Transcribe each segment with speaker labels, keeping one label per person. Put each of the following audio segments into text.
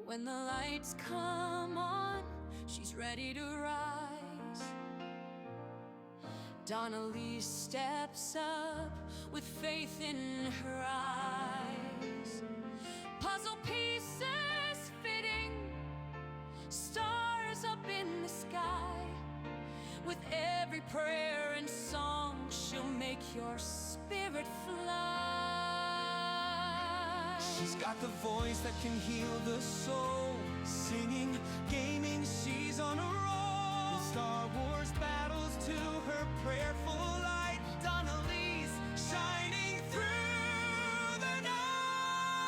Speaker 1: When the lights come on, she's ready to rise. Donnelly steps up with faith in her eyes. Puzzle pieces fitting, stars up in the sky. With every prayer and song, she'll make your spirit fly.
Speaker 2: She's got the voice that can heal the soul. Singing, gaming, she's on a roll. Star Wars battles to her prayerful light. Donnelly's shining through the night.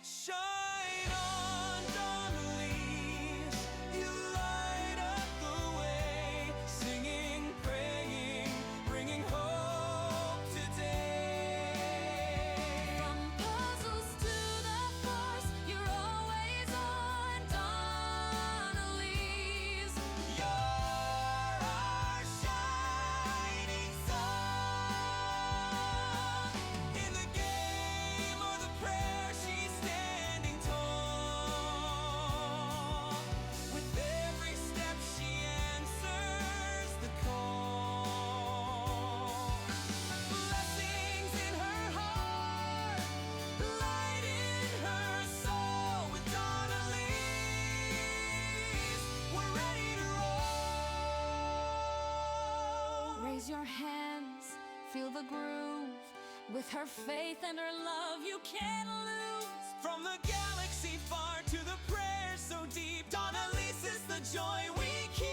Speaker 2: Shine on, Donnelly's, you light up the way. Singing, praying, bringing hope today.
Speaker 1: From puzzles to the force, you're always on. Donnelly's,
Speaker 2: You're our shining song. In the game or the prayer, she's standing tall. With every step, she answers the call. Blessings in her heart, light in her soul. With Donnelly's, we're ready to roll.
Speaker 1: raise your hands, feel the groove. With her faith and her love, you can't lose.
Speaker 2: From the galaxy far to the prayers so deep, Donnelly's is the joy we keep.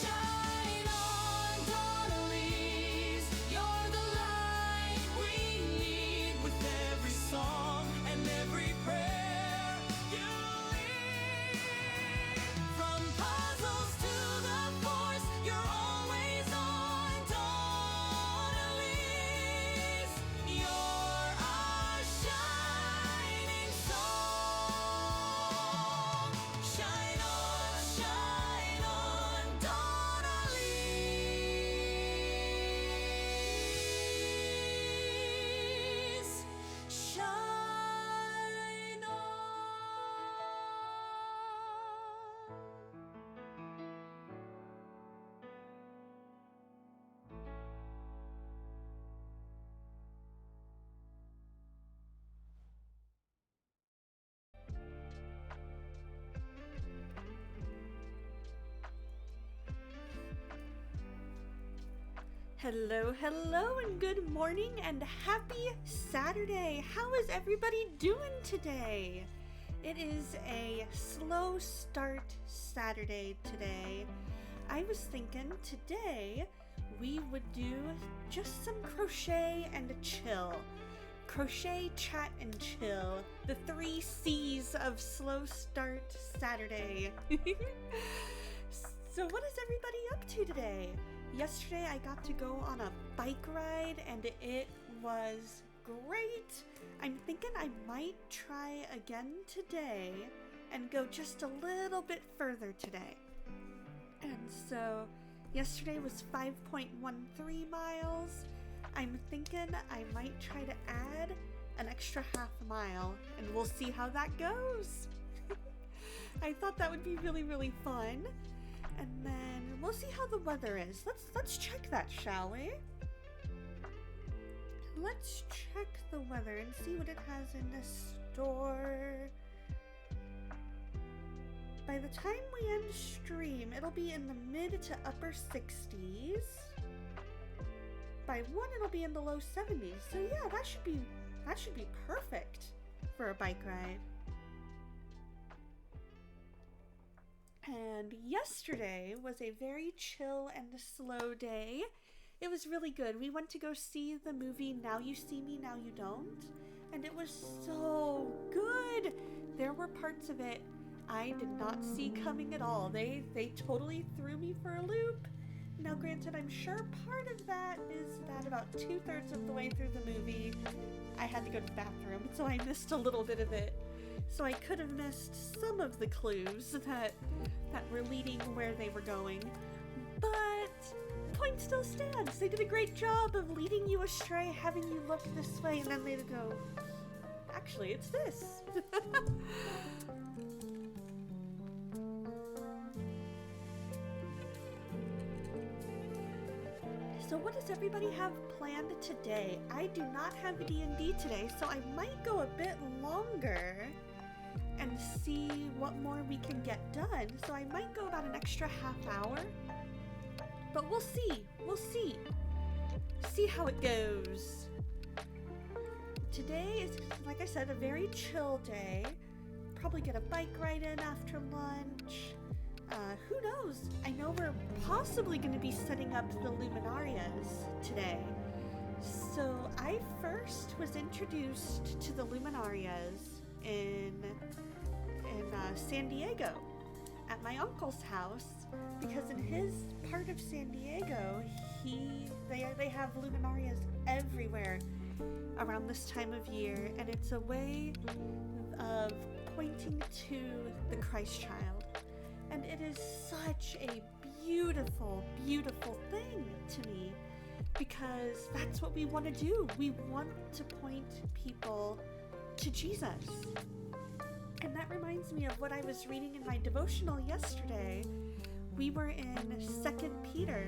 Speaker 1: Shine on, Donnelly's, you're the light we need.
Speaker 2: With every song and every prayer you lead. From puzzles to the force, you're always on. Donnelly's, you're our shining song. Shine on, Donnelly's. Shine on.
Speaker 3: Hello, hello, and good morning and happy Saturday. How is everybody doing today? It is a slow start Saturday today. I was thinking today we would do just some crochet and chill. Crochet, chat, and chill. The 3 C's of slow start Saturday. So what is everybody up to today? Yesterday I got to go on a bike ride and it was great. I'm thinking I might try again today and go just a little bit further today. And so yesterday was 5.13 miles. I'm thinking I might try to add an extra half mile and we'll see how that goes. I thought that would be really, really fun. And then we'll see how the weather is. Let's check that, shall we? Let's check the weather and see what it has in the store. By the time we end stream, it'll be in the mid to upper 60s. By 1, it'll be in the low 70s. So yeah, that should be perfect for a bike ride. And yesterday was a very chill and slow day. It was really good. We went to go see the movie Now You See Me, Now You Don't, and it was so good. There were parts of it I did not see coming at all. They totally threw me for a loop. Now granted, I'm sure part of that is that about 2/3 of the way through the movie, I had to go to the bathroom, so I missed a little bit of it. So I could have missed some of the clues that were leading where they were going. But point still stands. They did a great job of leading you astray, having you look this way, and then they'd go, actually, it's this. So what does everybody have planned today? I do not have D&D today, so I might go a bit longer and see what more we can get done. So I might go about an extra half hour, but we'll see. We'll see. See how it goes. Today is, like I said, a very chill day. Probably get a bike ride in after lunch. Who knows? I know we're possibly going to be setting up the Luminarias today. So I first was introduced to the Luminarias in San Diego at my uncle's house, because in his part of San Diego, they have Luminarias everywhere around this time of year, and it's a way of pointing to the Christ child. And it is such a beautiful, beautiful thing to me, because that's what we want to do. We want to point people to Jesus. And that reminds me of what I was reading in my devotional yesterday. We were in 2 Peter,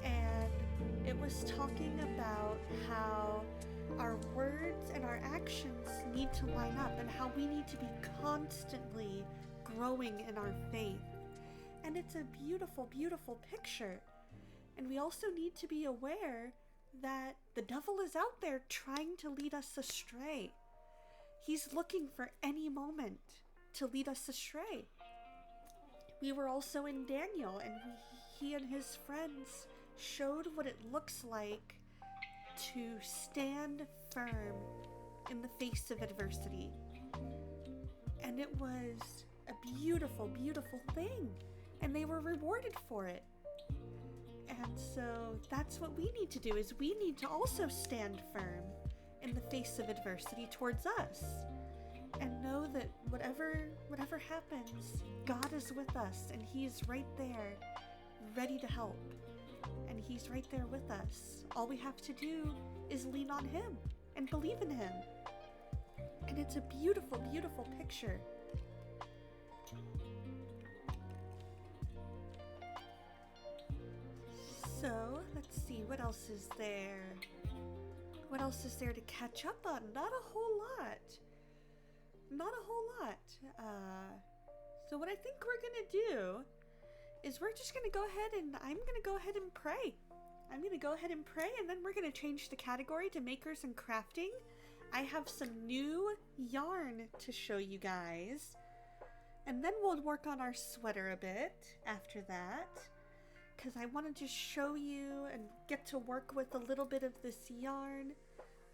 Speaker 3: and it was talking about how our words and our actions need to line up, and how we need to be constantly growing in our faith. And it's a beautiful, beautiful picture. And we also need to be aware that the devil is out there trying to lead us astray. He's looking for any moment to lead us astray. We were also in Daniel, and he and his friends showed what it looks like to stand firm in the face of adversity. And it was a beautiful, beautiful thing, and they were rewarded for it. And so that's what we need to do, is we need to also stand firm in the face of adversity towards us, and know that whatever happens, God is with us, and He is right there, ready to help. And He's right there with us. All we have to do is lean on Him and believe in Him. And it's a beautiful, beautiful picture. So, let's see, what else is there? What else is there to catch up on? Not a whole lot. Not a whole lot. So what I think we're gonna do is we're just gonna go ahead and I'm gonna go ahead and pray. I'm gonna go ahead and pray, and then we're gonna change the category to makers and crafting. I have some new yarn to show you guys. And then we'll work on our sweater a bit after that, because I want to just show you and get to work with a little bit of this yarn.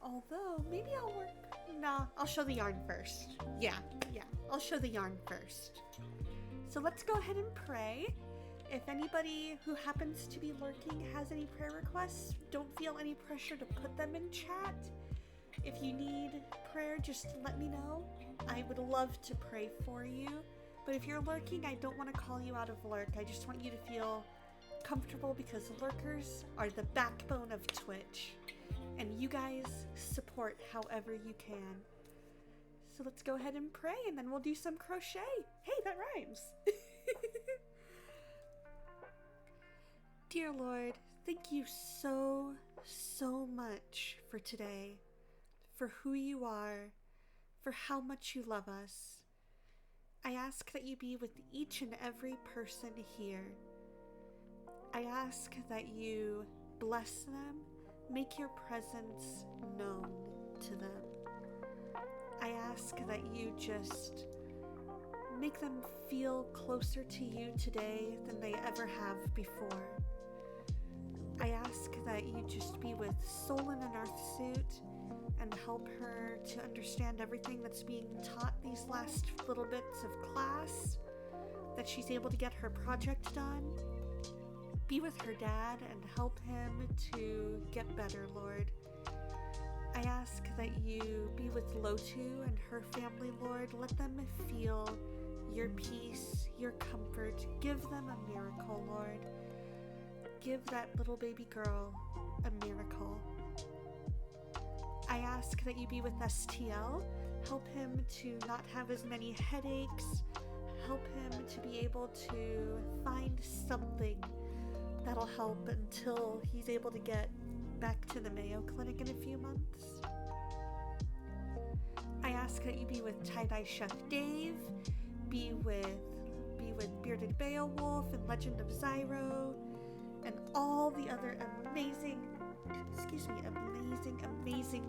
Speaker 3: Although, maybe I'll show the yarn first. Yeah, I'll show the yarn first. So let's go ahead and pray. If anybody who happens to be lurking has any prayer requests, don't feel any pressure to put them in chat. If you need prayer, just let me know. I would love to pray for you. But if you're lurking, I don't want to call you out of lurk. I just want you to feel comfortable, because lurkers are the backbone of Twitch, and you guys support however you can. So let's go ahead and pray, and then we'll do some crochet. Hey, that rhymes. Dear Lord, thank you so, so much for today, for who you are, for how much you love us. I ask that you be with each and every person here. I ask that you bless them, make your presence known to them. I ask that you just make them feel closer to you today than they ever have before. I ask that you just be with Soul in an Earthsuit and help her to understand everything that's being taught these last little bits of class, that she's able to get her project done. Be with her dad and help him to get better, Lord. I ask that you be with Lotu and her family, Lord. Let them feel your peace, your comfort. Give them a miracle, Lord. give that little baby girl a miracle. I ask that you be with STL, help him to not have as many headaches, help him to be able to find something that'll help until he's able to get back to the Mayo Clinic in a few months. I ask that you be with Tie-Dye Chef Dave, be with Bearded Beowulf and Legend of Zyro, and all the other amazing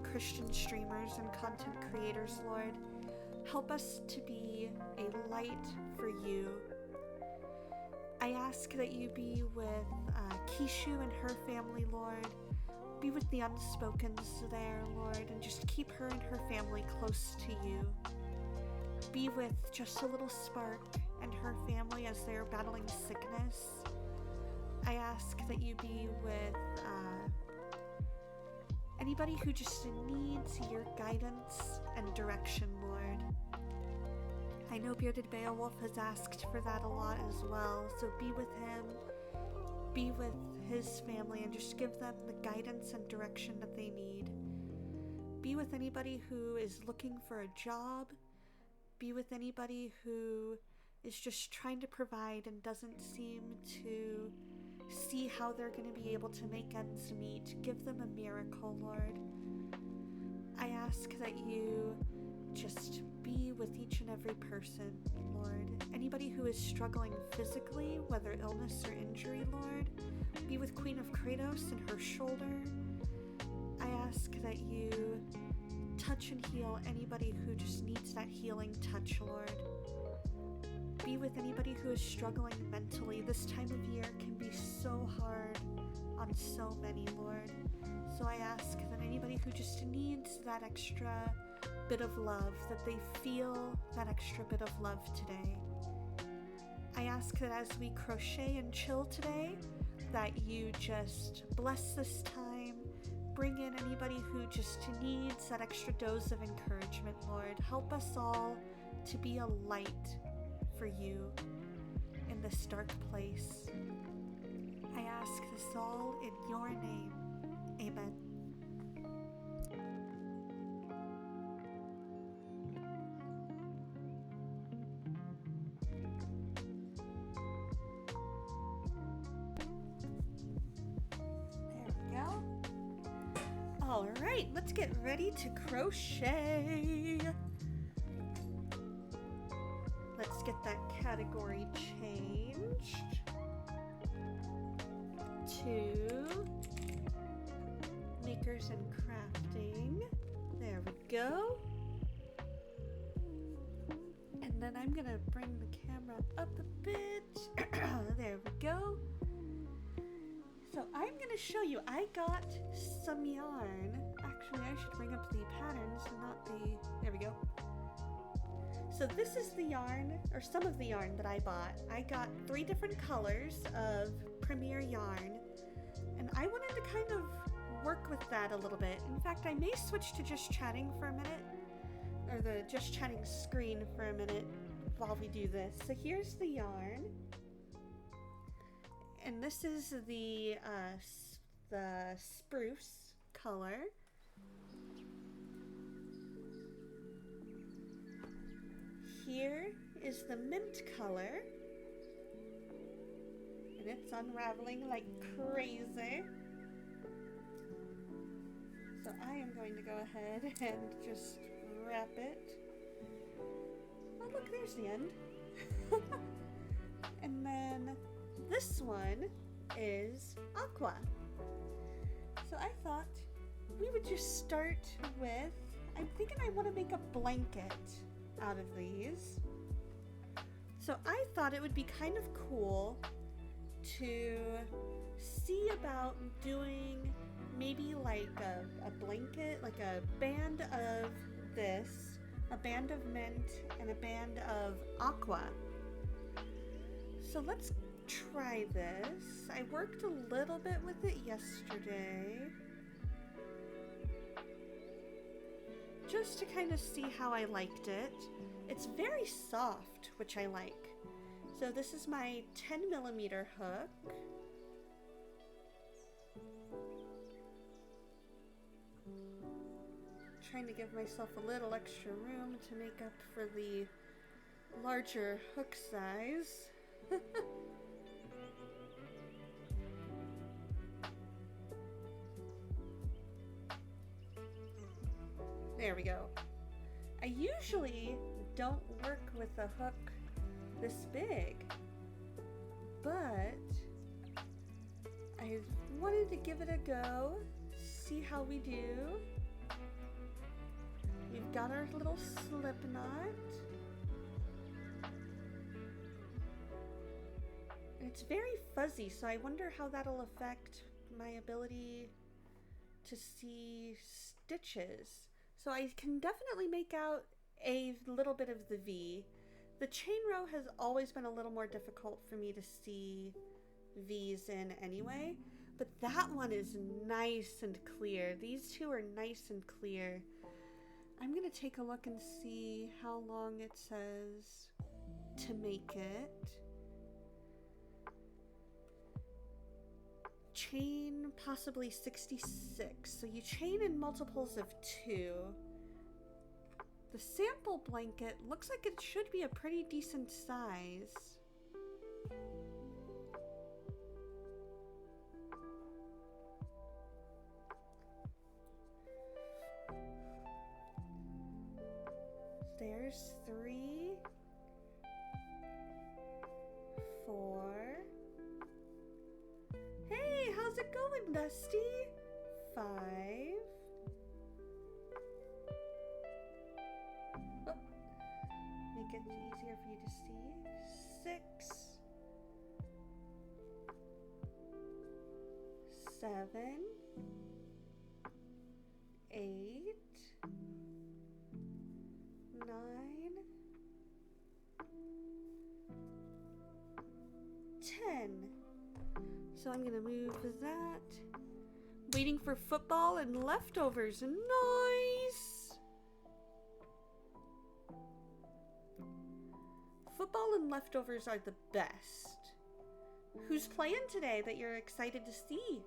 Speaker 3: Christian streamers and content creators, Lord. Help us to be a light for you. I ask that you be with Kishu and her family, Lord. Be with the Unspokens there, Lord, and just keep her and her family close to you. Be with Just a Little Spark and her family as they're battling sickness. I ask that you be with anybody who just needs your guidance and direction, Lord. I know Bearded Beowulf has asked for that a lot as well, so be with him, be with his family, and just give them the guidance and direction that they need. Be with anybody who is looking for a job. Be with anybody who is just trying to provide and doesn't seem to see how they're going to be able to make ends meet. Give them a miracle, Lord. I ask that you just be with each and every person, Lord. Anybody who is struggling physically, whether illness or injury, Lord, be with Queen of Kratos and her shoulder. I ask that you touch and heal anybody who just needs that healing touch, Lord. Be with anybody who is struggling mentally. This time of year can be so hard on so many, Lord. So I ask that anybody who just needs that extra bit of love, that they feel that extra bit of love today. I ask that as we crochet and chill today, that you just bless this time, bring in anybody who just needs that extra dose of encouragement, Lord. Help us all to be a light for you in this dark place. I ask this all in your name. Amen. There we go. All right, let's get ready to crochet. Let's get that category changed to makers and crafting. There we go. And then I'm gonna bring the camera up a bit. There we go. So I'm gonna show you, I got some yarn. Actually, I should bring up the patterns and not the, there we go. So this is the yarn, or some of the yarn that I bought. I got 3 different colors of Premier yarn, and I wanted to kind of work with that a little bit. In fact, I may switch to just chatting for a minute, or the just chatting screen for a minute while we do this. So here's the yarn, and this is the spruce color. Here is the mint color, and it's unraveling like crazy. So I am going to go ahead and just wrap it. Oh look, there's the end. And then this one is aqua. So I thought we would just start with, I'm thinking I want to make a blanket out of these. So I thought it would be kind of cool to see about doing maybe like a blanket, like a band of this, a band of mint, and a band of aqua. So let's try this. I worked a little bit with it yesterday, just to kind of see how I liked it. It's very soft, which I like. So this is my 10mm hook. trying to give myself a little extra room to make up for the larger hook size. There we go. I usually don't work with a hook this big, but I wanted to give it a go, see how we do. We've got our little slip knot. It's very fuzzy, so I wonder how that'll affect my ability to see stitches. So I can definitely make out a little bit of the V. The chain row has always been a little more difficult for me to see V's in anyway, but that one is nice and clear. These two are nice and clear. I'm gonna take a look and see how long it says to make it. Chain possibly 66. So you chain in multiples of 2. The sample blanket looks like it should be a pretty decent size. There's 3, 4. Hey, how's it going, Dusty? 5. Oh, make it easier for you to see. 6, 7, 8, 9, 10. So I'm gonna move that. Waiting for football and leftovers. Nice! Football and leftovers are the best. Who's playing today that you're excited to see?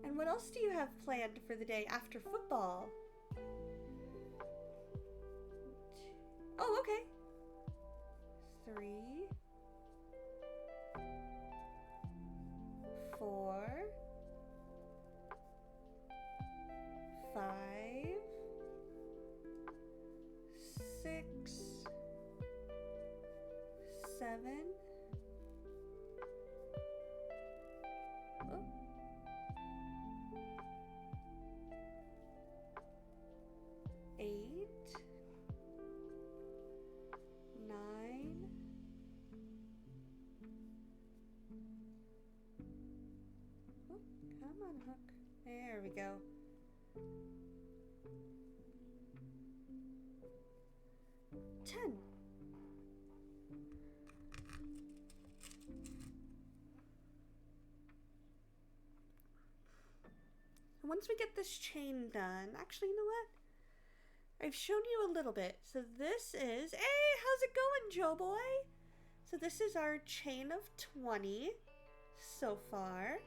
Speaker 3: And what else do you have planned for the day after football? Oh, okay. 3, 4, 5, 6, 7. Oh. 8, 9, oh, come on, hook. There we go. 10. Once we get this chain done, actually, you know what? I've shown you a little bit. So this is, hey, how's it going, Joe boy? So this is our chain of 20 so far.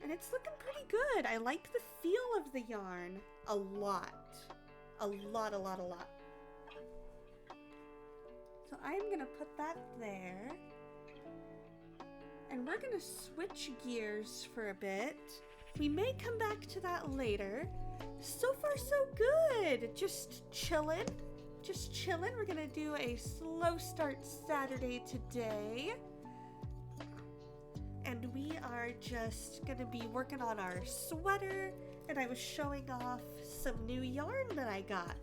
Speaker 3: And it's looking pretty good. I like the feel of the yarn a lot. A lot. So I'm gonna put that there. And we're gonna switch gears for a bit. We may come back to that later. So far, so good. Just chillin'. We're gonna do a slow start Saturday today. And we are just gonna be working on our sweater. And I was showing off some new yarn that I got.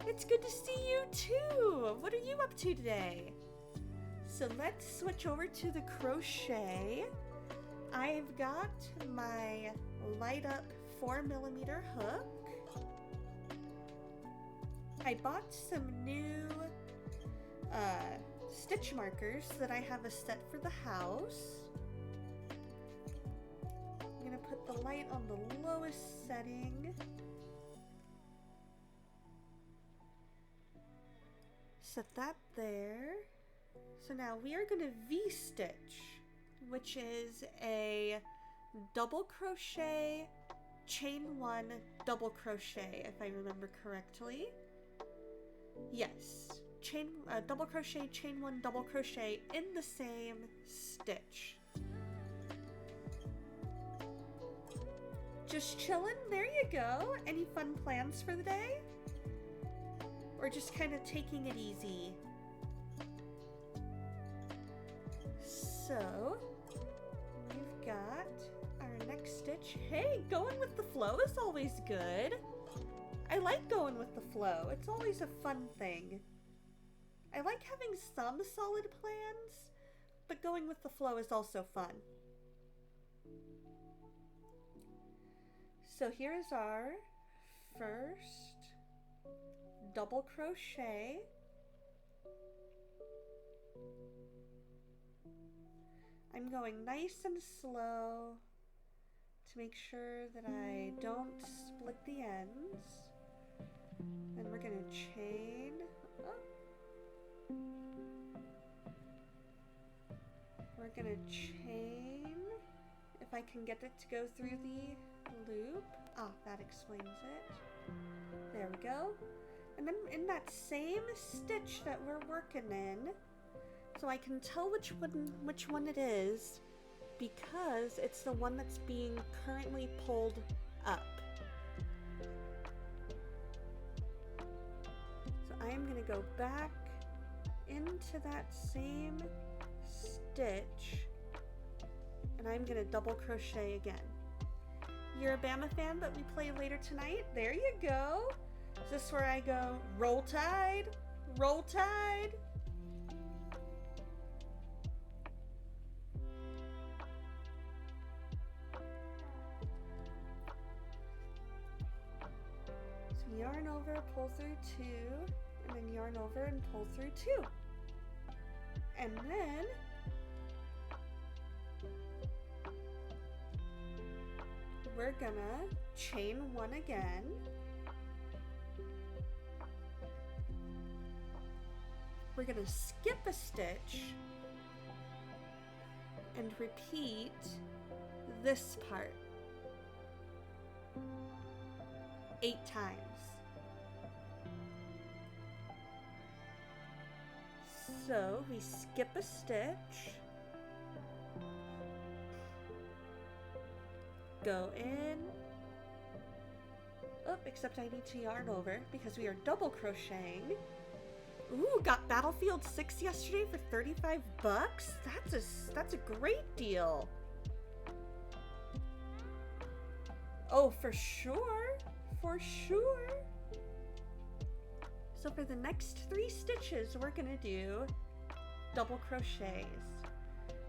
Speaker 3: It's good to see you too. What are you up to today? So let's switch over to the crochet. I've got my light up 4mm hook. I bought some new stitch markers that I have a set for the house. I'm gonna put the light on the lowest setting. Set that there. So now we are gonna V-stitch which is a double crochet, chain 1, double crochet, if I remember correctly. Yes, double crochet, chain 1, double crochet in the same stitch. Just chillin', there you go. Any fun plans for the day? Or just kind of taking it easy? So, we've got our next stitch. Hey, going with the flow is always good. I like going with the flow. It's always a fun thing. I like having some solid plans, but going with the flow is also fun. So here's our first double crochet. I'm going nice and slow to make sure that I don't split the ends. And we're gonna chain up. We're gonna chain, if I can get it to go through the loop. Ah, that explains it. There we go. And then in that same stitch that we're working in, so I can tell which one it is, because it's the one that's being currently pulled up. So I am going to go back into that same stitch, and I'm going to double crochet again. You're a Bama fan, but we play later tonight? There you go. Is this where I go, roll tide, roll tide? So yarn over, pull through 2, and then yarn over and pull through 2. And then we're gonna chain 1 again. We're gonna skip a stitch and repeat this part 8 times. So we skip a stitch, go in, except I need to yarn over because we are double crocheting. Ooh, got Battlefield 6 yesterday for 35 bucks? That's a great deal. Oh, for sure. For sure. So for the next 3 stitches, we're gonna do double crochets.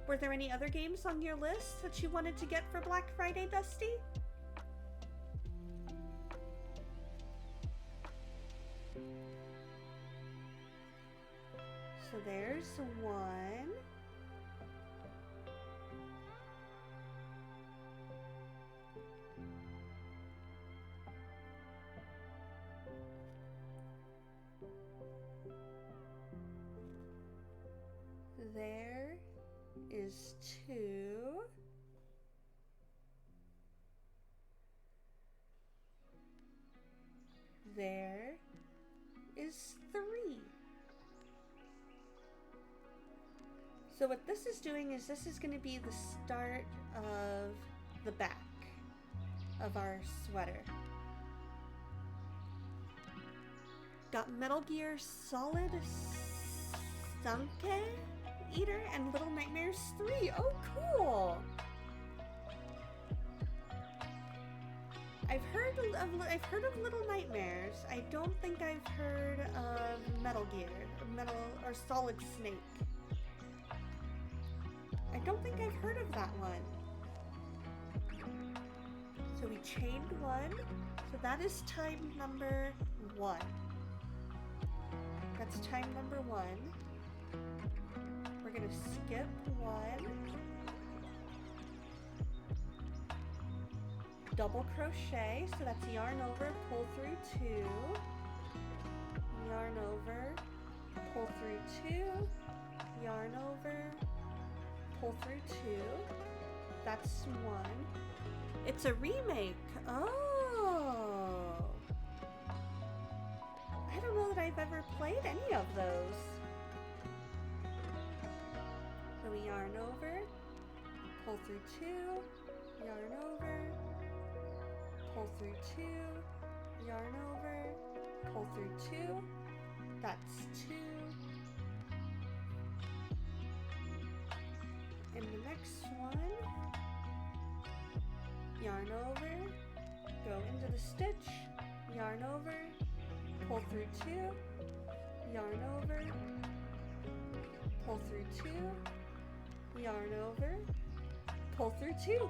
Speaker 3: Were there any other games on your list that you wanted to get for Black Friday, Dusty? So there's 1. There is 2. There is 3. So what this is doing is this is going to be the start of the back of our sweater. Got Metal Gear Solid Sunken Eater and Little Nightmares 3. Oh, cool! I've heard of Little Nightmares. I don't think I've heard of Metal Gear, or Solid Snake. I don't think I've heard of that one. So we chained 1. So that is time number 1. That's time number 1. We're gonna skip 1. Double crochet, so that's yarn over, pull through 2. Yarn over, pull through 2. Yarn over, pull through 2. That's 1. It's a remake. Oh. I don't know that I've ever played any of those. So we yarn over, pull through 2, yarn over, pull through 2, yarn over, pull through 2. That's 2. And the next one, yarn over, go into the stitch, yarn over, pull through 2, yarn over, pull through 2, yarn over, pull through 2.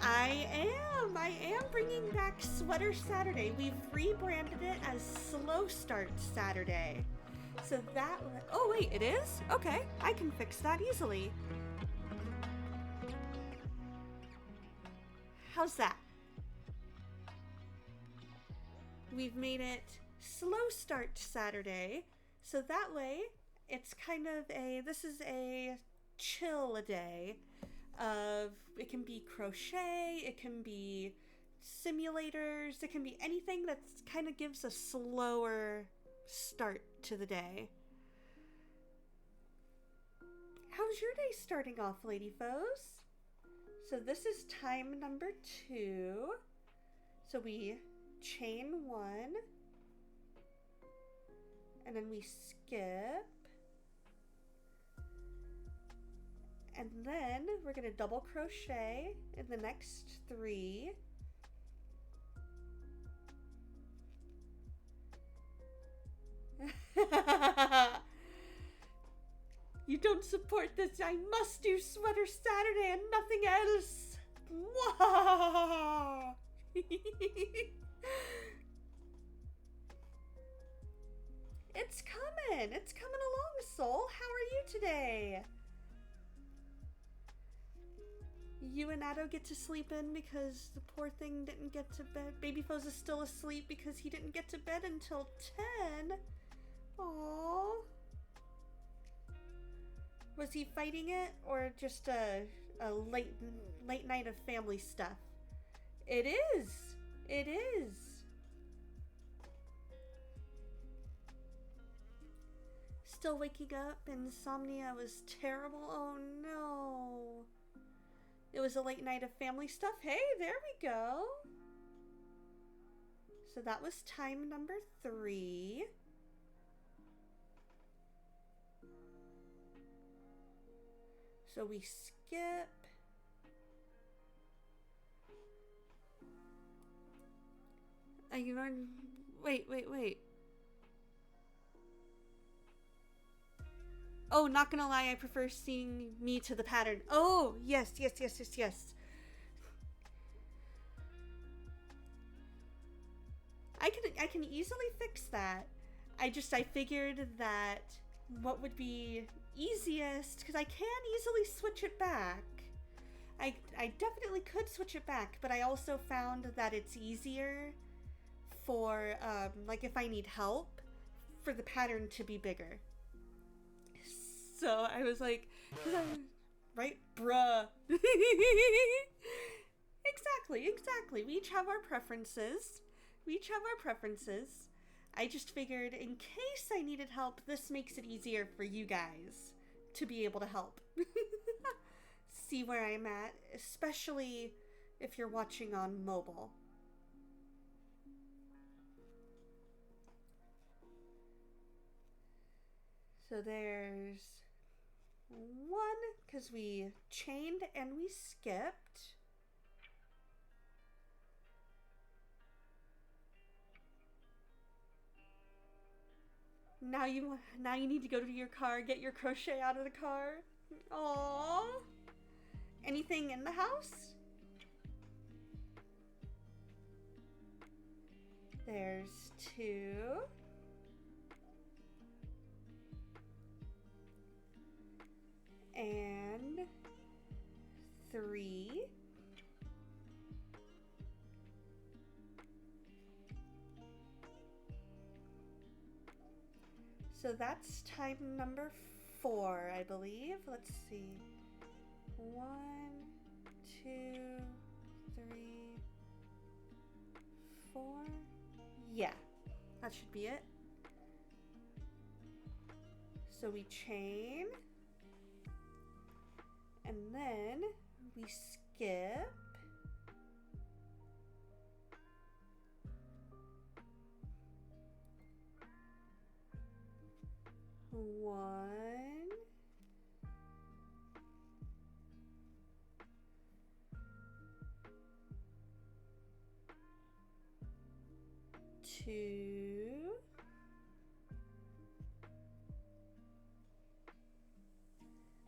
Speaker 3: I am bringing back Sweater Saturday. We've rebranded it as Slow Start Saturday. So that, oh wait, it is? Okay, I can fix that easily. How's that? We've made it Slow Start Saturday, so that way it's kind of this is a chill day of, it can be crochet, it can be simulators, it can be anything that kind of gives a slower start to the day. How's your day starting off, Lady Foes? So this is time number 2. So we chain 1, and then we skip, and then we're going to double crochet in the next 3. You don't support this. I must do Sweater Saturday and nothing else. Wow. It's coming. It's coming along, Soul. How are you today? You and Addo get to sleep in because the poor thing didn't get to bed. Baby Foes is still asleep because he didn't get to bed until 10. Aww. Was he fighting it or just a late night of family stuff? It is. It is. Still waking up. Insomnia was terrible. Oh no. It was a late night of family stuff. Hey, there we go. So that was time number 3. So we skip. Wait. Oh, not gonna lie, I prefer seeing me to the pattern. Oh, yes. I can easily fix that. I figured that what would be easiest, because I can easily switch it back. I definitely could switch it back, but I also found that it's easier for, like if I need help, for the pattern to be bigger. So I was like, right, bruh. Exactly. We each have our preferences. I just figured in case I needed help, this makes it easier for you guys to be able to help. See where I'm at, especially if you're watching on mobile. So there's 1, because we chained and we skipped. Now you need to go to your car, get your crochet out of the car. Aww. Anything in the house? There's 2. And 3. So that's time number 4, I believe. Let's see. 1, 2, 3, 4. Yeah, that should be it. So we chain, and then we skip. One, two,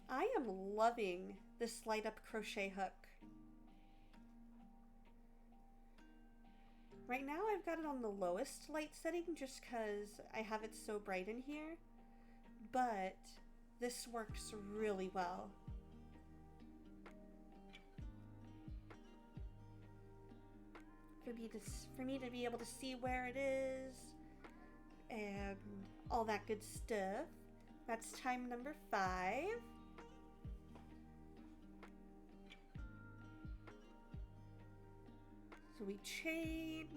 Speaker 3: I am loving this light up crochet hook. Right now I've got it on the lowest light setting just because I have it so bright in here, but this works really well. For me to be able to see where it is and all that good stuff. That's time number 5. So we chain,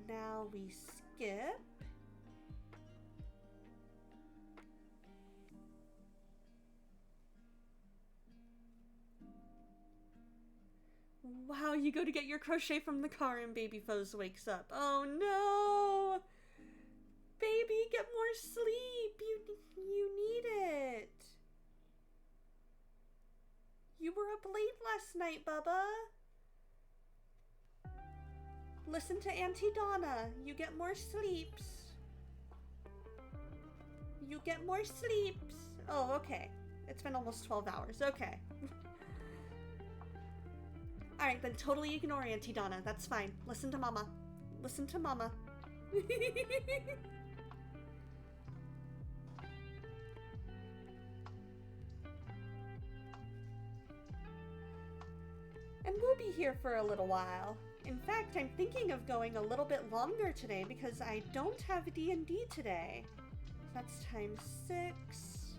Speaker 3: now we skip. Wow, you go to get your crochet from the car and baby Foes wakes up. Oh no! Baby, get more sleep. You need it. You were up late last night, Bubba. Listen to Auntie Donna. You get more sleeps. You get more sleeps. Oh, okay. It's been almost 12 hours. Okay. Alright, then totally ignore Auntie Donna. That's fine. Listen to Mama. Listen to Mama. And we'll be here for a little while. In fact, I'm thinking of going a little bit longer today because I don't have D&D today. That's times 6.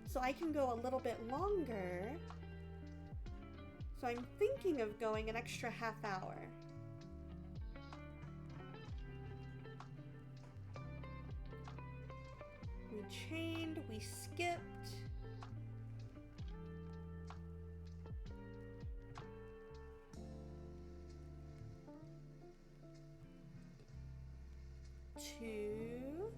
Speaker 3: So I can go a little bit longer. So I'm thinking of going an extra half hour. We chained, we skipped. Two.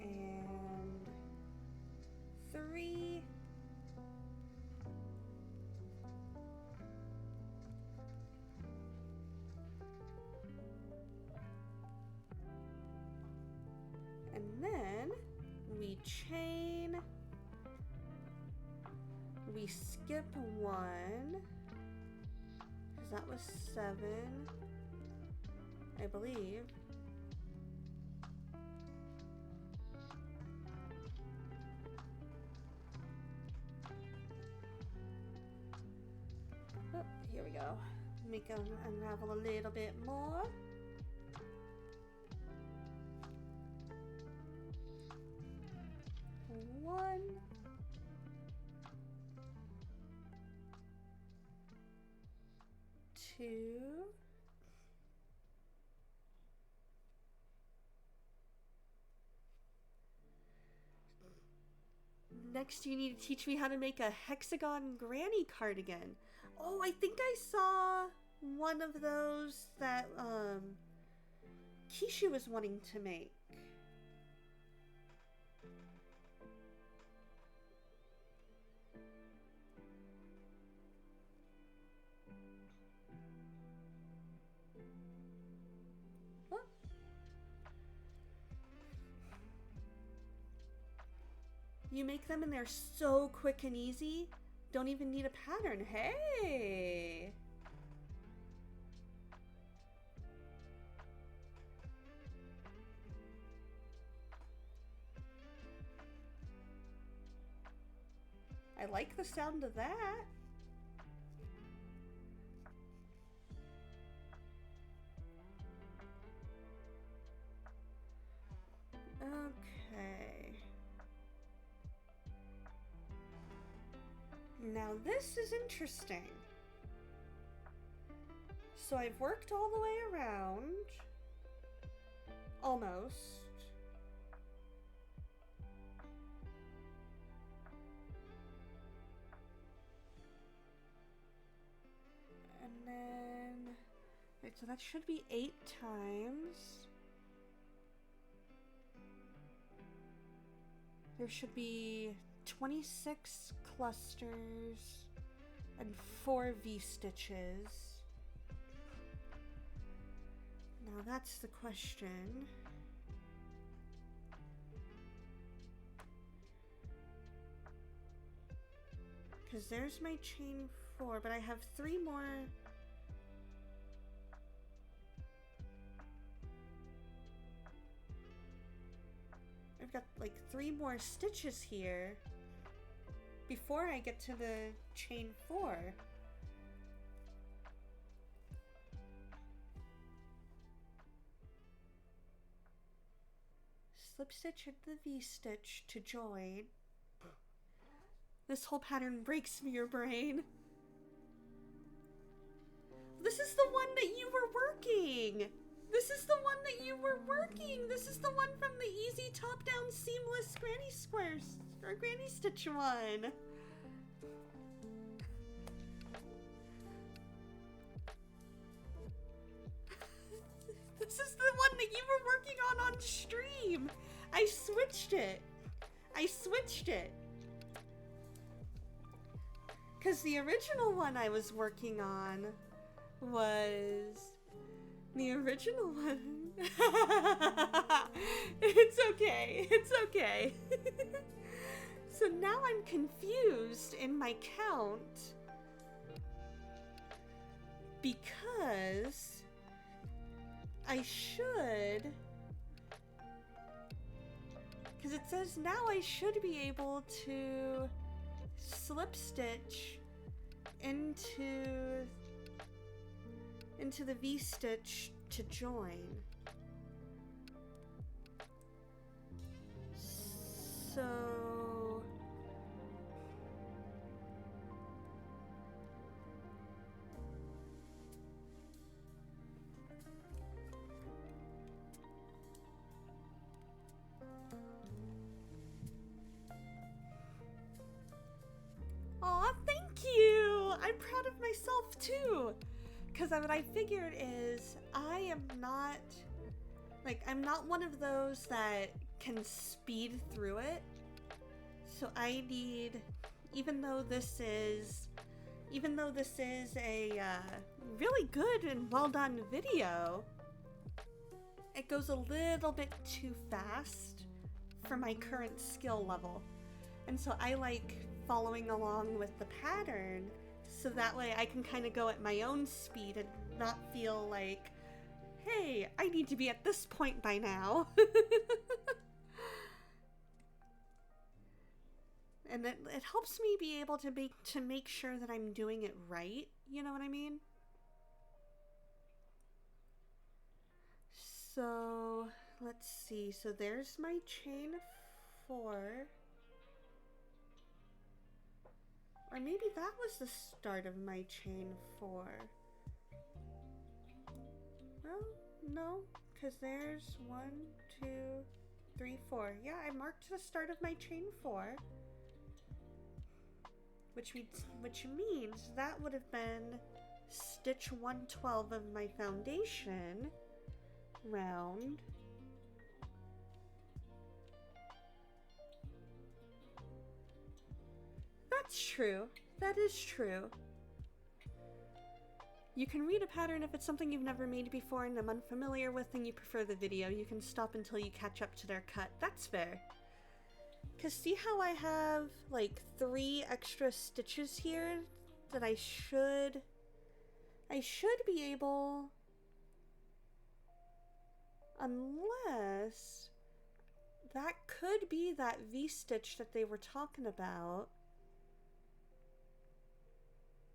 Speaker 3: And 3. And then we chain. We skip 1, because that was 7, I believe. Oh, here we go. Make them unravel a little bit more. One. Two. Next, you need to teach me how to make a hexagon granny cardigan. Oh, I think I saw one of those that Kishu was wanting to make. You make them and they're so quick and easy. Don't even need a pattern. Hey! I like the sound of that. Okay. Now this is interesting. So I've worked all the way around. Almost. And then... Right, so that should be 8 times. There should be 26 clusters and 4 V-stitches. Now that's the question. Because there's my chain 4, but I have 3 more. I've got like 3 more stitches here before I get to the chain 4. Slip stitch into the V-stitch to join. This whole pattern breaks me, your brain. This is the one that you were working! This is the one that you were working! This is the one from the easy top-down seamless granny squares, or granny stitch one. This is the one that you were working on stream! I switched it! Because the original one I was working on was... The original one... It's okay. So now I'm confused in my count because I should... Because it says now I should be able to slip stitch into the V-stitch to join. So... Aw, thank you! I'm proud of myself too! Because what I figured is, I am not, like, I'm not one of those that can speed through it. So I need, even though this is a really good and well done video, it goes a little bit too fast for my current skill level. And so I like following along with the pattern so that way I can kind of go at my own speed and not feel like, hey, I need to be at this point by now. And it helps me be able to make sure that I'm doing it right, you know what I mean? So, let's see. So there's my chain 4. Or maybe that was the start of my chain 4. Well, no, because there's 1, 2, 3, 4. Yeah, I marked the start of my chain 4. Which means that would have been stitch 112 of my foundation round. That's true. That is true. You can read a pattern if it's something you've never made before and I'm unfamiliar with and you prefer the video. You can stop until you catch up to their cut. That's fair. Because see how I have like 3 extra stitches here that I should be able, unless that could be that V-stitch that they were talking about.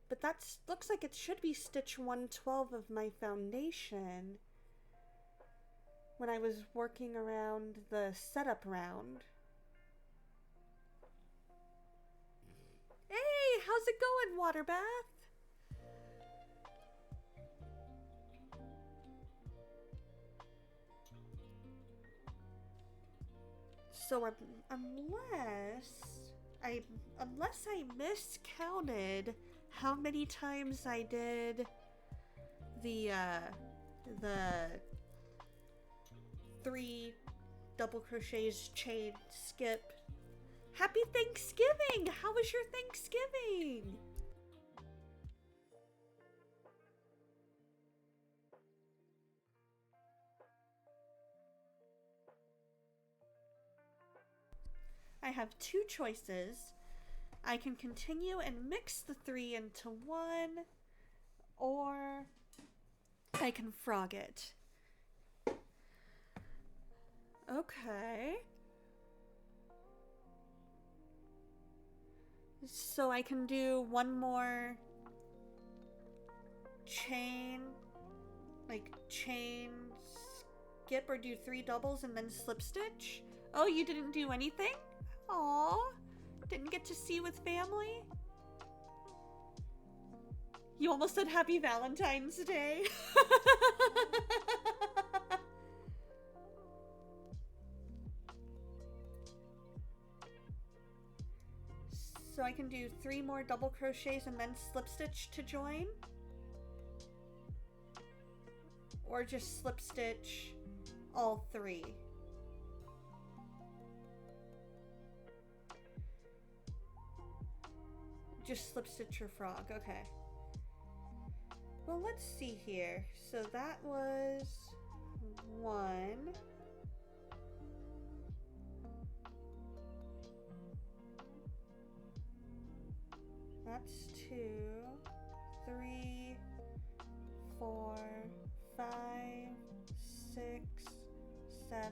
Speaker 3: But that looks like it should be stitch 112 of my foundation, when I was working around the setup round. Hey, how's it going, water bath? So unless I miscounted how many times I did the 3 double crochets, chain, skip. Happy Thanksgiving! How was your Thanksgiving? I have 2 choices. I can continue and mix the 3 into 1, or I can frog it. Okay. So I can do 1 more chain, like chain, skip, or do 3 doubles and then slip stitch? Oh, you didn't do anything? Aw, didn't get to see with family? You almost said Happy Valentine's Day. So I can do 3 more double crochets and then slip stitch to join? Or just slip stitch all 3? Just slip stitch or frog, okay. Well, let's see here. So that was 1. That's 2, 3, 4, 5, 6, 7,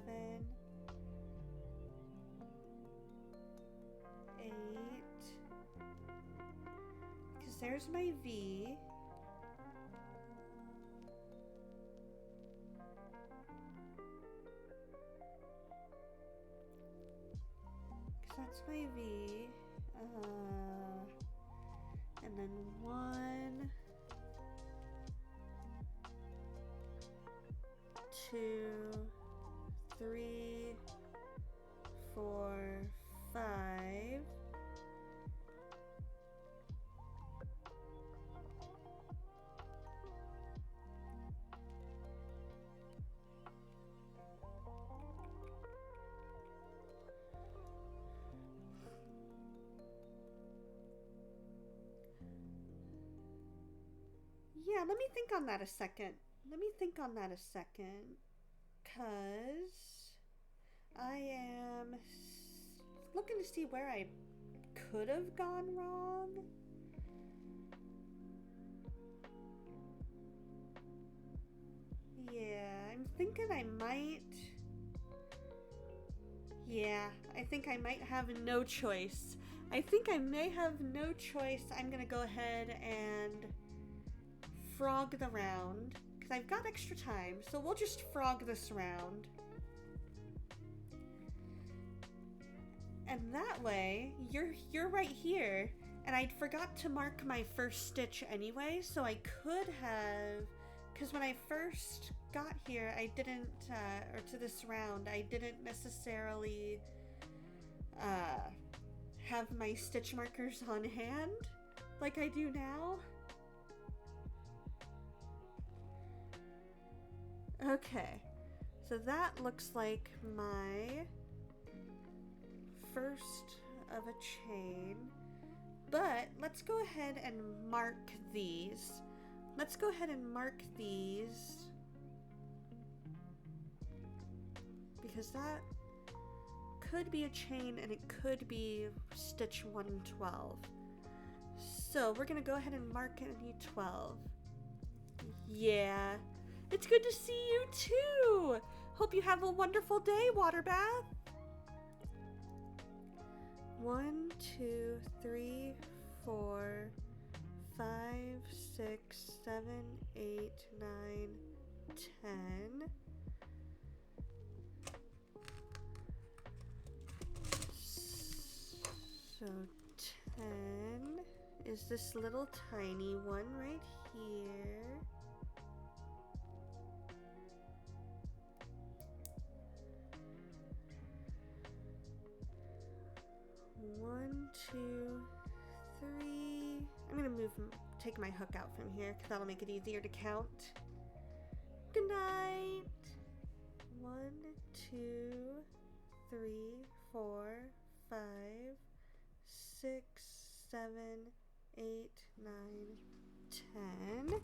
Speaker 3: 8. Because there's my V. Because that's my V. And then 1, 2, 3, 4, 5. Yeah, let me think on that a second. Because I am looking to see where I could have gone wrong. Yeah, I'm thinking I might... Yeah, I think I might have no choice. I think I may have no choice. I'm gonna go ahead and frog the round, because I've got extra time, so we'll just frog this round. And that way, you're right here, and I forgot to mark my first stitch anyway, so I could have, because when I first got here, I didn't, or to this round, I didn't necessarily have my stitch markers on hand like I do now. Okay, so that looks like my first of a chain, but let's go ahead and mark these. Let's go ahead and mark these because that could be a chain and it could be stitch 112. So we're gonna go ahead and mark any 12. Yeah. It's good to see you too! Hope you have a wonderful day, water bath! 1, 2, 3, 4, 5, 6, 7, 8, 9, 10. So 10 is this little tiny one right here. One, two, three. I'm gonna take my hook out from here because that'll make it easier to count. Good night. 1, 2, 3, 4, 5, 6, 7, 8, 9, 10.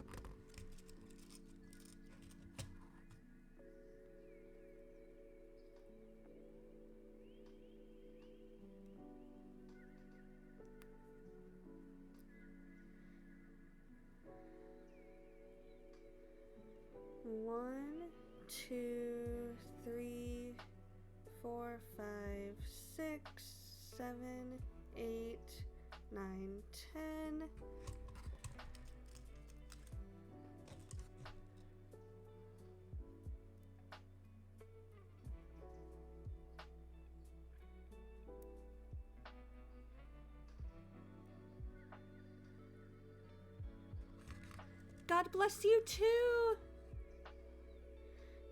Speaker 3: One, two, three, 4, 5, 6, 7, 8, 9, 10. God bless you too.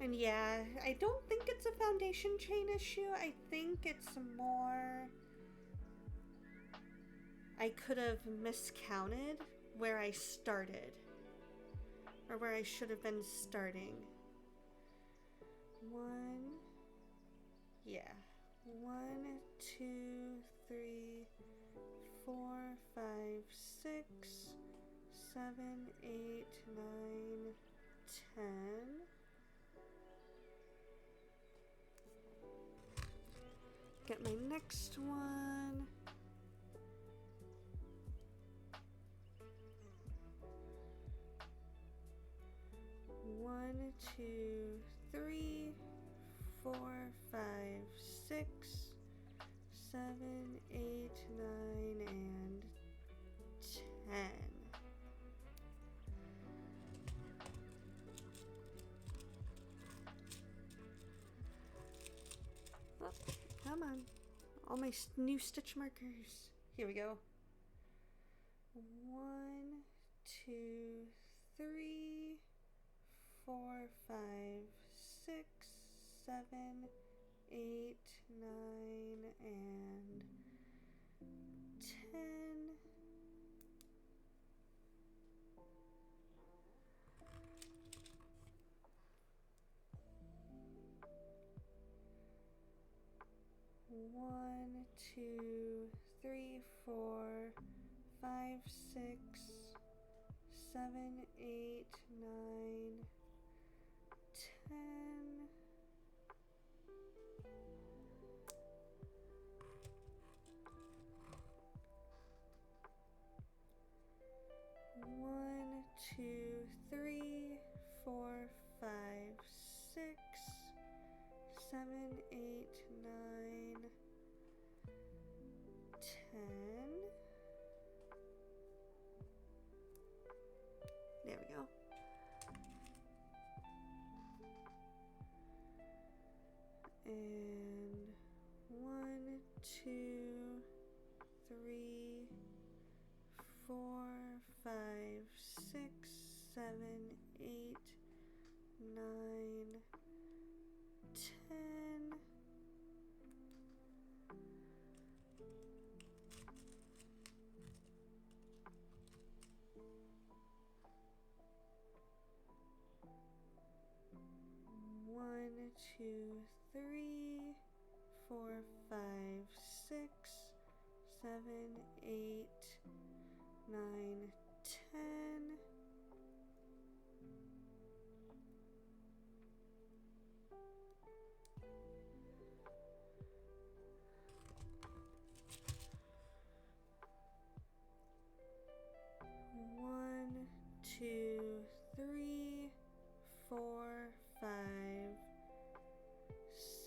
Speaker 3: And yeah, I don't think it's a foundation chain issue. I think it's more I could have miscounted where I started, or where I should have been starting. 1, yeah, 1, 2, 3, 4, 5, 6, 7, 8, 9, 10. Get my next one. One, 2, 3, 4, 5, 6, 7, 8, 9, and 10. Oh, come on. All my new stitch markers. Here we go. 1, 2, 3, 4, 5, 6, 7, 8, 9, and 10. One, 2, 3, 4, 5, 6, 7, 8, 9, 10. One, 2, 3, 4, 5, 6, 7, 8, 9, 10. There we go. And 1, 2, 3, 4, 5, 6, 7, 8, 9, 10. One, 2, 3, 4, 5, 6, 7, 8, 9, 10. One, 2, 3, 4, 5,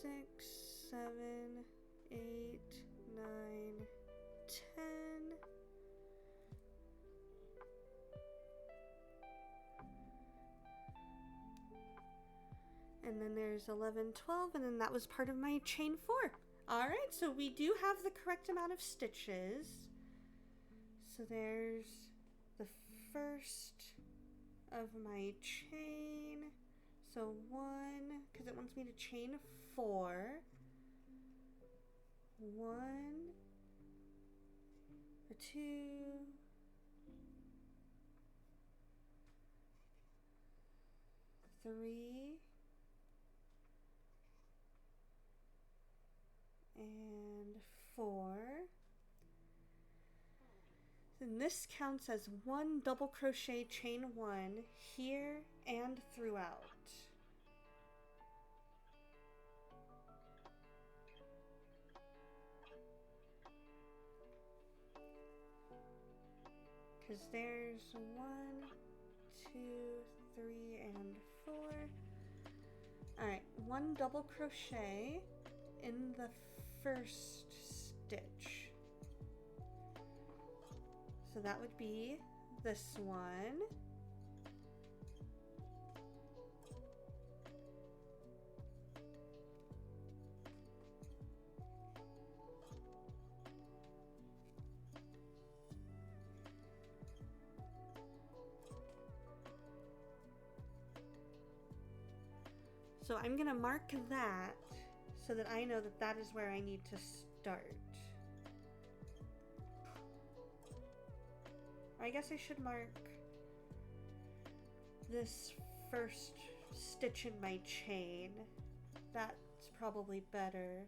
Speaker 3: 6, 7, 8, 9, 10. And then there's 11, 12, and then that was part of my chain 4. Alright, so we do have the correct amount of stitches. So there's the first of my chain. So 1, because it wants me to chain 4. 1, 2, 3, and 4. And this counts as 1 double crochet chain 1 here and throughout. Because there's 1, 2, 3, and 4. Alright, 1 double crochet in the first stitch. So that would be this one. So I'm gonna mark that so that I know that that is where I need to start. I guess I should mark this first stitch in my chain. That's probably better.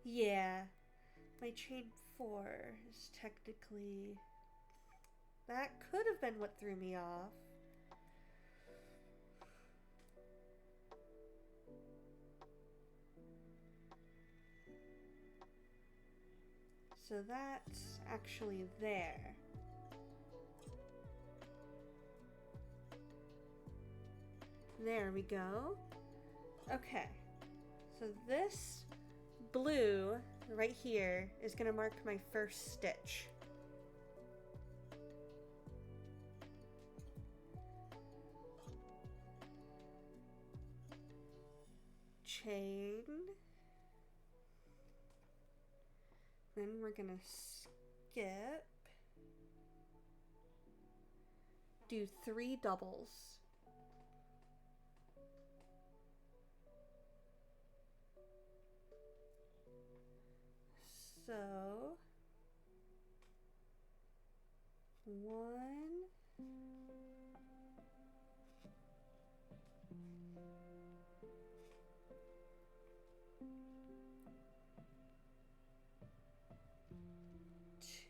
Speaker 3: Yeah, my chain 4 is technically... That could have been what threw me off. So that's actually there. There we go. Okay. So this blue right here is going to mark my first stitch. Chain. Then we're gonna skip. Do 3 doubles. So 1,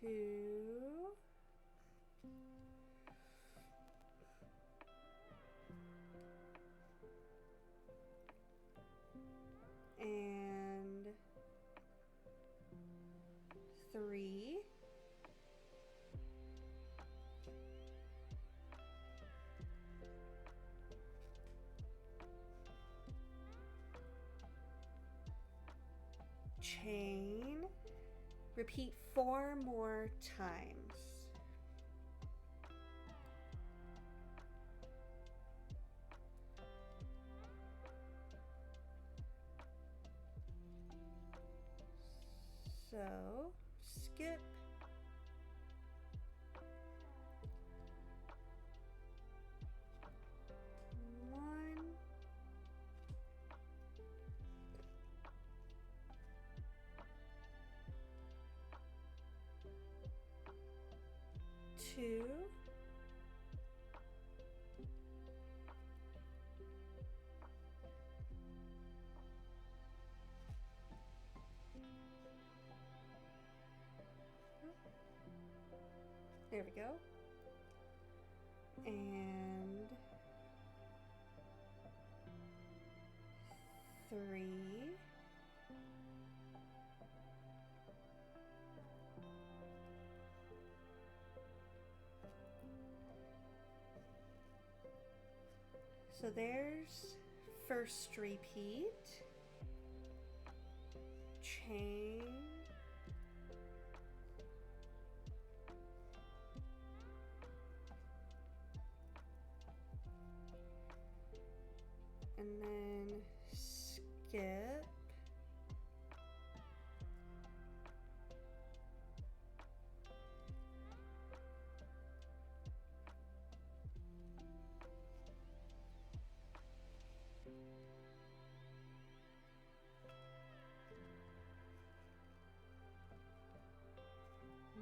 Speaker 3: 2, and 3. Chain. Repeat 4 more times. So, skip. One. 2. There we go. And 3. So there's first repeat, chain, and then skip.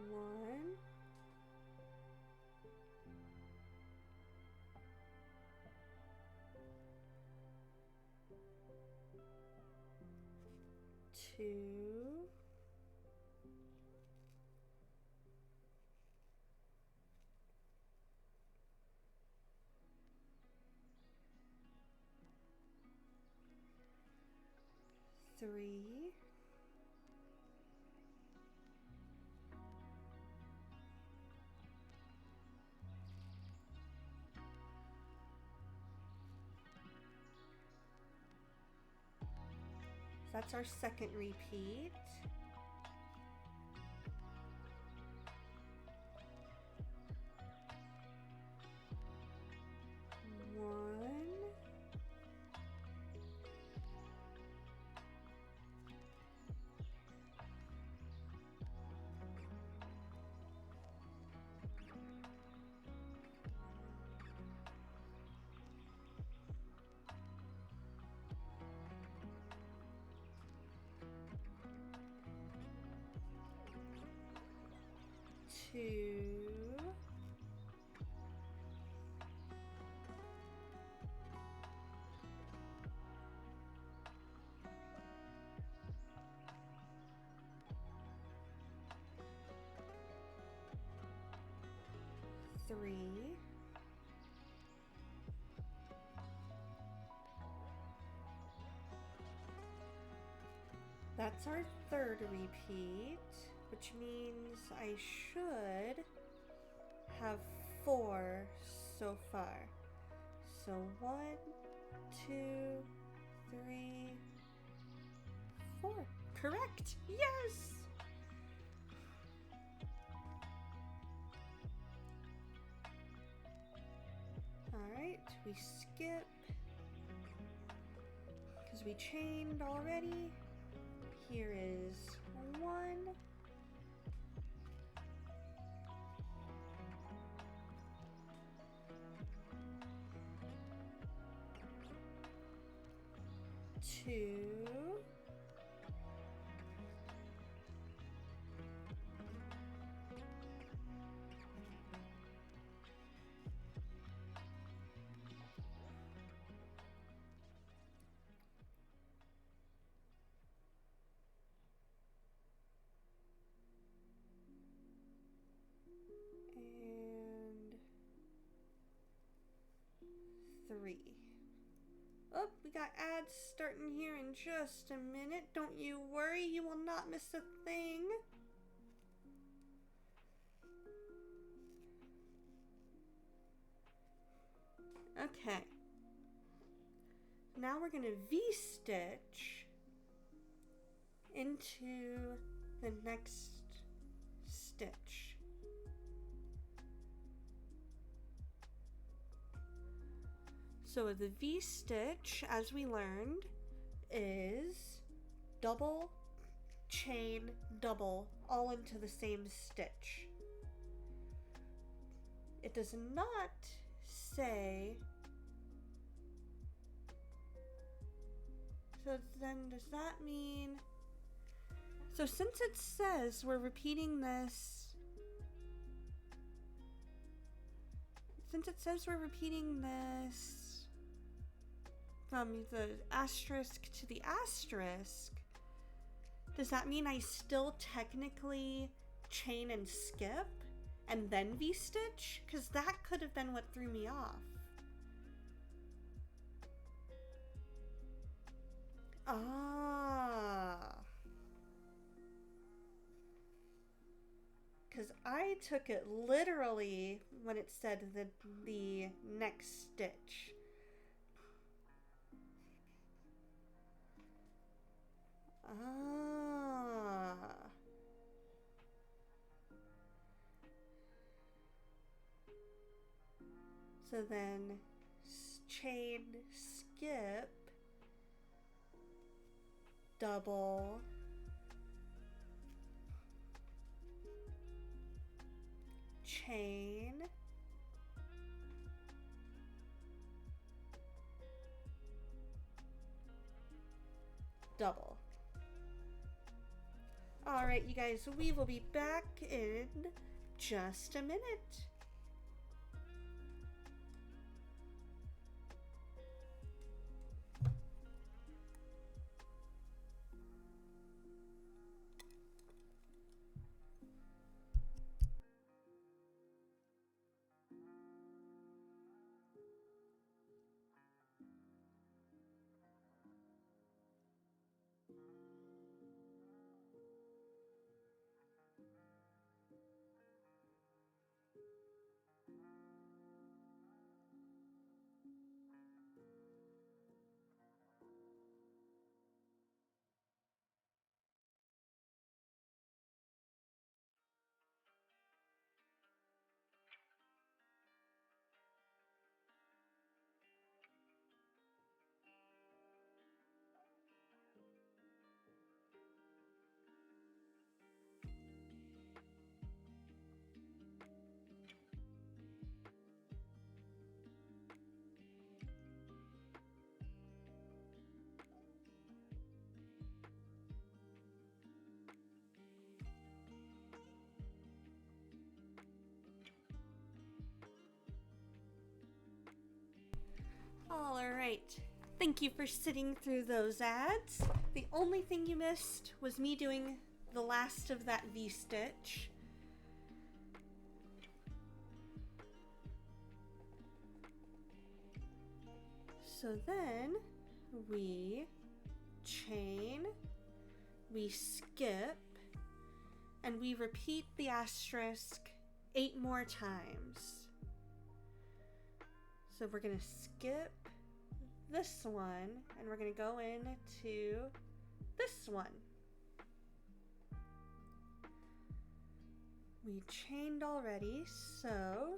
Speaker 3: One, two, three, that's our second repeat. One, two, three, that's our third repeat, which means I should have 4 so far. So 1, 2, 3, 4. Correct! Yes! Alright, we skip because we chained already. Here is 1, 2, and 3. Oh, we got ads starting here in just a minute. Don't you worry, you will not miss a thing. Okay. Now we're going to V-stitch into the next stitch. So the V-stitch, as we learned, is double, chain, double, all into the same stitch. It does not say... So then does that mean... So since it says we're repeating this... Since it says we're repeating this from the asterisk to the asterisk, does that mean I still technically chain and skip and then V-stitch? Because that could have been what threw me off. Ah. Because I took it literally when it said the next stitch. Ah. So then chain, skip, double, chain, double. All right, you guys, we will be back in just a minute. All right. Thank you for sitting through those ads. The only thing you missed was me doing the last of that V-stitch. So then we chain, we skip, and we repeat the asterisk 8 more times. So we're going to skip this one, and we're going to go into this one. We chained already, so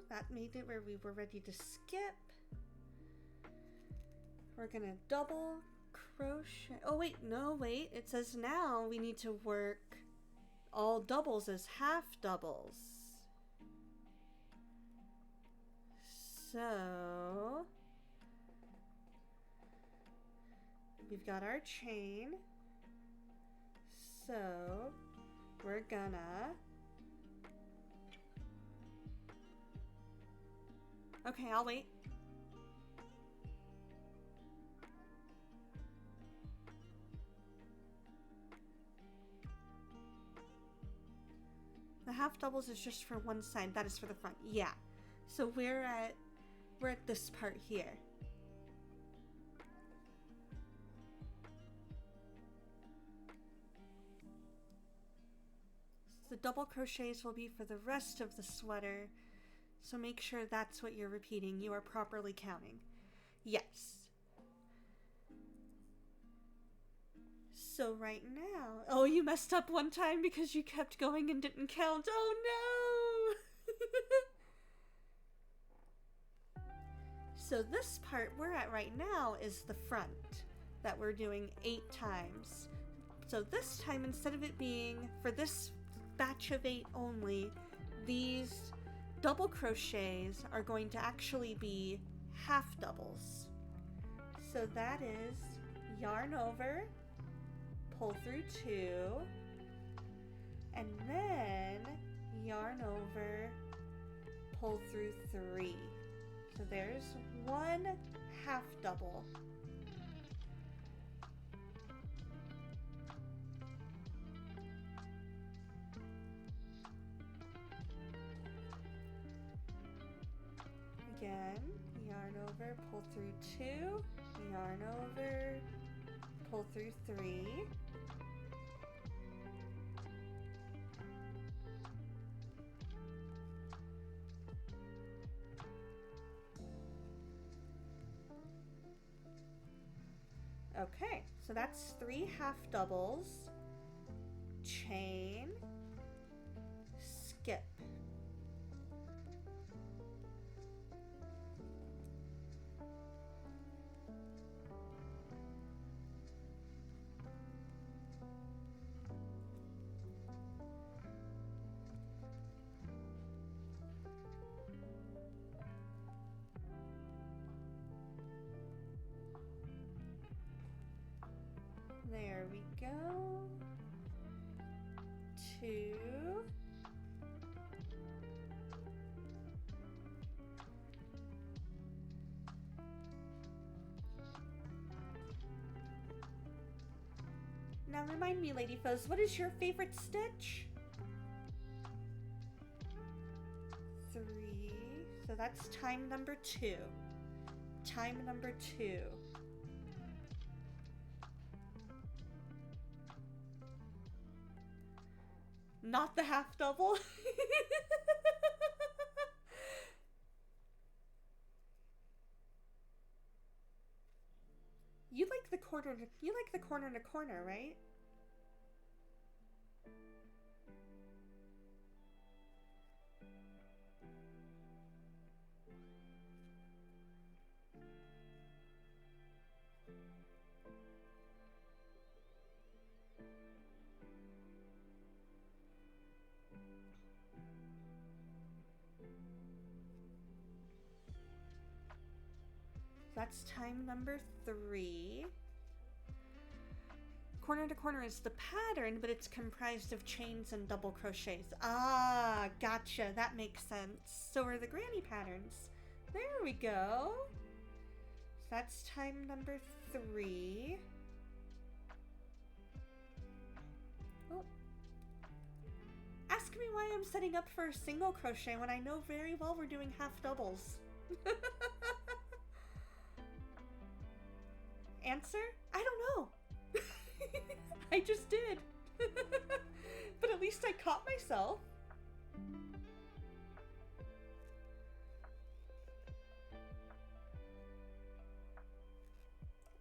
Speaker 3: that made it where we were ready to skip. We're going to double crochet. Oh, wait, no, wait. It says now we need to work all doubles as half doubles. So we've got our chain. So we're gonna, okay, I'll wait. The half doubles is just for one side. That is for the front. Yeah. So we're at this part here. The double crochets will be for the rest of the sweater. So make sure that's what you're repeating. You are properly counting. Yes. So right now, oh, you messed up one time because you kept going and didn't count. Oh no! So this part we're at right now is the front that we're doing 8 times. So this time, instead of it being for this batch of 8 only, these double crochets are going to actually be half doubles. So that is yarn over, pull through 2, and then yarn over, pull through 3. So there's 1 half double. Again, yarn over, pull through 2, yarn over, pull through 3. Okay, so that's 3 half doubles, chain, skip. go. 2. Now remind me, Lady Fuzz, what is your favorite stitch? 3. So that's time number 2. Time number 2. Not the half double. You like the corner to corner, right? That's time number 3. Corner to corner is the pattern, but it's comprised of chains and double crochets. Ah, gotcha. That makes sense. So are the granny patterns. There we go. So that's time number 3. Oh. Ask me why I'm setting up for a single crochet when I know very well we're doing half doubles. Answer? I don't know. I just did. But at least I caught myself.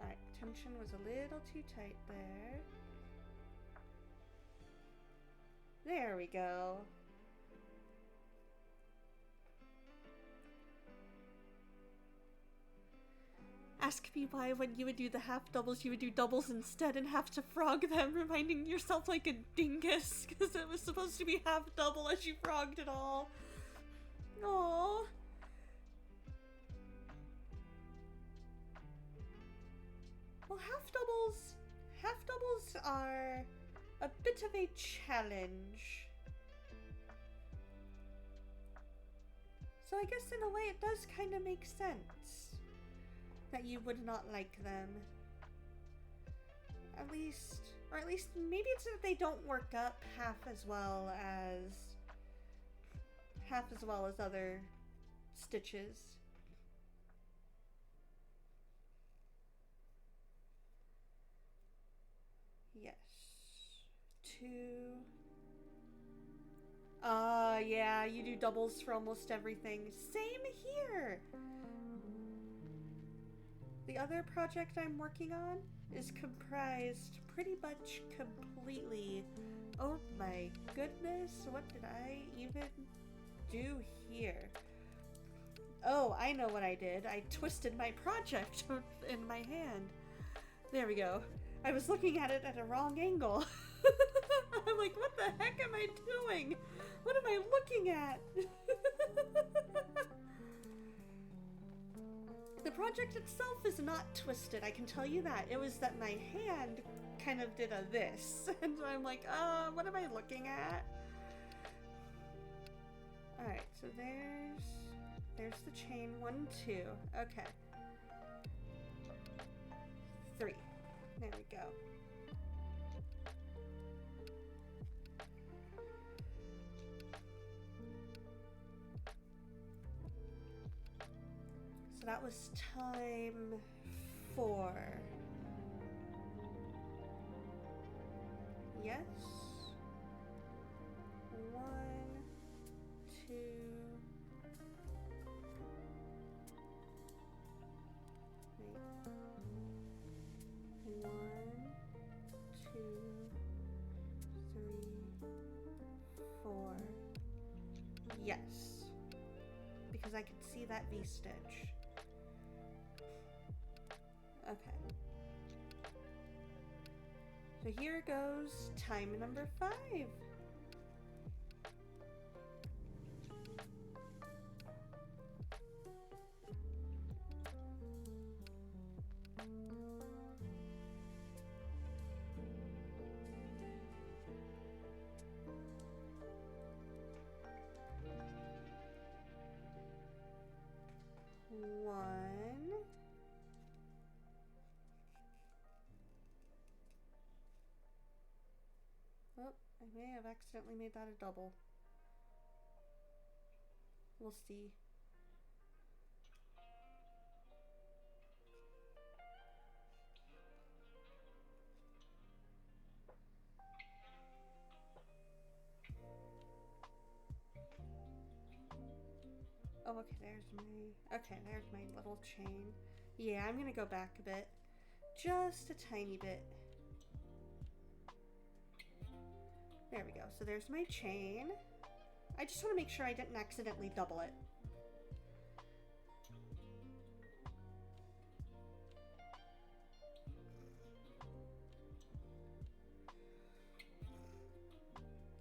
Speaker 3: Alright, tension was a little too tight there. There we go. Ask me why when you would do the half doubles, you would do doubles instead and have to frog them, reminding yourself like a dingus, because it was supposed to be half double as you frogged it all. Aww. Well, half doubles are a bit of a challenge. So I guess in a way it does kind of make sense that you would not like them. At least maybe it's that they don't work up half as well as other stitches. Yes. 2. Yeah, you do doubles for almost everything. Same here! The other project I'm working on is comprised pretty much completely. Oh my goodness, what did I even do here? Oh, I know what I did. I twisted my project in my hand. There we go. I was looking at it at a wrong angle. I'm like, what the heck am I doing? What am I looking at? The project itself is not twisted, I can tell you that. It was that my hand kind of did a this. And so I'm like, what am I looking at? Alright, so there's the chain. 1, 2. Okay. 3. There we go. So that was time 4. Yes. 1, 2. Wait. 1, 2, 3, 4. Yes. Because I could see that V-stitch. Okay. So here goes time number 5. Oh, I may have accidentally made that a double. We'll see. Oh, okay, there's my little chain. Yeah, I'm gonna go back a bit. Just a tiny bit. There we go. So there's my chain. I just want to make sure I didn't accidentally double it.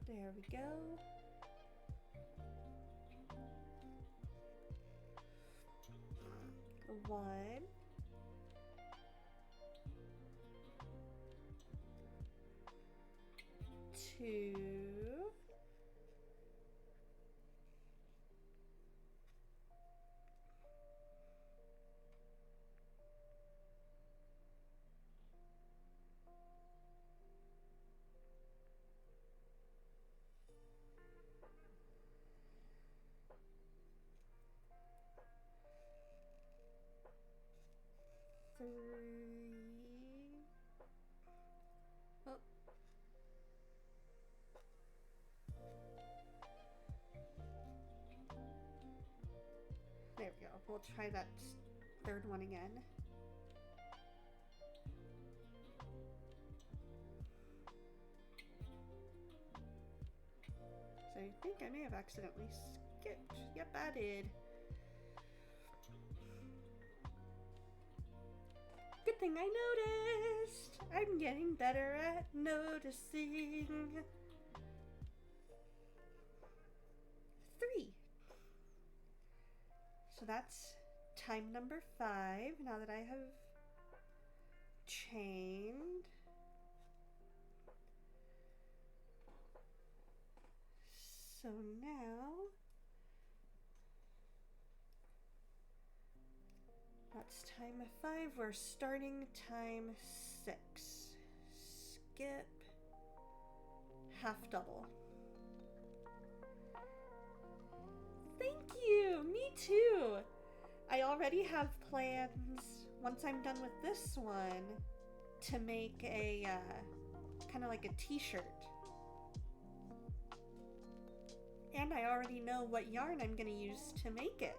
Speaker 3: There we go. One. Two. Three. Oh. There we go. We'll try that third one again. So I think I may have accidentally skipped. Yep, I did. Good thing I noticed. I'm getting better at noticing. 3. So that's time number 5. Now that I have chained. So now that's time 5. We're starting time 6. Skip. Half double. Thank you! Me too! I already have plans, once I'm done with this one, to make a, kind of like a t-shirt. And I already know what yarn I'm gonna use to make it.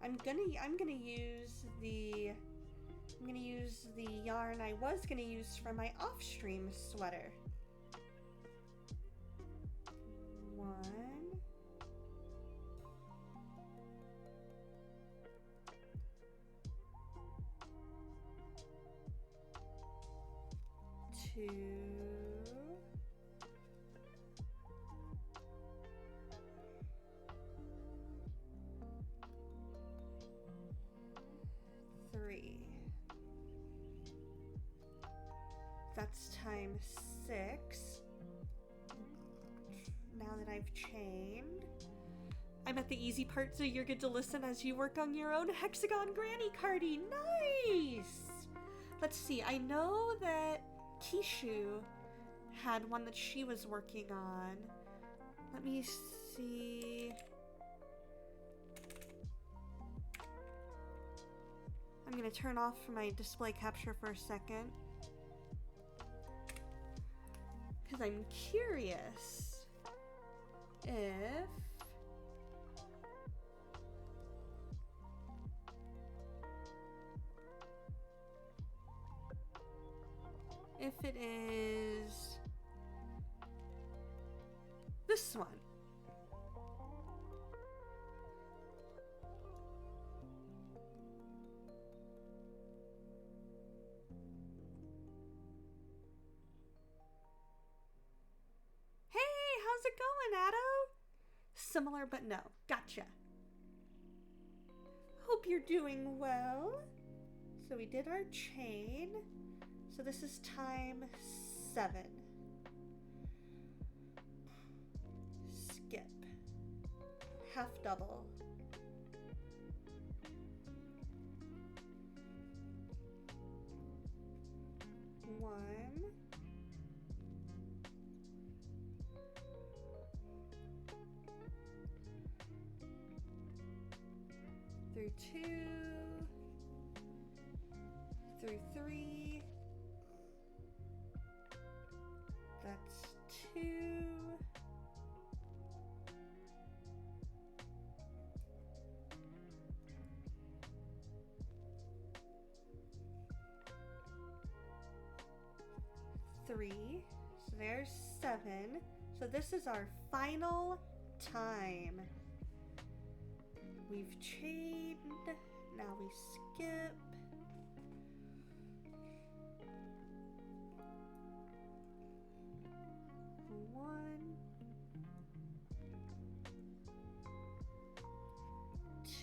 Speaker 3: I'm gonna use the yarn I was gonna use for my off-stream sweater. 1. 2. 3. That's time 6. Now that I've chained, I'm at the easy part, so you're good to listen as you work on your own hexagon granny cardie. Nice! Let's see, I know that Kishu had one that she was working on. Let me see. I'm gonna turn off my display capture for a second, because I'm curious if it is this one. Hey, how's it going, Addo? Similar, but no. Gotcha. Hope you're doing well. So we did our chain. So this is time 7. Skip. Half double. 1, through 2, through 3, that's 2, three, so there's 7. So this is our final time. We've chained, now we skip. One,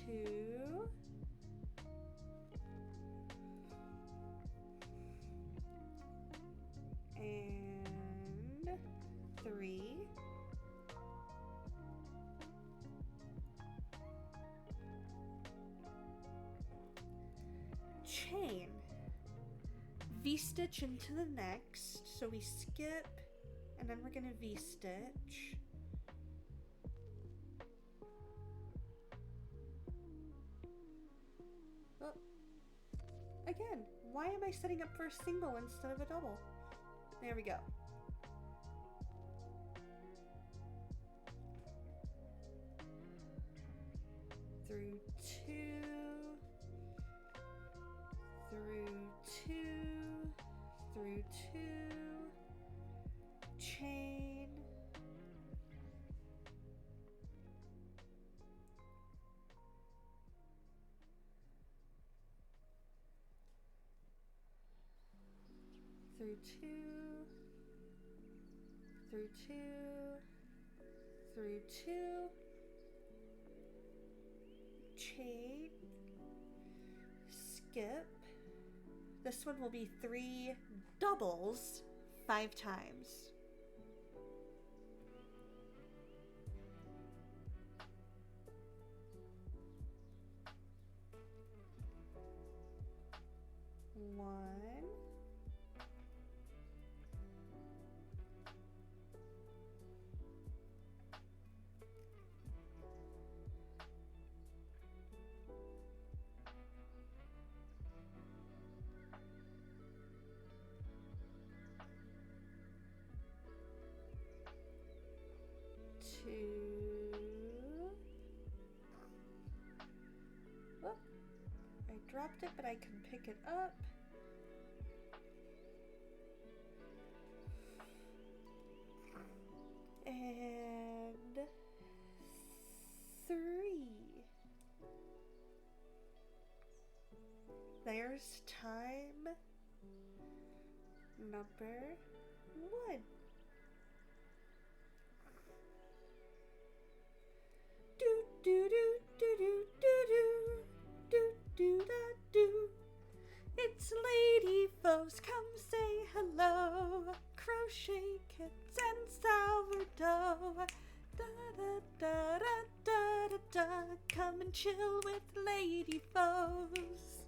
Speaker 3: 2, and 3. Chain. V-stitch into the next, so we skip, and then we're gonna V-stitch. Oh. Again, why am I setting up for a single instead of a double? There we go. Through 2, through 2, through 2, chain, through 2, through 2, through 2, chain, skip. This one will be 3 doubles 5 times. One, 2. Oh, I dropped it, but I can pick it up. And 3. There's time number 1. Do do do do do do do do da do. It's Lady Foes, come say hello. Crochet kits and sourdough. Da da da da da da da. Come and chill with Lady Foes.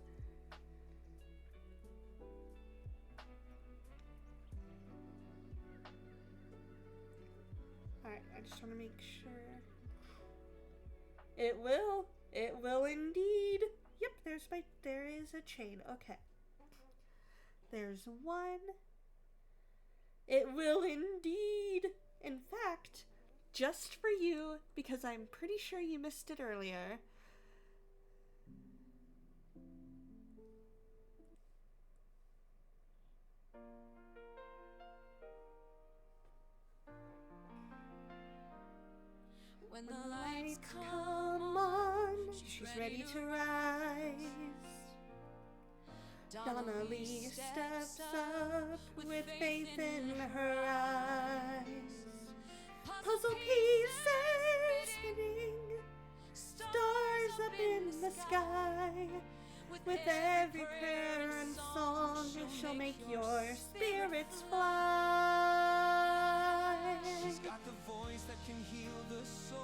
Speaker 3: Alright, I just want to make sure. It will indeed. Yep, there is a chain. Okay. There's 1. It will indeed. In fact, just for you, because I'm pretty sure you missed it earlier.
Speaker 1: When the
Speaker 3: When the
Speaker 1: lights
Speaker 3: lights come on, she's ready to rise. Donna Lee steps up with faith in her eyes. Puzzle pieces spinning, stars up in the sky. With every prayer and song, she'll make your spirits fly.
Speaker 2: She's got the voice that can heal the soul.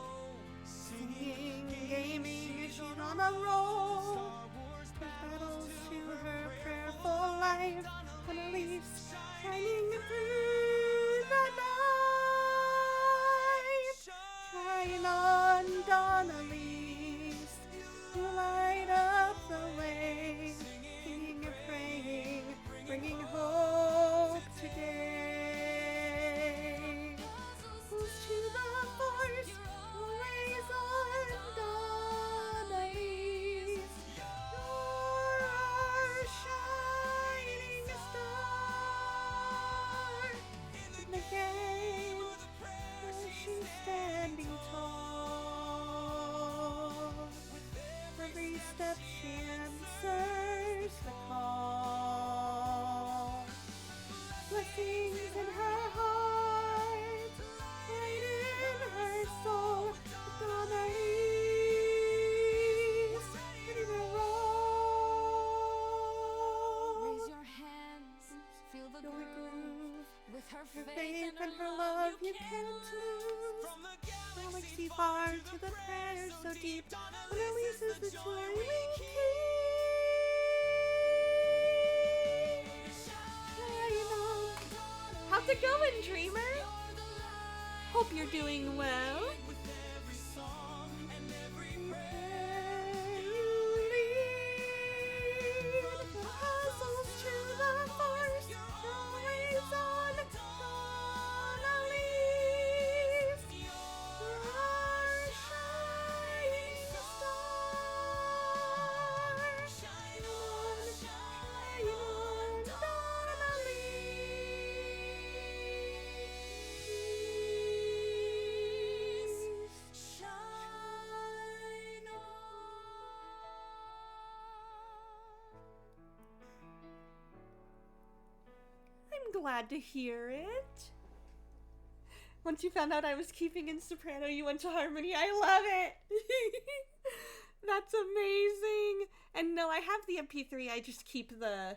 Speaker 3: Singing, gaming, she's on a roll.
Speaker 2: Star Wars
Speaker 3: Battles to her prayerful life. Annalise can't lose.
Speaker 2: From the
Speaker 3: Galaxy far to the prayer so deep, when releases the twirling key. Shine on. How's it going, dreamer? Hope you're doing well.
Speaker 2: with every song and every
Speaker 3: Where you lead the puzzles to the force, always on a leaf. Our shining star. Shine on, shine on. I'm glad to hear it. Once you found out I was keeping in soprano, you went to harmony. I love it. That's amazing. And no, I have the MP3. I just keep the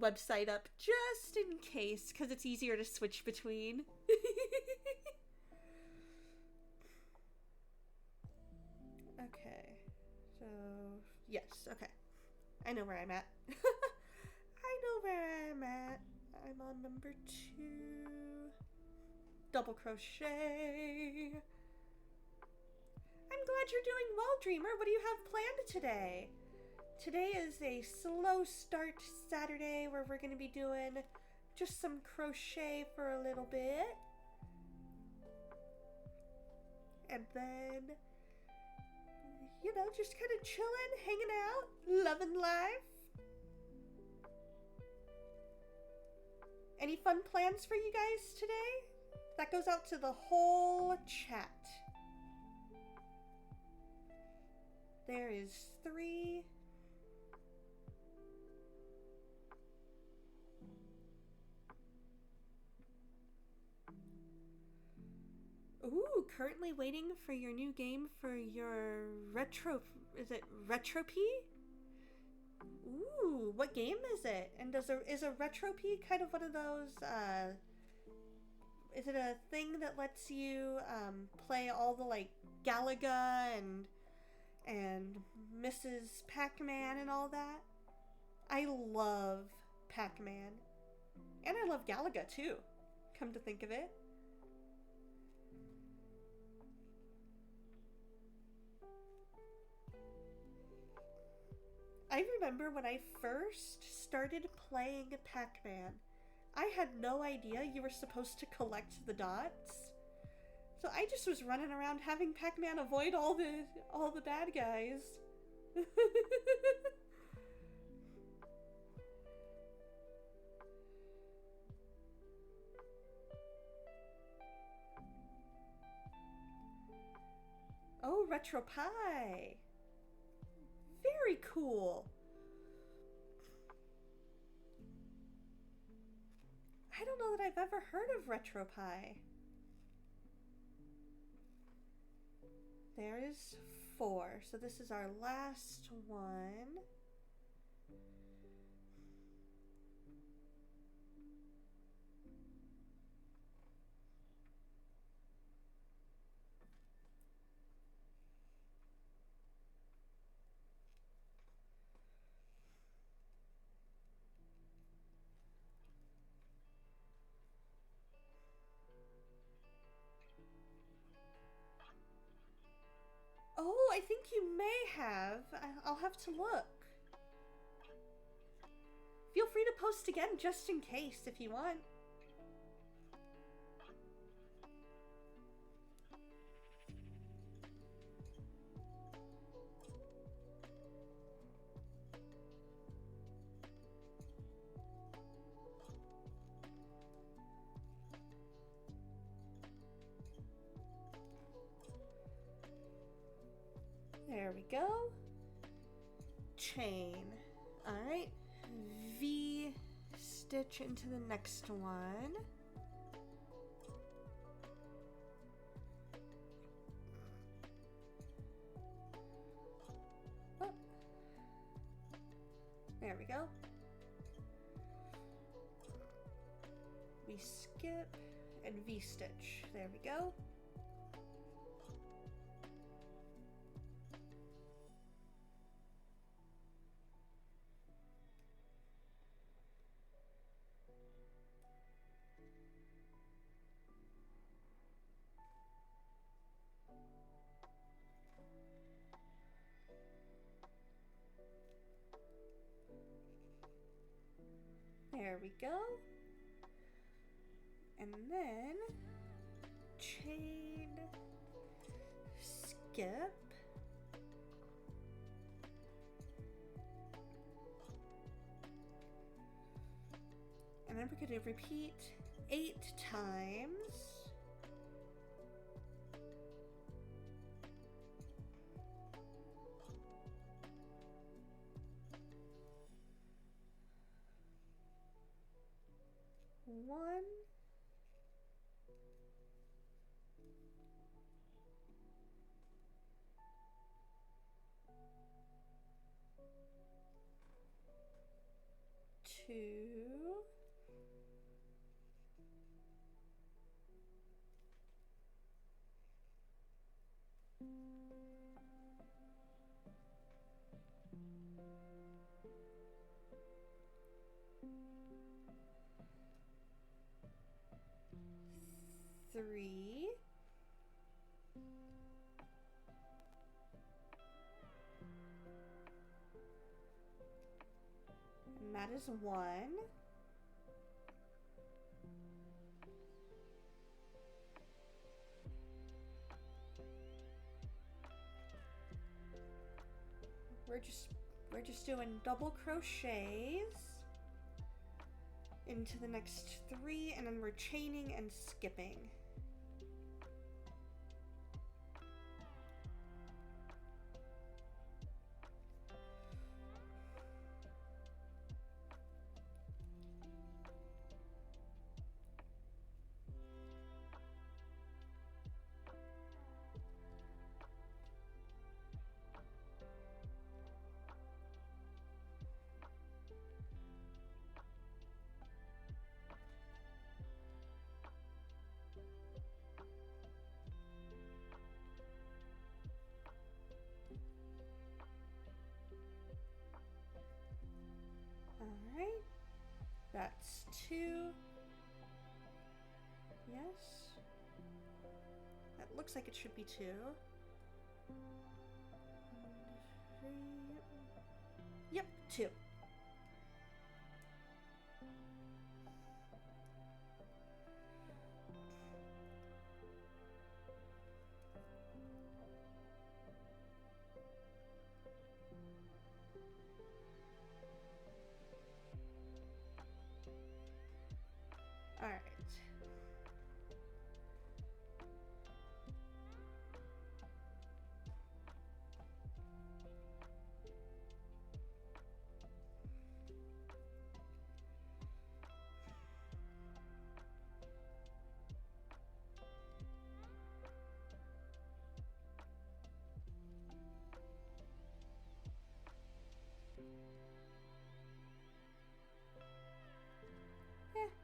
Speaker 3: website up just in case, because it's easier to switch between. Okay. So, yes, okay. I know where I'm at. I know where I'm at. I'm on number 2. Double crochet. I'm glad you're doing well, Dreamer. What do you have planned today? Today is a slow start Saturday where we're going to be doing just some crochet for a little bit. And then, you know, just kind of chilling, hanging out, loving life. Any fun plans for you guys today? That goes out to the whole chat. There is 3. Ooh, currently waiting for your new game for your is it Retropie? Ooh, what game is it? And is a Retropie kind of one of those, is it a thing that lets you, play all the, like, Galaga and Mrs. Pac-Man and all that? I love Pac-Man. And I love Galaga, too, come to think of it. I remember when I first started playing Pac-Man, I had no idea you were supposed to collect the dots. So I just was running around having Pac-Man avoid all the bad guys. Oh, RetroPie. Very cool. I don't know that I've ever heard of RetroPie. There is 4, so this is our last one. Oh, I think you may have. I'll have to look. Feel free to post again just in case if you want. There we go. Chain. Alright. V stitch into the next one. Oh. There we go. We skip and V-stitch. There we go. There we go. And then chain, skip, and then we're going to repeat 8 times. One, two, three, and that is 1. We're just doing double crochets into the next 3, and then we're chaining and skipping. Alright, that's 2. Yes. That looks like it should be 2. 3. Yep, 2. All right.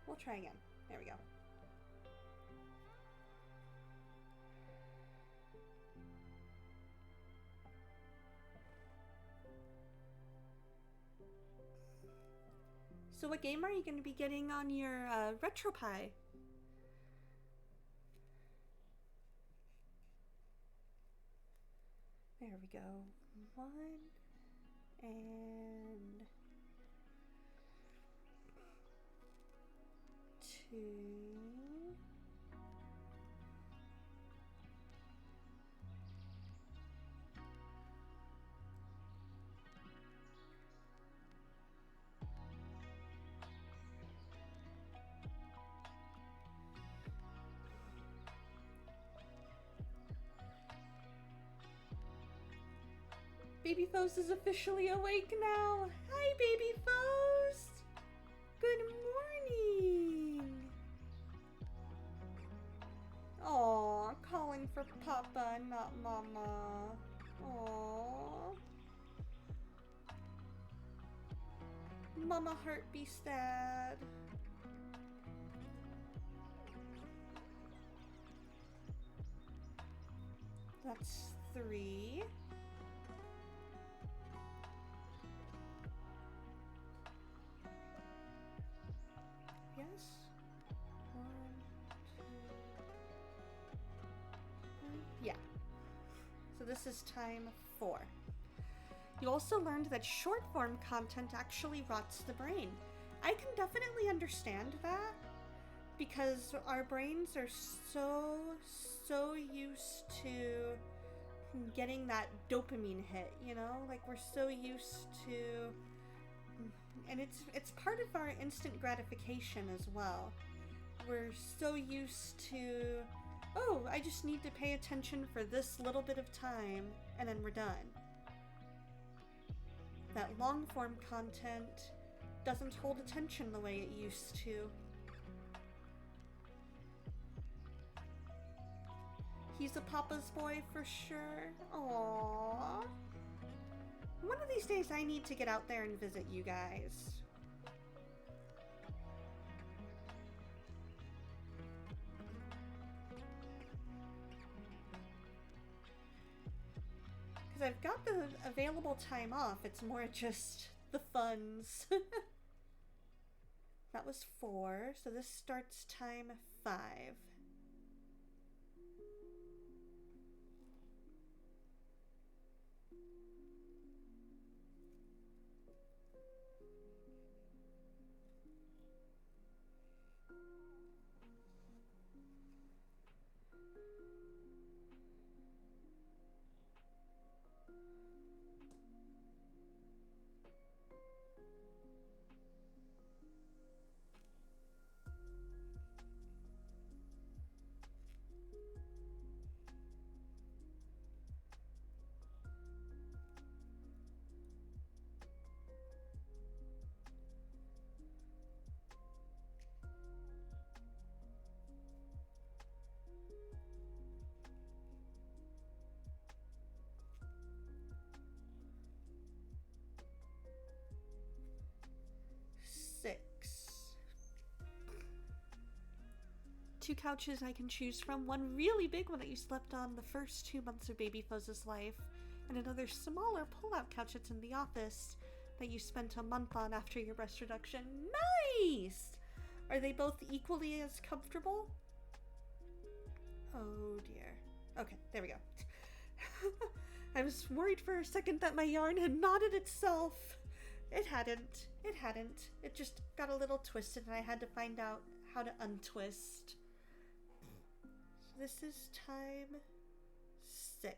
Speaker 3: We'll try again. There we go. So what game are you going to be getting on your RetroPie? There we go. 1 and 2. Baby Foes is officially awake now. Hi, Baby Foes. Good morning. Aw, calling for Papa, not Mama. Aw. Mama heart be sad. That's 3. Yes. 1, 2, 3. Yeah. So this is time 4. You also learned that short form content actually rots the brain. I can definitely understand that because our brains are so used to getting that dopamine hit, you know? Like we're so used to, and it's part of our instant gratification as well. We're so used to, oh, I just need to pay attention for this little bit of time and then we're done. That long form content doesn't hold attention the way it used to. He's a papa's boy for sure. Aww. One of these days I need to get out there and visit you guys. Because I've got the available time off, it's more just the funds. That was 4, so this starts time 5. Two couches I can choose from. One really big one that you slept on the first 2 months of Baby Fuzz's life, and another smaller pull-out couch that's in the office that you spent a month on after your breast reduction. Nice! Are they both equally as comfortable? Oh dear. Okay, there we go. I was worried for a second that my yarn had knotted itself. It hadn't. It hadn't. It just got a little twisted and I had to find out how to untwist. So this is time 6.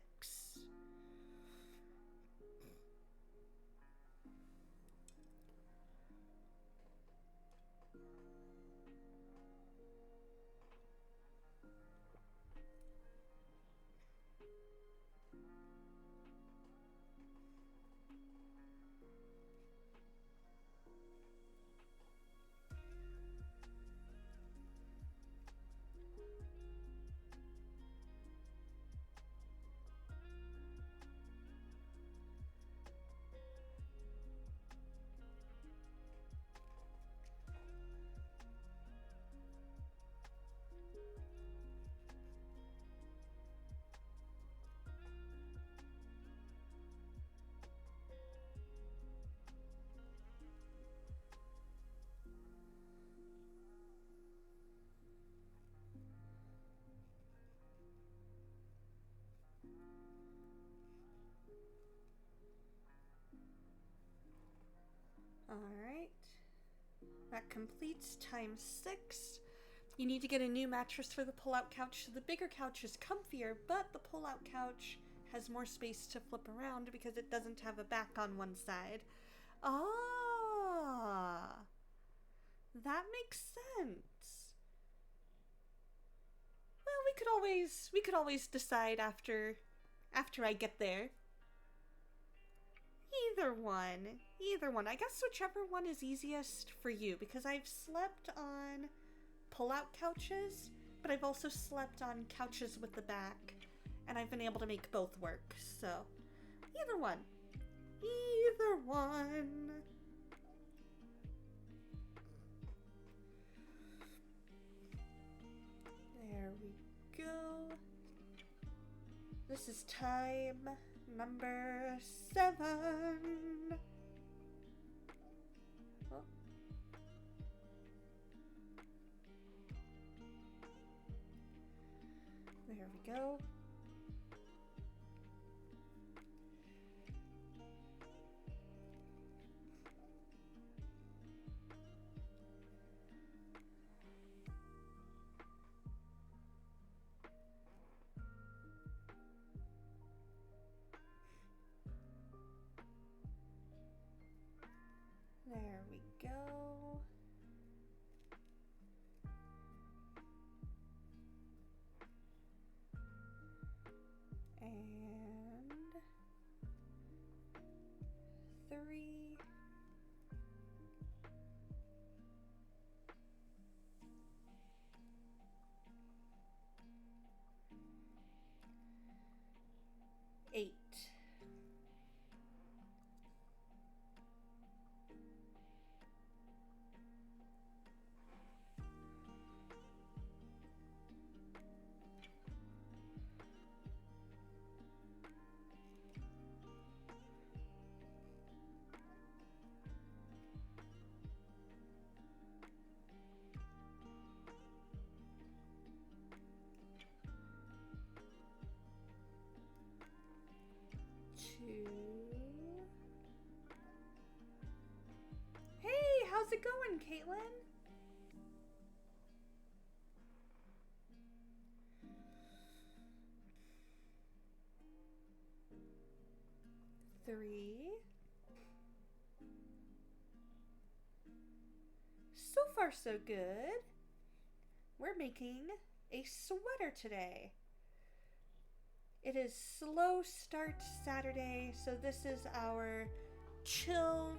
Speaker 3: Alright, that completes time 6. You need to get a new mattress for the pull-out couch. So the bigger couch is comfier, but the pull-out couch has more space to flip around because it doesn't have a back on one side. Ah, that makes sense. Well, we could always decide after I get there. Either one. I guess whichever one is easiest for you, because I've slept on pull-out couches, but I've also slept on couches with the back, and I've been able to make both work, so either one. There we go. This This is time number 7. Oh. There we go. There we go. And 3. Eight. 2. Hey, how's it going, Caitlin? 3. So far, so good. We're making a sweater today. It is Slow Start Saturday, so this is our chill,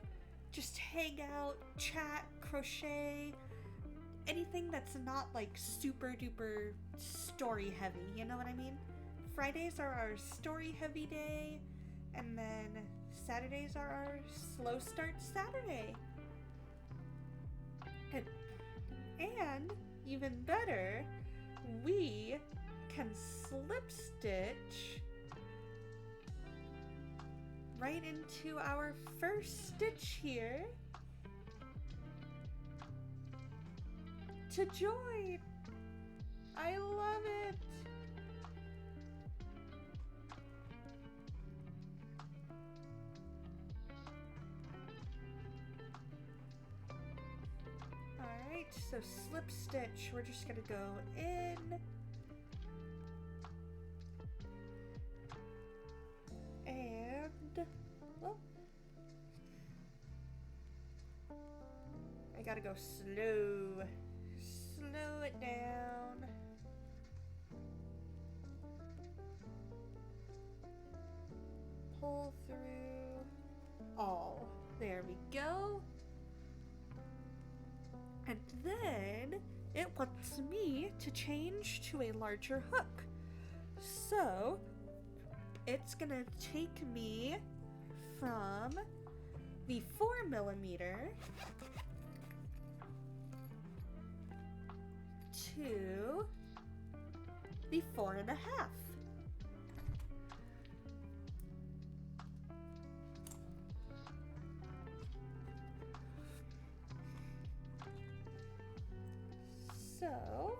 Speaker 3: just hang out, chat, crochet, anything that's not like super duper story heavy, you know what I mean? Fridays are our story heavy day, and then Saturdays are our Slow Start Saturday. And even better, we can slip stitch right into our first stitch here to join. I love it. Alright, so slip stitch, we're just gonna go in, and oh, I gotta go slow it down. Pull through all. There we go. And then it wants me to change to a larger hook. So it's gonna take me from the 4mm to the 4.5. So,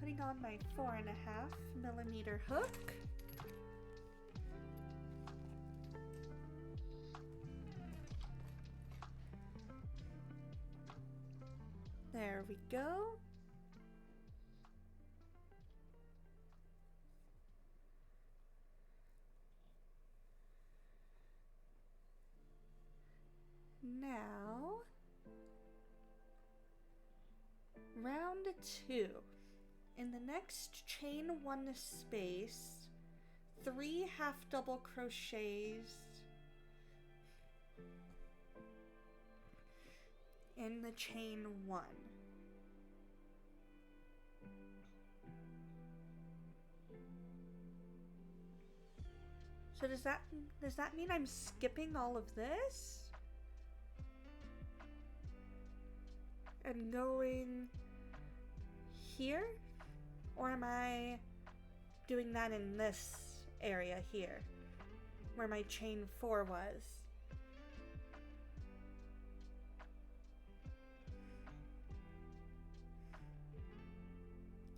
Speaker 3: putting on my 4.5mm hook. There we go. Now, round 2. In the next chain 1 space, 3 half double crochets in the chain 1. So does that mean I'm skipping all of this? And going here? Or am I doing that in this area here, where my chain 4 was.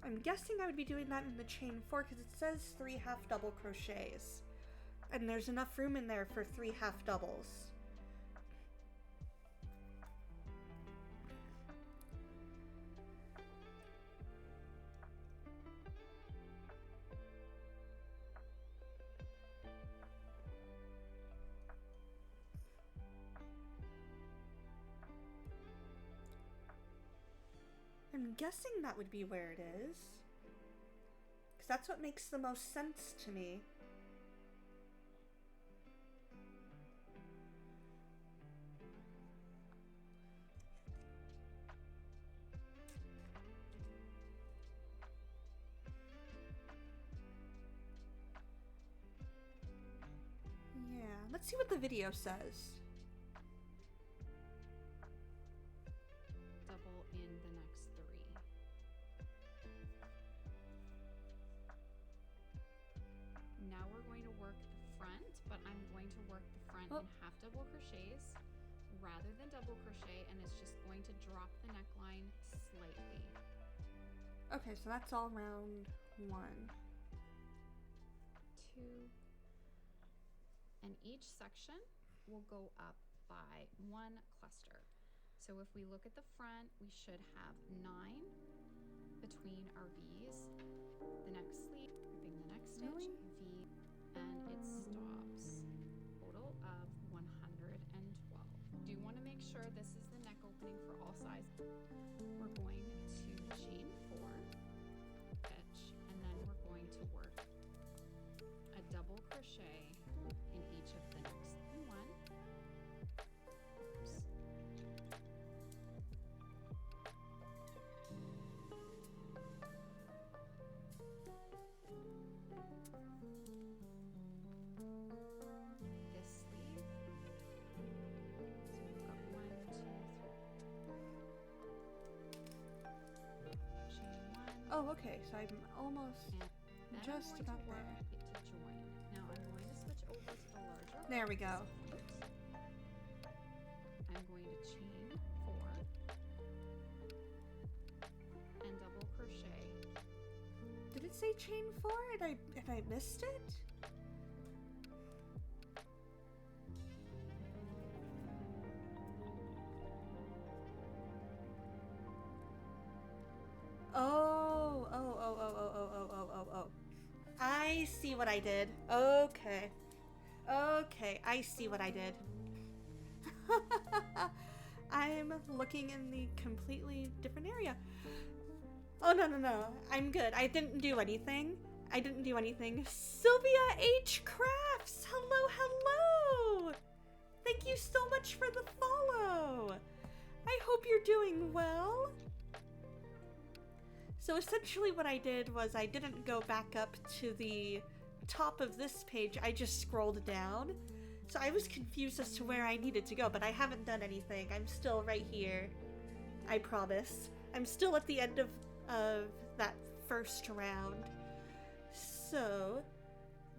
Speaker 3: I'm guessing I would be doing that in the chain 4 because it says 3 half double crochets. And there's enough room in there for 3 half doubles. I'm guessing that would be where it is. Because that's what makes the most sense to me. Yeah, let's see what the video says.
Speaker 4: Double in the next 3. Now we're going to work the front, but I'm going to work the front in half double crochets rather than double crochet, and it's just going to drop the neckline slightly.
Speaker 3: Okay, so that's all round 1.
Speaker 4: 2. And each section will go up by 1 cluster. So if we look at the front, we should have 9 between our V's. The next sleeve, gripping the next stitch,
Speaker 3: Really?
Speaker 4: V, and it stops. Total of 112. Do want to make sure this is the neck opening for all sizes. We're going to chain 4, stitch, and then we're going to work a double crochet in each of the next 1. Oops. This sleeve. So we've got 1, 2, 3. Chain 1.
Speaker 3: Oh, okay, so I'm almost
Speaker 4: And then
Speaker 3: just
Speaker 4: I'm going
Speaker 3: about
Speaker 4: to work
Speaker 3: there.
Speaker 4: it to join. Now I'm going to switch over to the larger.
Speaker 3: There we go.
Speaker 4: Oops. I'm going to chain 4 and double crochet.
Speaker 3: Did it say chain 4 and I missed it? Oh. I see what I did. Okay. Okay, I see what I did. I'm looking in the completely different area. Oh, no. I'm good. I didn't do anything. Sylvia H. Crafts! Hello! Thank you so much for the follow. I hope you're doing well. So essentially what I did was I didn't go back up to the top of this page. I just scrolled down. So I was confused as to where I needed to go, but I haven't done anything. I'm still right here. I promise. I'm still at the end of that first round. So,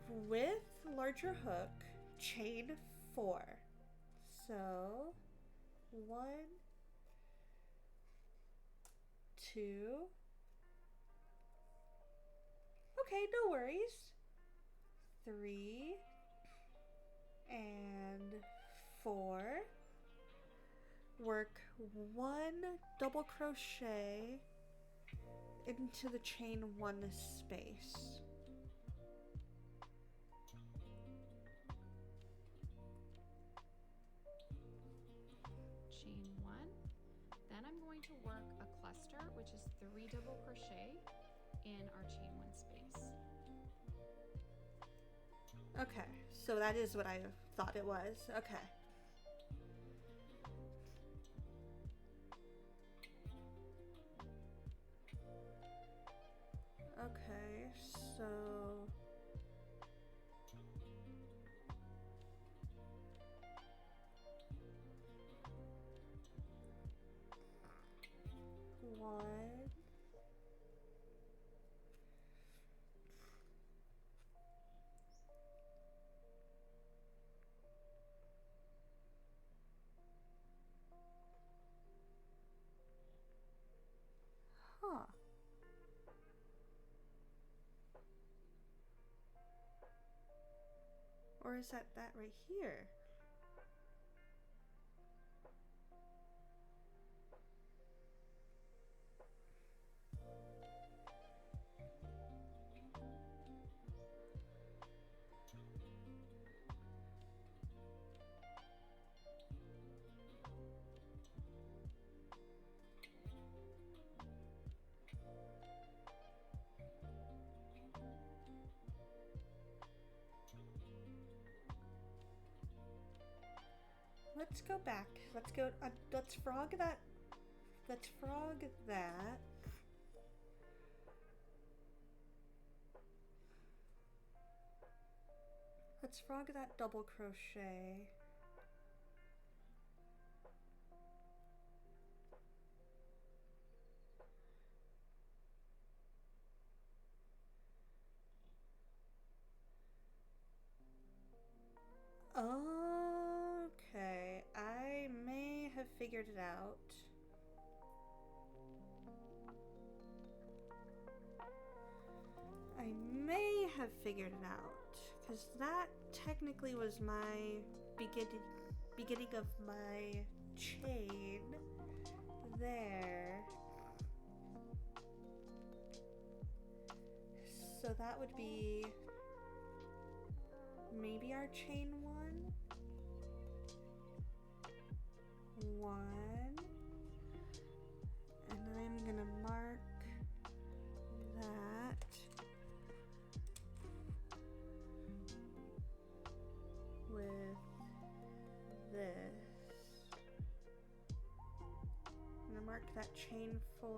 Speaker 3: with larger hook, chain 4. So, 1, 2. Okay, no worries. 3 and 4. Work 1 double crochet into the chain 1 space.
Speaker 4: Chain 1. Then I'm going to work a cluster, which is 3 double crochet in our chain 1 space.
Speaker 3: Okay, so that is what I thought it was. Okay. Okay, so one, Or is that right here? Let's go back. Let's go. Let's frog that. Let's frog that. Let's frog that double crochet. Okay, I may have figured it out. I may have figured it out, because that technically was my beginning of my chain there. So that would be maybe our chain one, and I'm gonna mark that with this. I'm gonna mark that chain 4.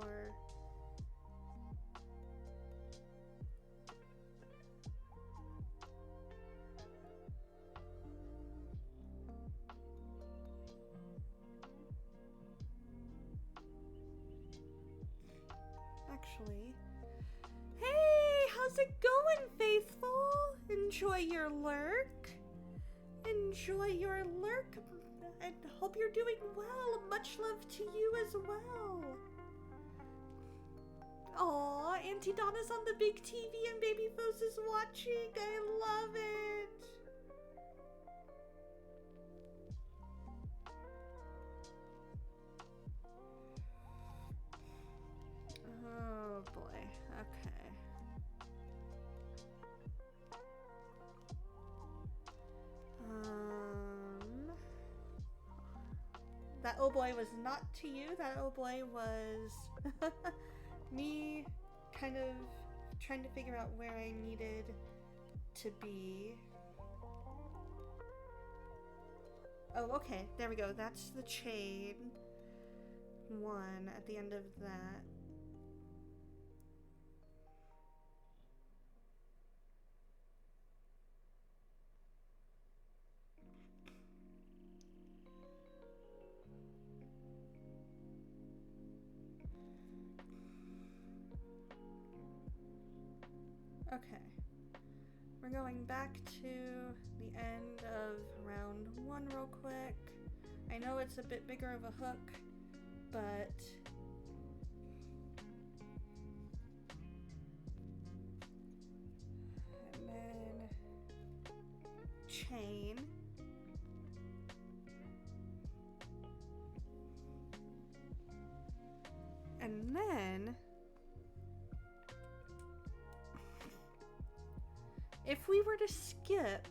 Speaker 3: Actually, hey, how's it going, Faithful? Enjoy your lurk. Enjoy your lurk, and hope you're doing well. Much love to you as well. Aw, Auntie Donna's on the big TV and Baby Foes is watching. I love it. Oh boy, okay. That oh boy was not to you, that oh boy was me kind of trying to figure out where I needed to be. Oh, okay, there we go, that's the chain 1 at the end of that. Okay, we're going back to the end of round 1 real quick. I know it's a bit bigger of a hook, but and then chain, and then if we were to skip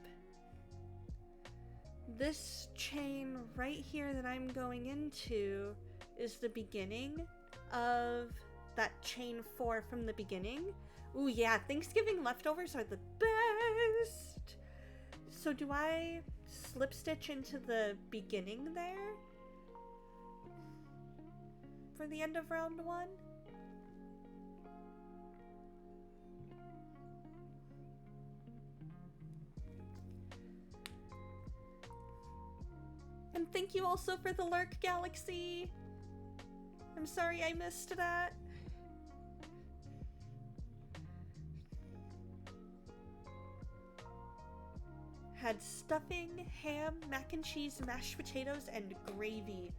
Speaker 3: this chain right here that I'm going into is the beginning of that chain 4 from the beginning. Ooh yeah, Thanksgiving leftovers are the best. So do I slip stitch into the beginning there for the end of round 1? And thank you also for the lurk, Galaxy. I'm sorry I missed that. Had stuffing, ham, mac and cheese, mashed potatoes, and gravy.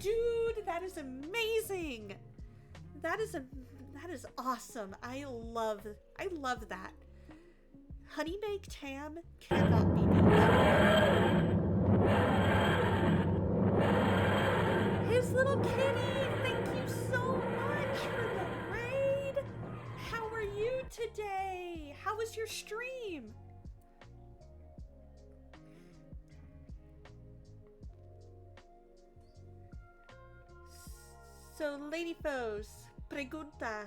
Speaker 3: Dude, that is amazing. That is awesome. I love that. Honey baked ham cannot be beat. His little kitty, thank you so much for the raid. How are you today? How was your stream? So, Lady Foes, pregunta.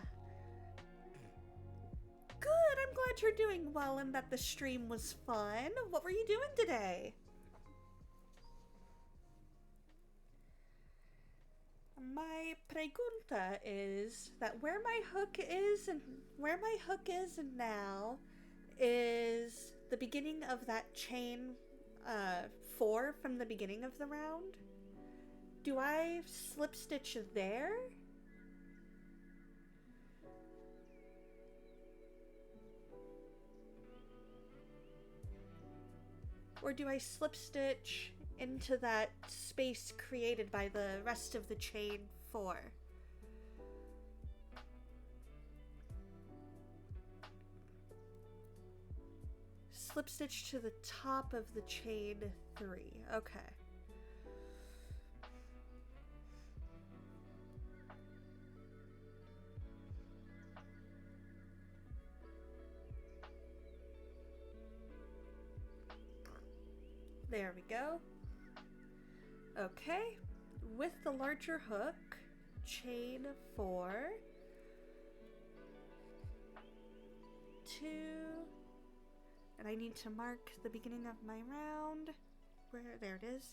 Speaker 3: Good, I'm glad you're doing well and that the stream was fun. What were you doing today? My pregunta is that where my hook is now is the beginning of that chain 4 from the beginning of the round. Do I slip stitch there? Or do I slip stitch into that space created by the rest of the chain 4? Slip stitch to the top of the chain 3. Okay. There we go. Okay, with the larger hook, chain 4, 2, and I need to mark the beginning of my round. There it is.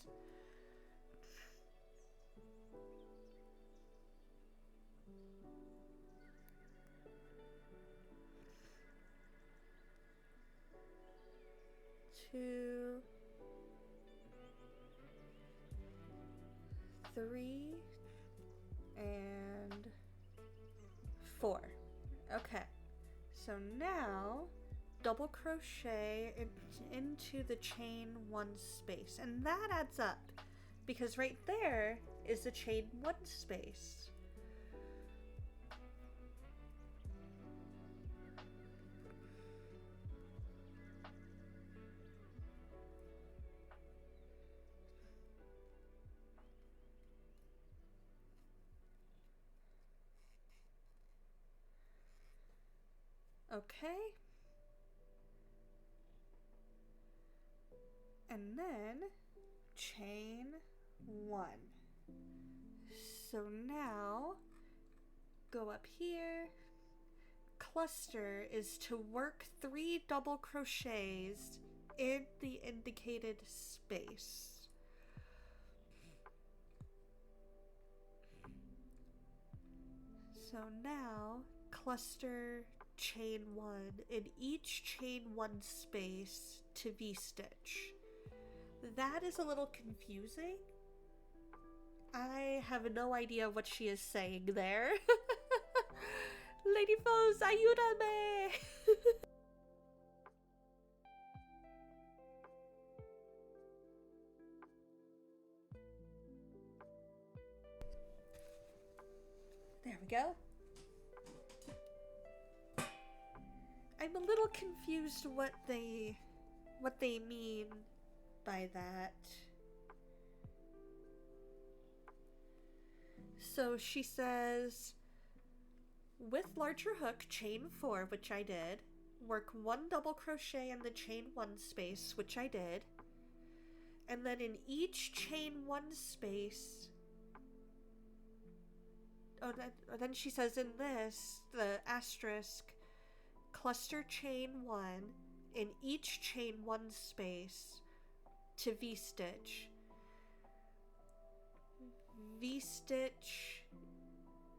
Speaker 3: Two, 3 and 4. Okay, so now double crochet into the chain 1 space, and that adds up because right there is the chain 1 space. Okay. And then chain 1. So now go up here. Cluster is to work 3 double crochets in the indicated space. So now cluster chain 1 in each chain 1 space to V-stitch. That is a little confusing. I have no idea what she is saying there. Lady Foes, ayúdame! There we go. I'm a little confused what they mean by that. So she says, with larger hook, chain 4, which I did, work 1 double crochet in the chain 1 space, which I did, and then in each chain 1 space, then she says in this, the asterisk, cluster chain 1 in each chain 1 space to V-stitch. V-stitch,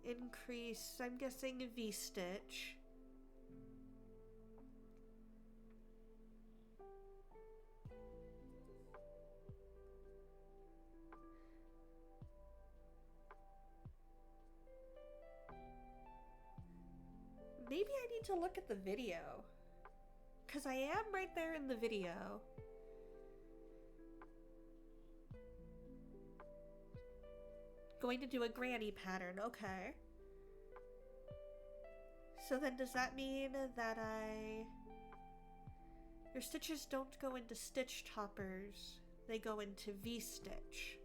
Speaker 3: increase, I'm guessing V-stitch. Maybe I need to look at the video, because I am right there in the video. Going to do a granny pattern, okay. So then does that mean that I Your stitches don't go into stitch toppers, they go into V-stitch.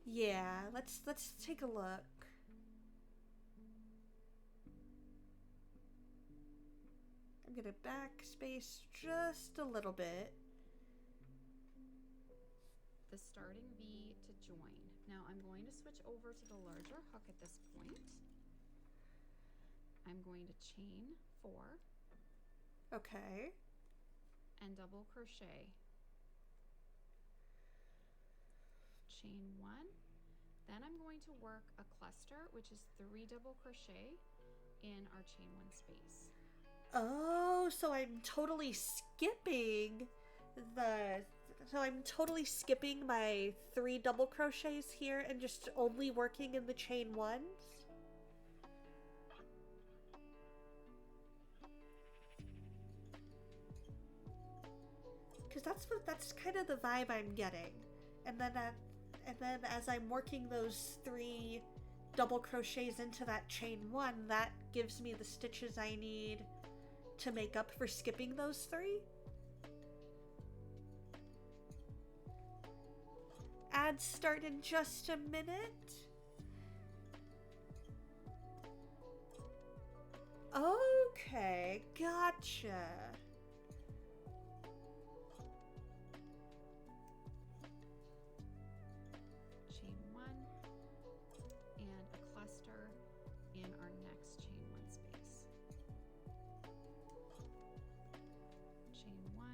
Speaker 3: Yeah, let's take a look. I'm gonna backspace just a little bit.
Speaker 4: The starting V to join. Now I'm going to switch over to the larger hook at this point. I'm going to chain 4
Speaker 3: Okay.
Speaker 4: and double crochet. Chain 1. Then I'm going to work a cluster, which is 3 double crochet in our chain 1 space.
Speaker 3: Oh, so I'm totally skipping my 3 double crochets here and just only working in the chain 1s? Because that's kind of the vibe I'm getting. And then as I'm working those 3 double crochets into that chain 1, that gives me the stitches I need to make up for skipping those 3. Ads start in just a minute. Okay, gotcha.
Speaker 4: Chain 1 and a cluster in our next chain 1 space. Chain 1,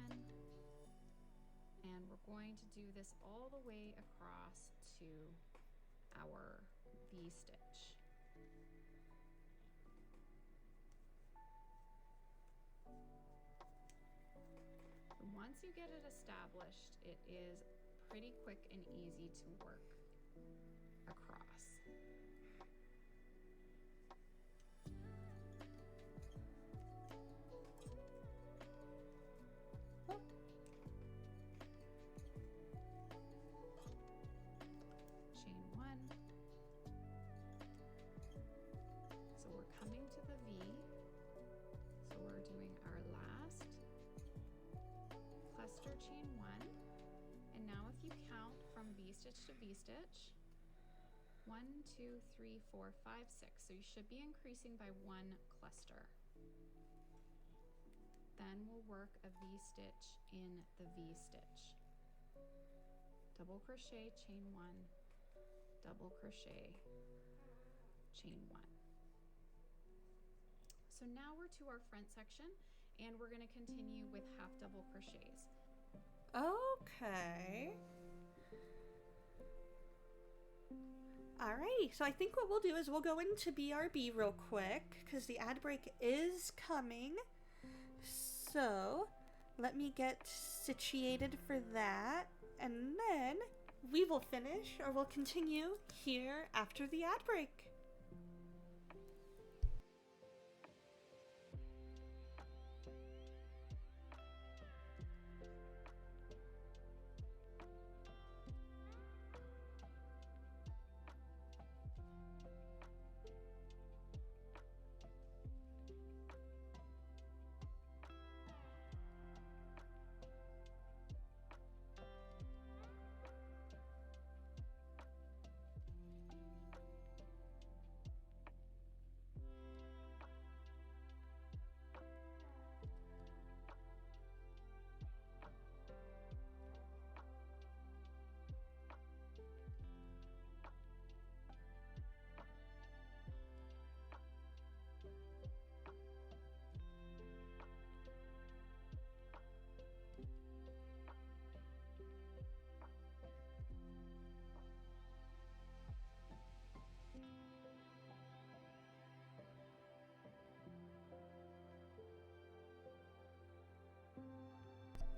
Speaker 4: and we're going to do this all the way across to our V-stitch. Once you get it established, it is pretty quick and easy to work across. Chain 1. So we're coming to the V. So we're doing our last cluster chain 1, and now if you count from V-stitch to V-stitch, 1, 2, 3, 4, 5, 6, so you should be increasing by 1 cluster. Then we'll work a V-stitch in the V-stitch. Double crochet, chain 1, double crochet, chain 1. So now we're to our front section, and we're going to continue with half double crochets.
Speaker 3: Okay. Alrighty, so I think what we'll do is we'll go into BRB real quick because the ad break is coming. So let me get situated for that, and then we will finish, or we'll continue here after the ad break.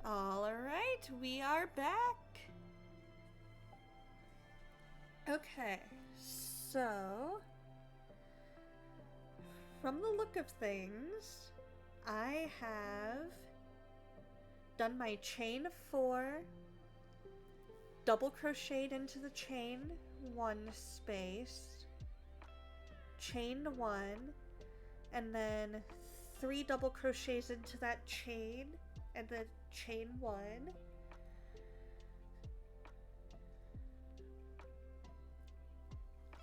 Speaker 3: All right, we are back. Okay, so from the look of things, I have done my chain 4, double crocheted into the chain 1 space, chained 1, and then 3 double crochets into that chain, and the chain 1.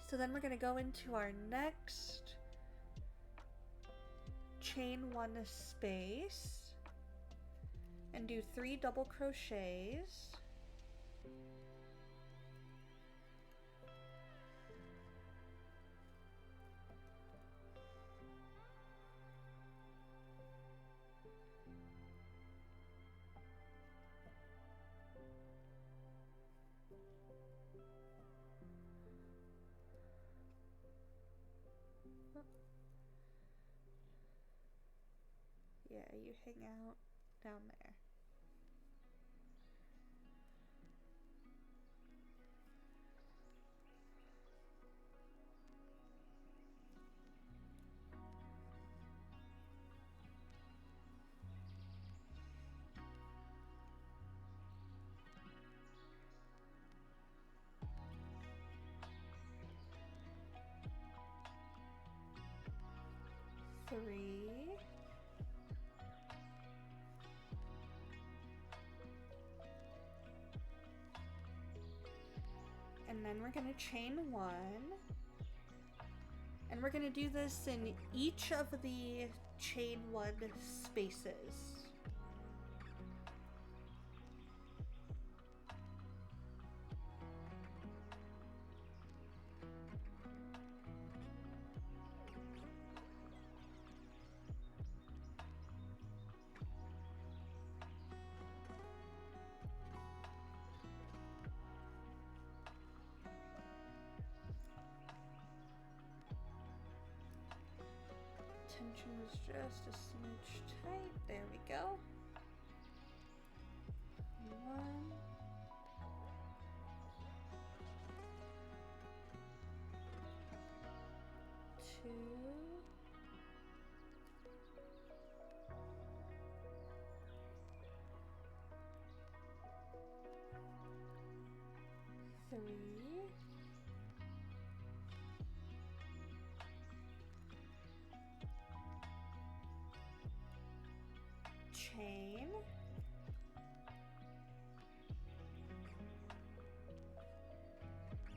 Speaker 3: So then we're going to go into our next chain 1 space and do 3 double crochets. Yeah, you hang out down there. Three. And then we're going to chain 1. And we're going to do this in each of the chain 1 spaces. Tension is just a smooch tight. There we go. 1. 2. 3. Chain.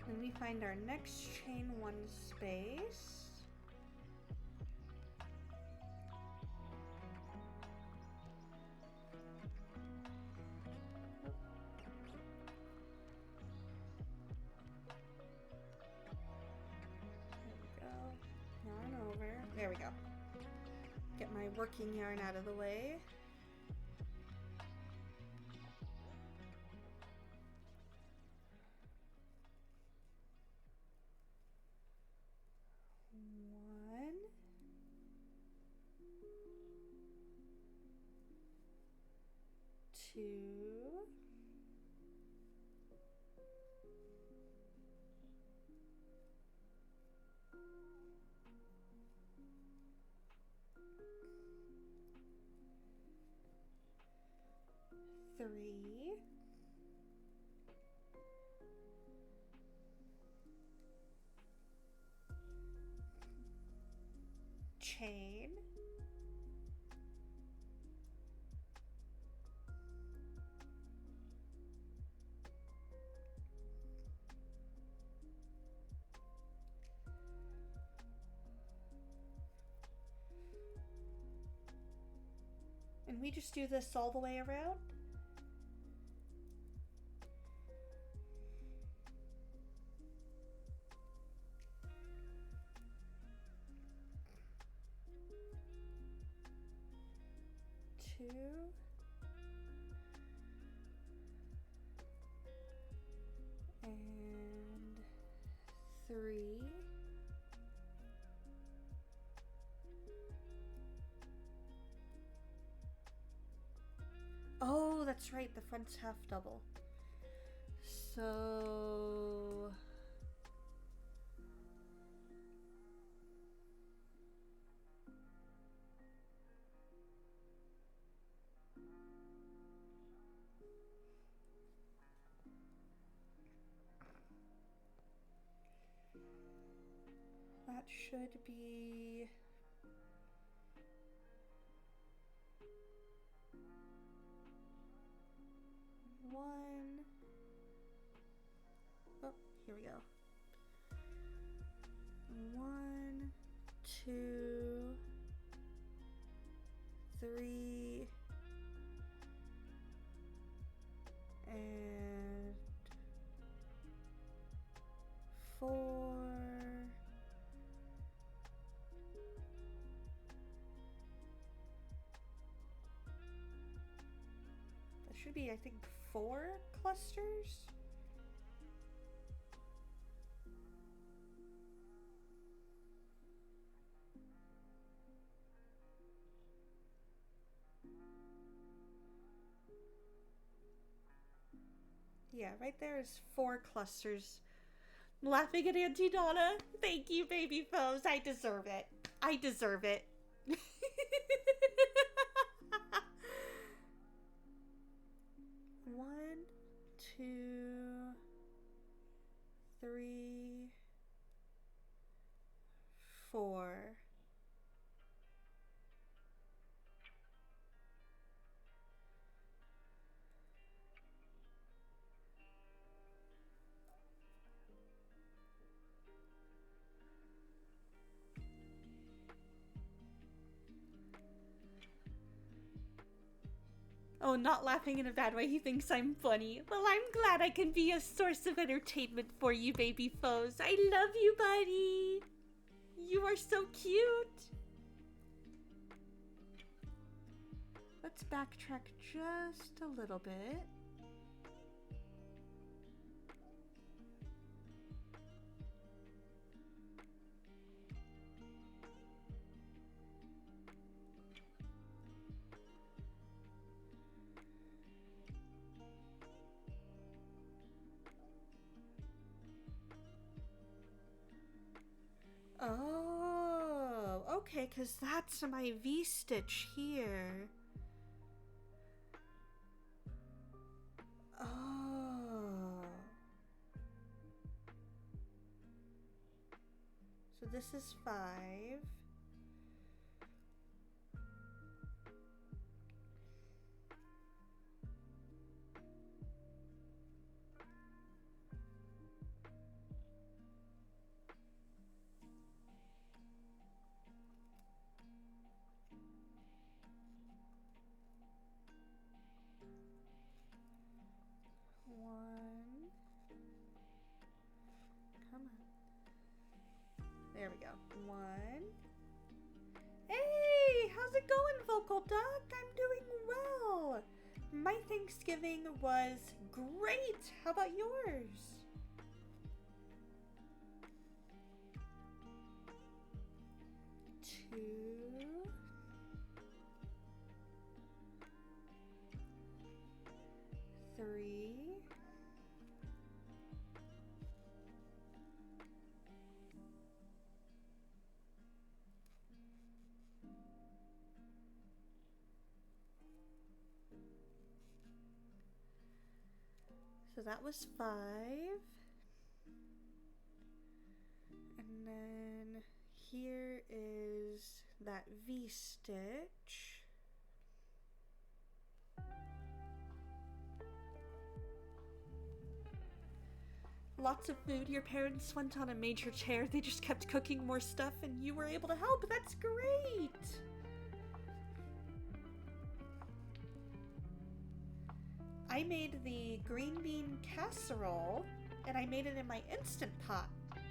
Speaker 3: Then we find our next chain 1 space. There we go. Yarn over. There we go. Get my working yarn out of the way. Two, 3, chain, and we just do this all the way around. Two, and 3, oh, that's right, the front's half double. So that should be 1. Oh, here we go. 1, 2, 3, and 4. That should be, I think, 4 clusters. Yeah, right there is 4 clusters. I'm laughing at Auntie Donna. Thank you, baby foes. I deserve it. I deserve it. 1, 2, 3, 4. Oh, not laughing in a bad way. He thinks I'm funny. Well, I'm glad I can be a source of entertainment for you, baby foes. I love you, buddy. You are so cute. Let's backtrack just a little bit. Oh, okay, because that's my V-stitch here. Oh. So this is 5. One. Come on. There we go. 1. Hey, how's it going, Vocal Duck? I'm doing well. My Thanksgiving was great. How about yours? Two. 3. So that was 5. And then here is that V-stitch. Lots of food. Your parents went on a major tear. They just kept cooking more stuff and you were able to help. That's great. I made the green bean casserole and I made it in my Instant Pot,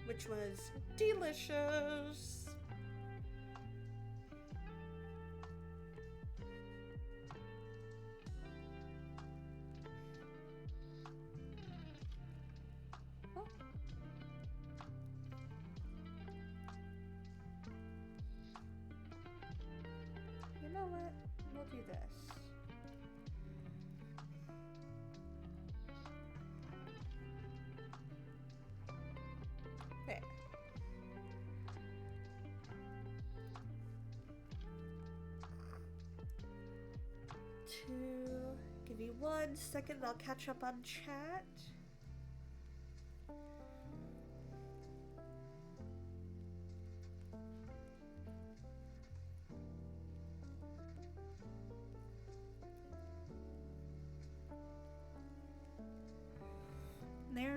Speaker 3: which was delicious. Oh. You know what? We'll do this. There. Give me 1 second, I'll catch up on chat.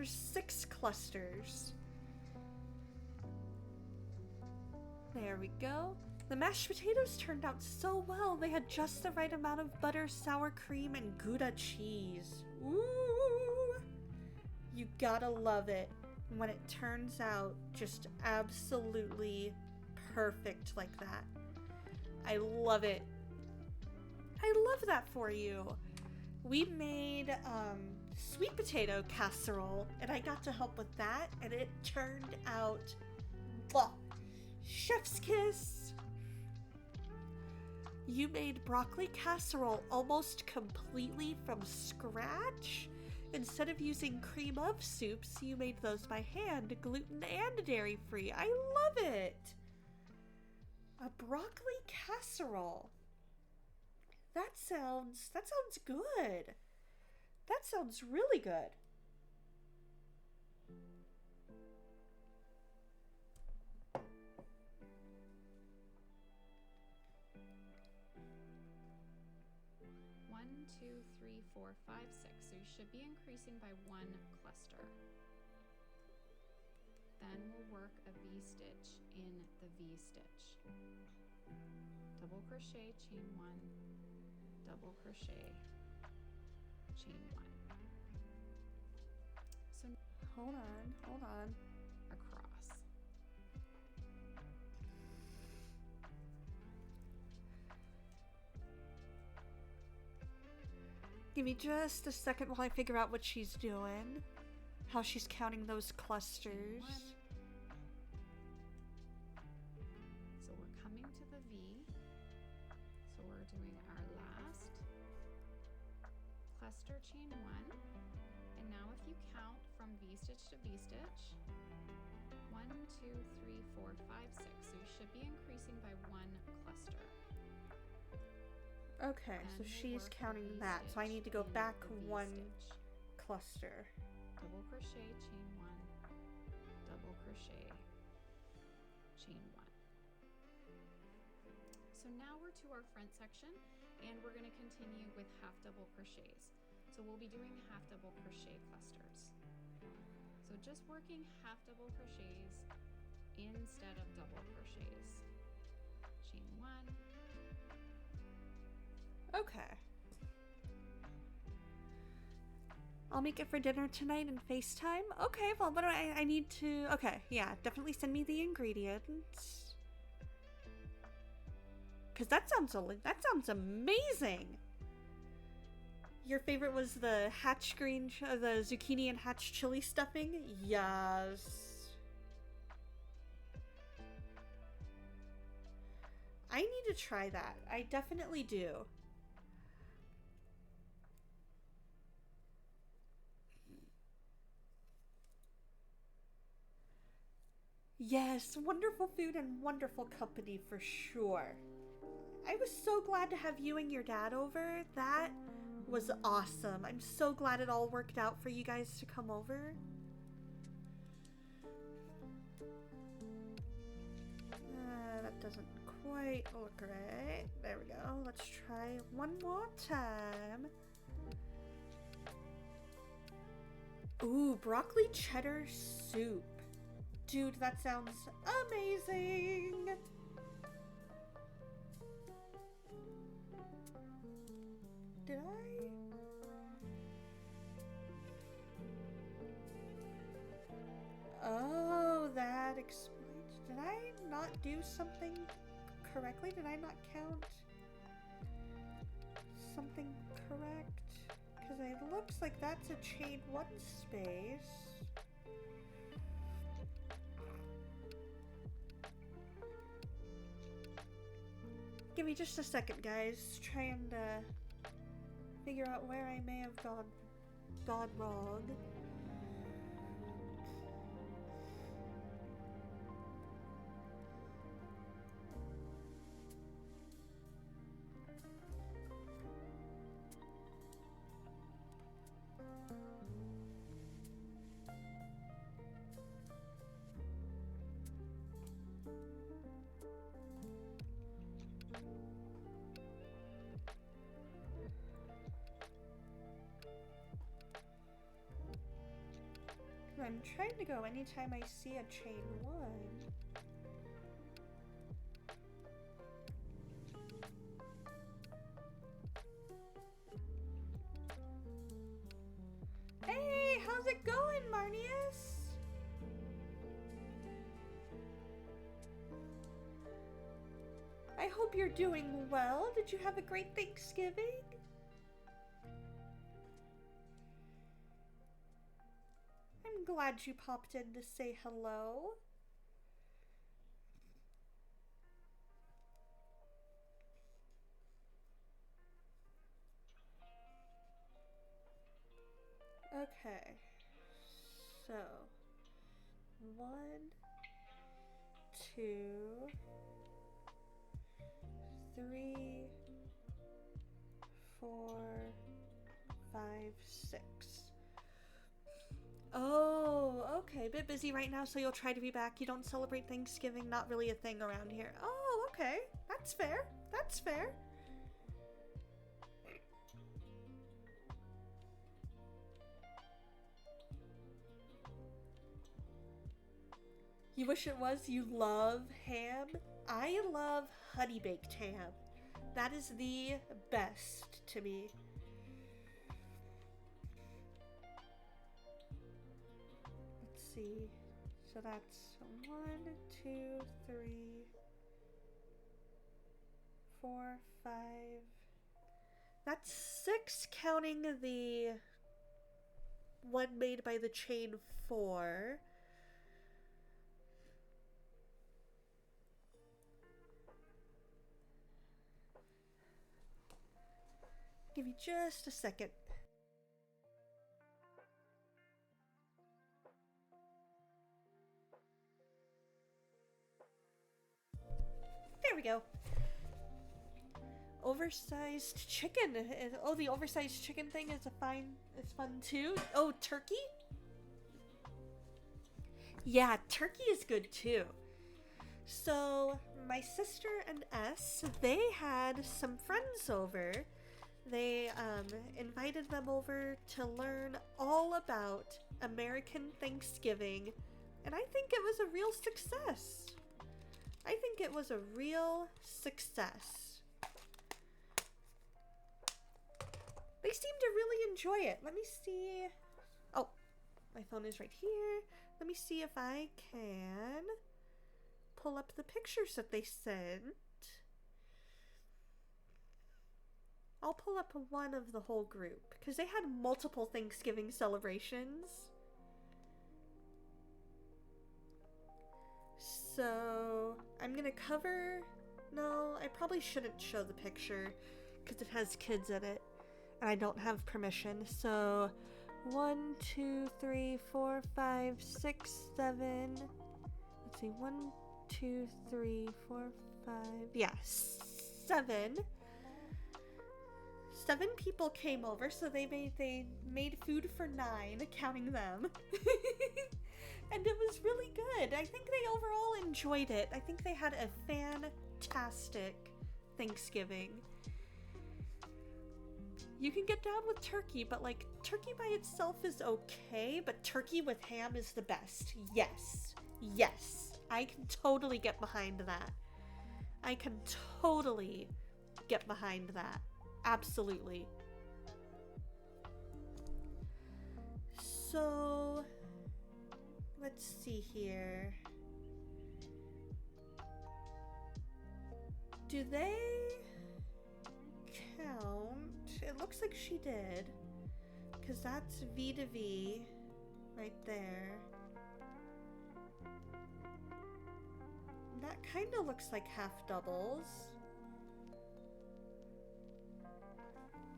Speaker 3: there's 6 clusters. There we go. The mashed potatoes turned out so well. They had just the right amount of butter, sour cream, and Gouda cheese. Ooh! You gotta love it when it turns out just absolutely perfect like that. I love it. I love that for you. We made sweet potato casserole, and I got to help with that, and it turned out, blah, chef's kiss. You made broccoli casserole almost completely from scratch. Instead of using cream of soups, you made those by hand, gluten and dairy free. I love it. A broccoli casserole. That sounds good. That sounds really good.
Speaker 4: One, two, three, four, five, 6. So you should be increasing by 1 cluster. Then we'll work a V-stitch in the V-stitch. Double crochet, chain 1, double crochet, chain 1. So
Speaker 3: Hold on.
Speaker 4: across.
Speaker 3: Give me just a second while I figure out what she's doing. How she's counting those clusters.
Speaker 4: So we're coming to the V. So we're doing our last cluster chain 1. And now if you count from V-stitch to V-stitch, 1, 2, 3, 4, 5, 6. So you should be increasing by 1 cluster.
Speaker 3: Okay, so
Speaker 4: Then we'll
Speaker 3: she's
Speaker 4: work a
Speaker 3: counting that. So I need to go
Speaker 4: V-stitch in
Speaker 3: back
Speaker 4: the
Speaker 3: 1
Speaker 4: V-stitch.
Speaker 3: cluster.
Speaker 4: Double crochet, chain 1, double crochet, chain 1. So now we're to our front section, and we're going to continue with half double crochets. So we'll be doing half double crochet clusters. So just working half double crochets instead of double crochets. Chain 1.
Speaker 3: Okay. I'll make it for dinner tonight and FaceTime. Okay, well, what do I need to... Okay, yeah, definitely send me the ingredients. Because that sounds amazing. Your favorite was the hatch green, the zucchini and hatch chili stuffing? Yes. I need to try that. I definitely do. Yes, wonderful food and wonderful company for sure. I was so glad to have you and your dad over. That was awesome. I'm so glad it all worked out for you guys to come over. That doesn't quite look right. There we go. Let's try one more time. Ooh, broccoli cheddar soup. Dude, that sounds amazing! Did I? Oh, that explains. Did I not do something correctly? Did I not count something correct? Because it looks like that's a chain 1 space. Give me just a second, guys. Try and figure out where I may have gone wrong. I'm trying to go anytime I see a chain 1. Hey, how's it going, Marnius? I hope you're doing well. Did you have a great Thanksgiving? I'm glad you popped in to say hello. Okay, so 1, 2, 3, 4, 5, 6. Oh, okay. A bit busy right now, so you'll try to be back. You don't celebrate Thanksgiving, not really a thing around here. Oh, okay. That's fair. That's fair. You wish it was? You love ham? I love honey baked ham. That is the best to me. Let's see. So that's 1, 2, 3, 4, 5. That's 6 counting the one made by the chain 4. Give me just a second. There we go. Oversized chicken. Oh, the oversized chicken thing is fun too. Oh, turkey? Yeah, turkey is good too. So, my sister and S, they had some friends over. They invited them over to learn all about American Thanksgiving, and I think it was a real success. I think it was a real success. They seem to really enjoy it. Let me see. Oh, my phone is right here. Let me see if I can pull up the pictures that they sent. I'll pull up one of the whole group because they had multiple Thanksgiving celebrations. So I'm gonna cover. No, I probably shouldn't show the picture because it has kids in it and I don't have permission. So 1, 2, 3, 4, 5, 6, 7. Let's see, 1, 2, 3, 4, 5. Yeah, 7. 7 people came over, so they made food for 9, counting them. And it was really good. I think they overall enjoyed it. I think they had a fantastic Thanksgiving. You can get down with turkey, but like turkey by itself is okay, but turkey with ham is the best. Yes. Yes. I can totally get behind that. I can totally get behind that. Absolutely. So, let's see here. Do they count? It looks like she did. Because that's V to V right there. That kind of looks like half doubles.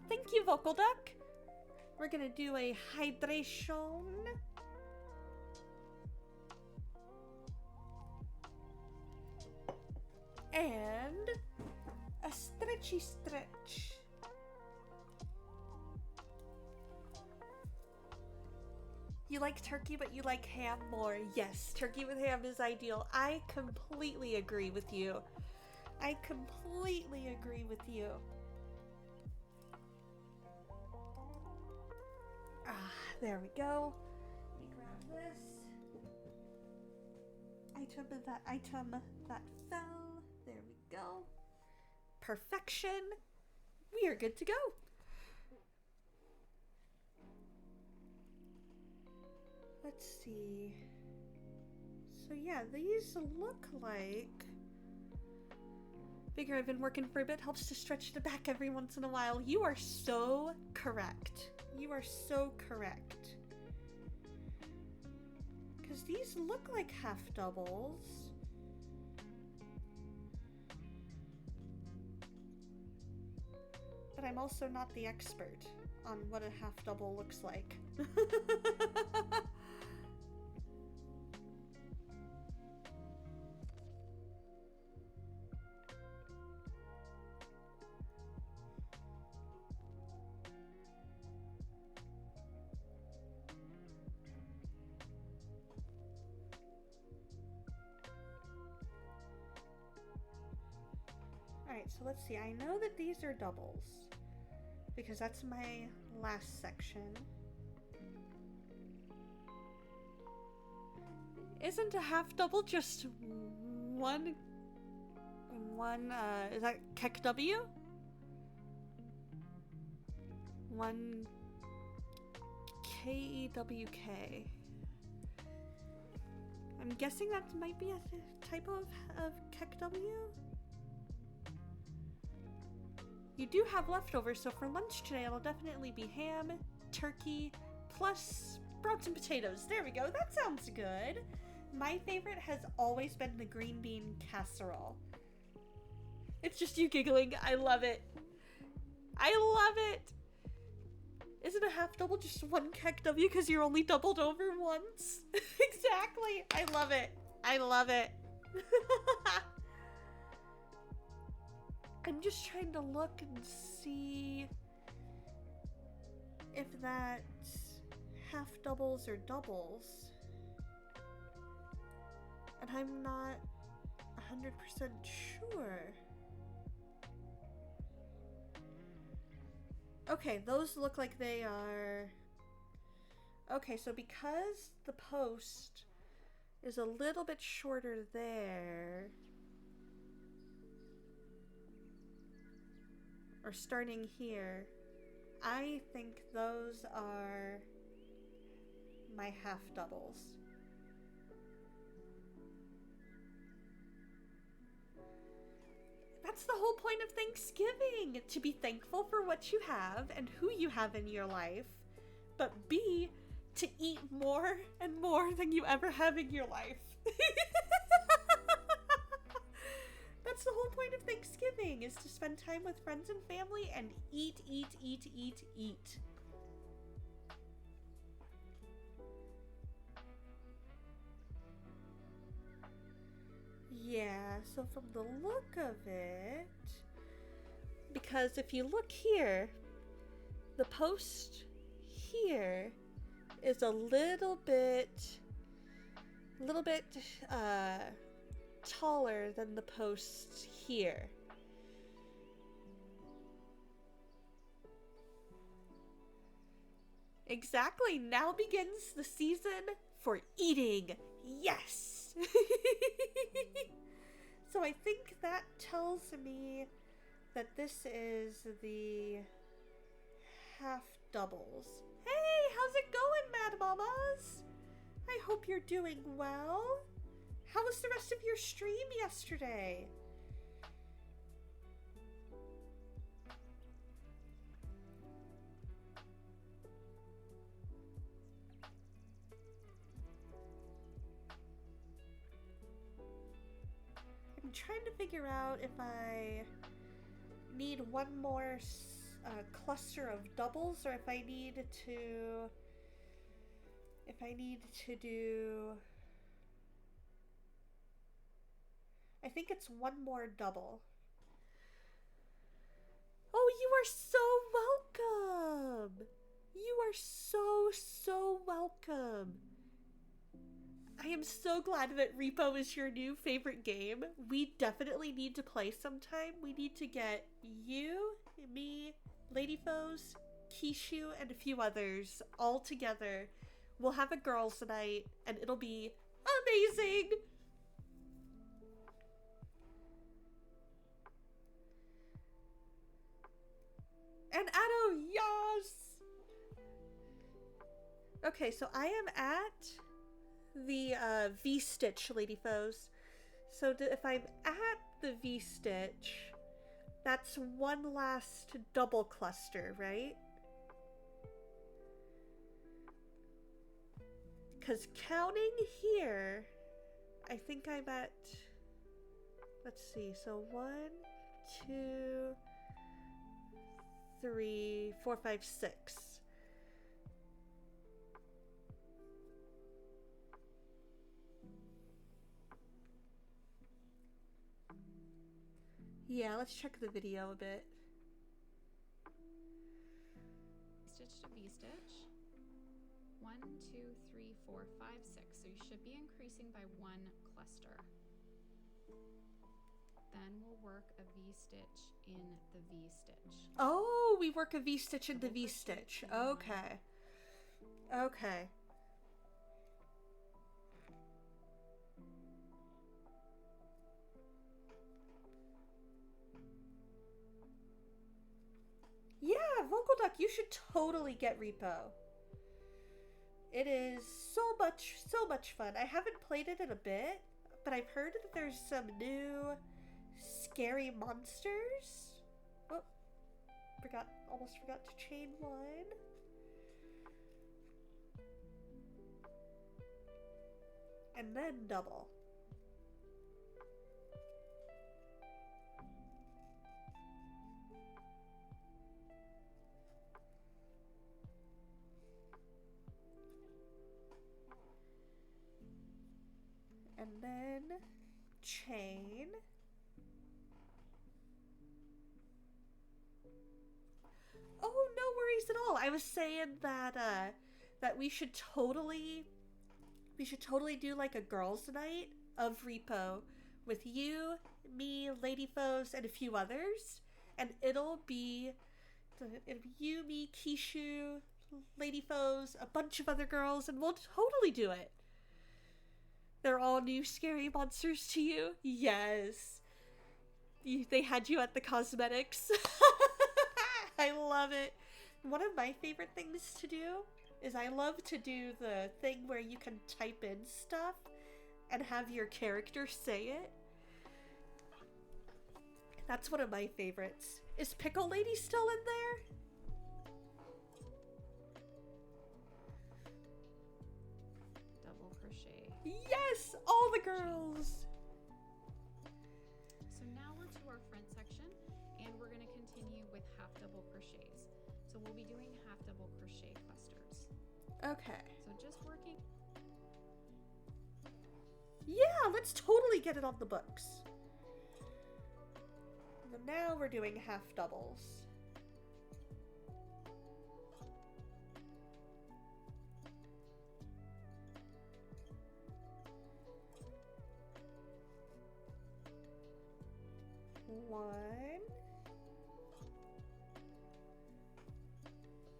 Speaker 3: Thank you, Vocal Duck. We're gonna do a hydration. And a stretchy stretch. You like turkey, but you like ham more. Yes, turkey with ham is ideal. I completely agree with you. I completely agree with you. Ah, there we go. Let me grab this item and that item that fell. There we go. Perfection. We are good to go. Let's see. So yeah, these look like... Figure I've been working for a bit, helps to stretch the back every once in a while. You are so correct. You are so correct. Because these look like half doubles. But I'm also not the expert on what a half double looks like. Alright, so let's see. I know that these are doubles because that's my last section. Isn't a half double just one, is that Kek W? One KEWK. I'm guessing that might be a type of Kek W? You do have leftovers, so for lunch today it'll definitely be ham, turkey, plus sprouts and potatoes. There we go, that sounds good. My favorite has always been the green bean casserole. It's just you giggling. I love it. I love it. Isn't a half double just one Kek W because you're only doubled over once? Exactly. I love it. I love it. I'm just trying to look and see if that's half doubles or doubles. And I'm not 100% sure. Okay, those look like they are... Okay, so because the post is a little bit shorter there... Or starting here, I think those are my half doubles. That's the whole point of Thanksgiving, to be thankful for what you have and who you have in your life, but B, to eat more and more than you ever have in your life. That's the whole point of Thanksgiving, is to spend time with friends and family and eat, eat, eat, eat, eat. Yeah, so from the look of it, because if you look here, the post here is a little bit taller than the post here. Exactly, now begins the season for eating. Yes! So I think that tells me that this is the half doubles. Hey, how's it going, Mad Mamas? I hope you're doing well. How was the rest of your stream yesterday? I'm trying to figure out if I need one more cluster of doubles, or if I need to do... I think it's one more double. Oh, you are so welcome! You are so welcome! I am so glad that Repo is your new favorite game. We definitely need to play sometime. We need to get you, me, Ladyfoes, Kishu, and a few others all together We'll have a girls' night, and it'll be amazing! And Addo, yes! Okay, so I am at the V-stitch, Lady Foes. So if I'm at the V-stitch, that's one last double cluster, right? Because counting here, I think I'm at, let's see, so 1, 2, 3, 4, 5, 6. Yeah, let's check the video a bit.
Speaker 4: Stitch to V-stitch. 1, 2, 3, 4, 5, 6. So you should be increasing by one cluster. Then we'll work a V-stitch in the V-stitch.
Speaker 3: Oh, we work a V-stitch in the
Speaker 4: Double crochet
Speaker 3: V-stitch.
Speaker 4: chain one.
Speaker 3: Okay. Okay. Yeah, Vocal Duck, you should totally get Repo. It is so much fun. I haven't played it in a bit, but I've heard that there's some new scary monsters. Oh, almost forgot to chain one. And then double. And then chain. Oh, no worries at all. I was saying that that we should totally do like a girls' night of Repo with you, me, Lady Foes, and a few others. And it'll be you, me, Kishu, Lady Foes, a bunch of other girls, and we'll totally do it. They're all new scary monsters to you? Yes. They had you at the cosmetics. I love it. One of my favorite things to do is I love to do the thing where you can type in stuff and have your character say it. That's one of my favorites. Is Pickle Lady still in there?
Speaker 4: Double crochet.
Speaker 3: Yes! All the girls!
Speaker 4: So now we're to our front section, and we're going to continue with half double crochets. So we'll be doing half double crochet clusters.
Speaker 3: Okay.
Speaker 4: So just working.
Speaker 3: Yeah, let's totally get it on the books. And now we're doing half doubles. One.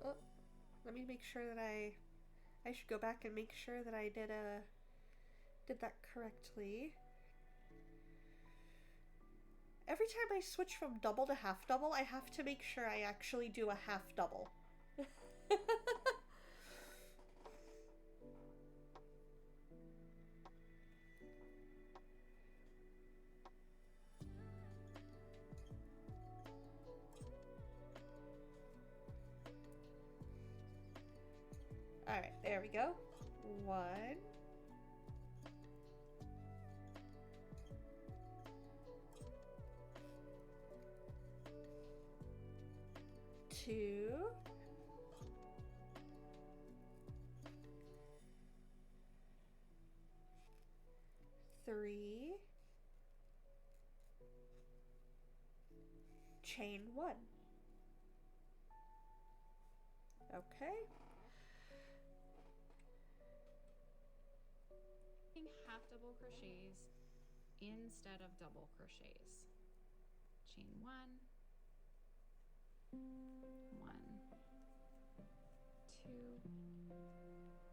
Speaker 3: Oh, let me make sure that I should go back and make sure that I did that correctly. Every time I switch from double to half double, I have to make sure I actually do a half double. Alright, there we go. 1. 2. 3. Chain 1. Okay.
Speaker 4: Half double crochets instead of double crochets. Chain 1, 1,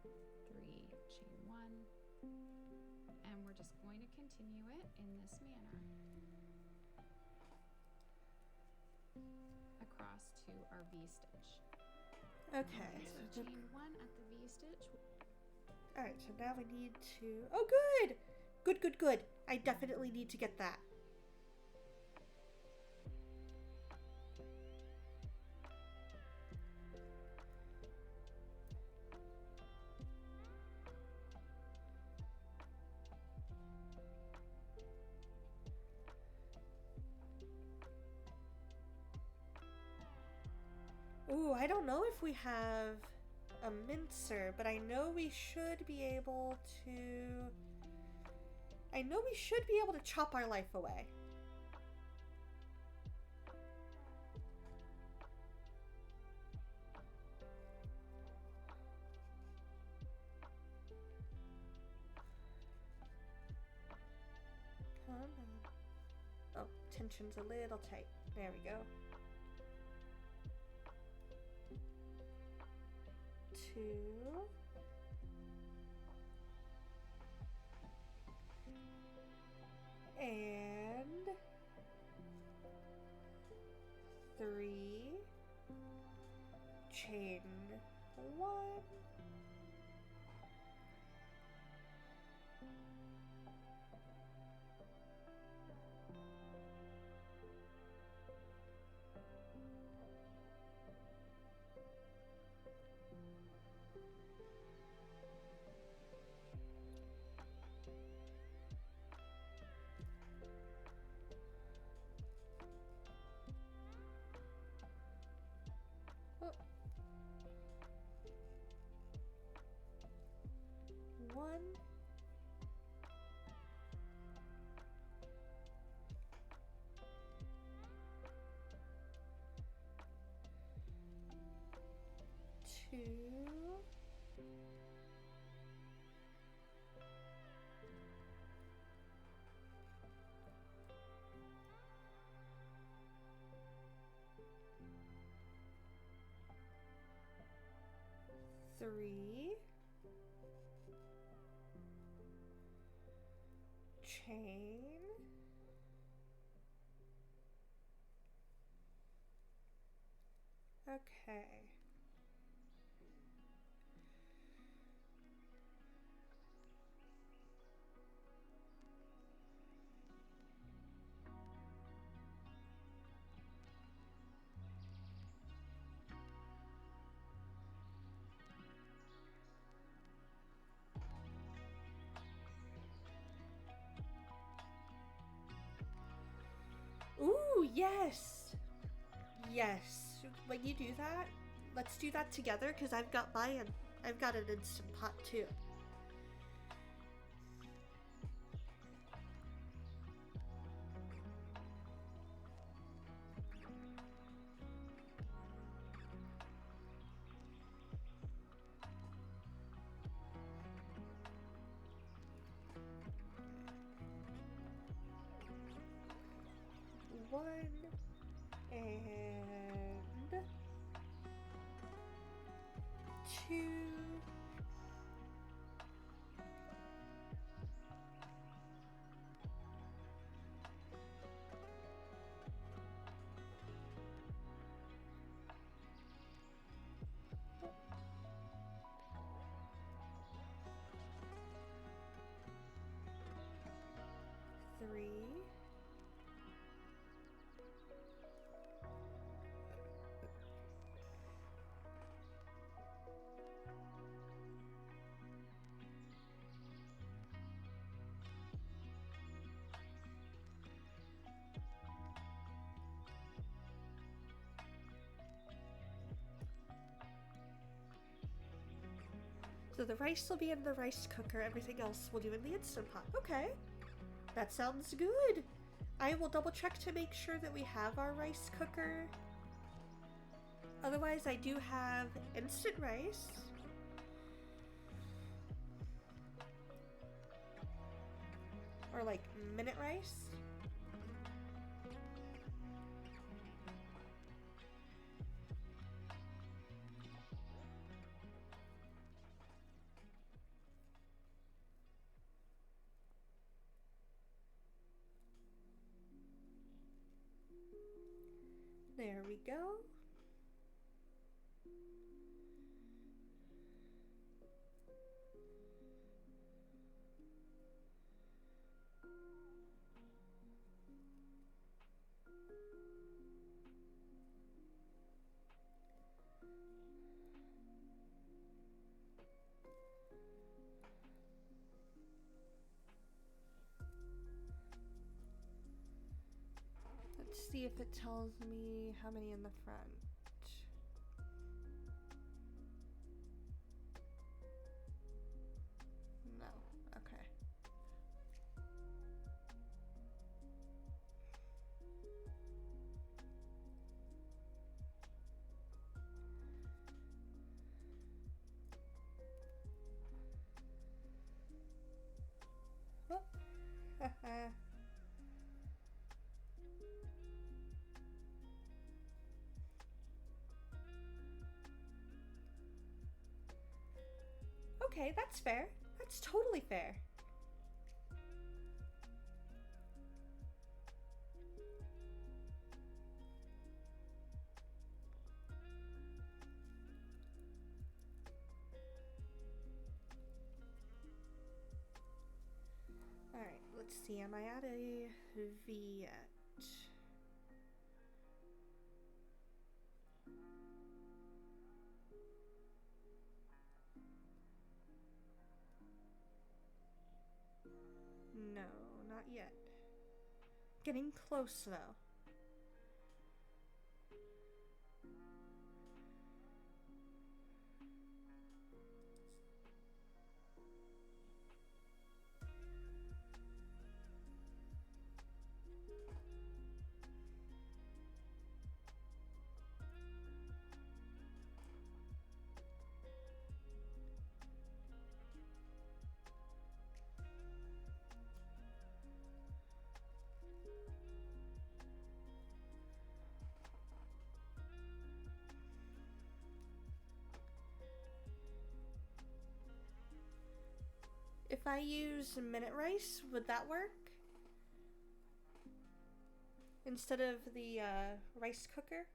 Speaker 4: 2, 3, chain 1, and we're just going to continue it in this manner across to our V stitch.
Speaker 3: Okay.
Speaker 4: So chain 1 at the V stitch.
Speaker 3: Alright, so now we need to... Oh, good! Good, good, good. I definitely need to get that. Ooh, I don't know if we have a mincer, but I know we should be able to... I know we should be able to chop our life away. Come on. Oh, tension's a little tight. There we go. 2. And 3. Chain 1. Oh. 1. 2. 3. Chain. Okay. Ooh, yes! Yes. When you do that, let's do that together because I've got mine. I've got an Instant Pot too. One and 2. 3. So the rice will be in the rice cooker, everything else we'll do in the Instant Pot. Okay, that sounds good. I will double check to make sure that we have our rice cooker. Otherwise, I do have instant rice. Or like minute rice. There we go. Let's see if it tells me how many in the front. No, okay. Oh. Okay, that's fair. That's totally fair. Alright, let's see. Am I at a V yet? No, not yet. Getting close though. If I use minute rice, would that work? Instead of the rice cooker?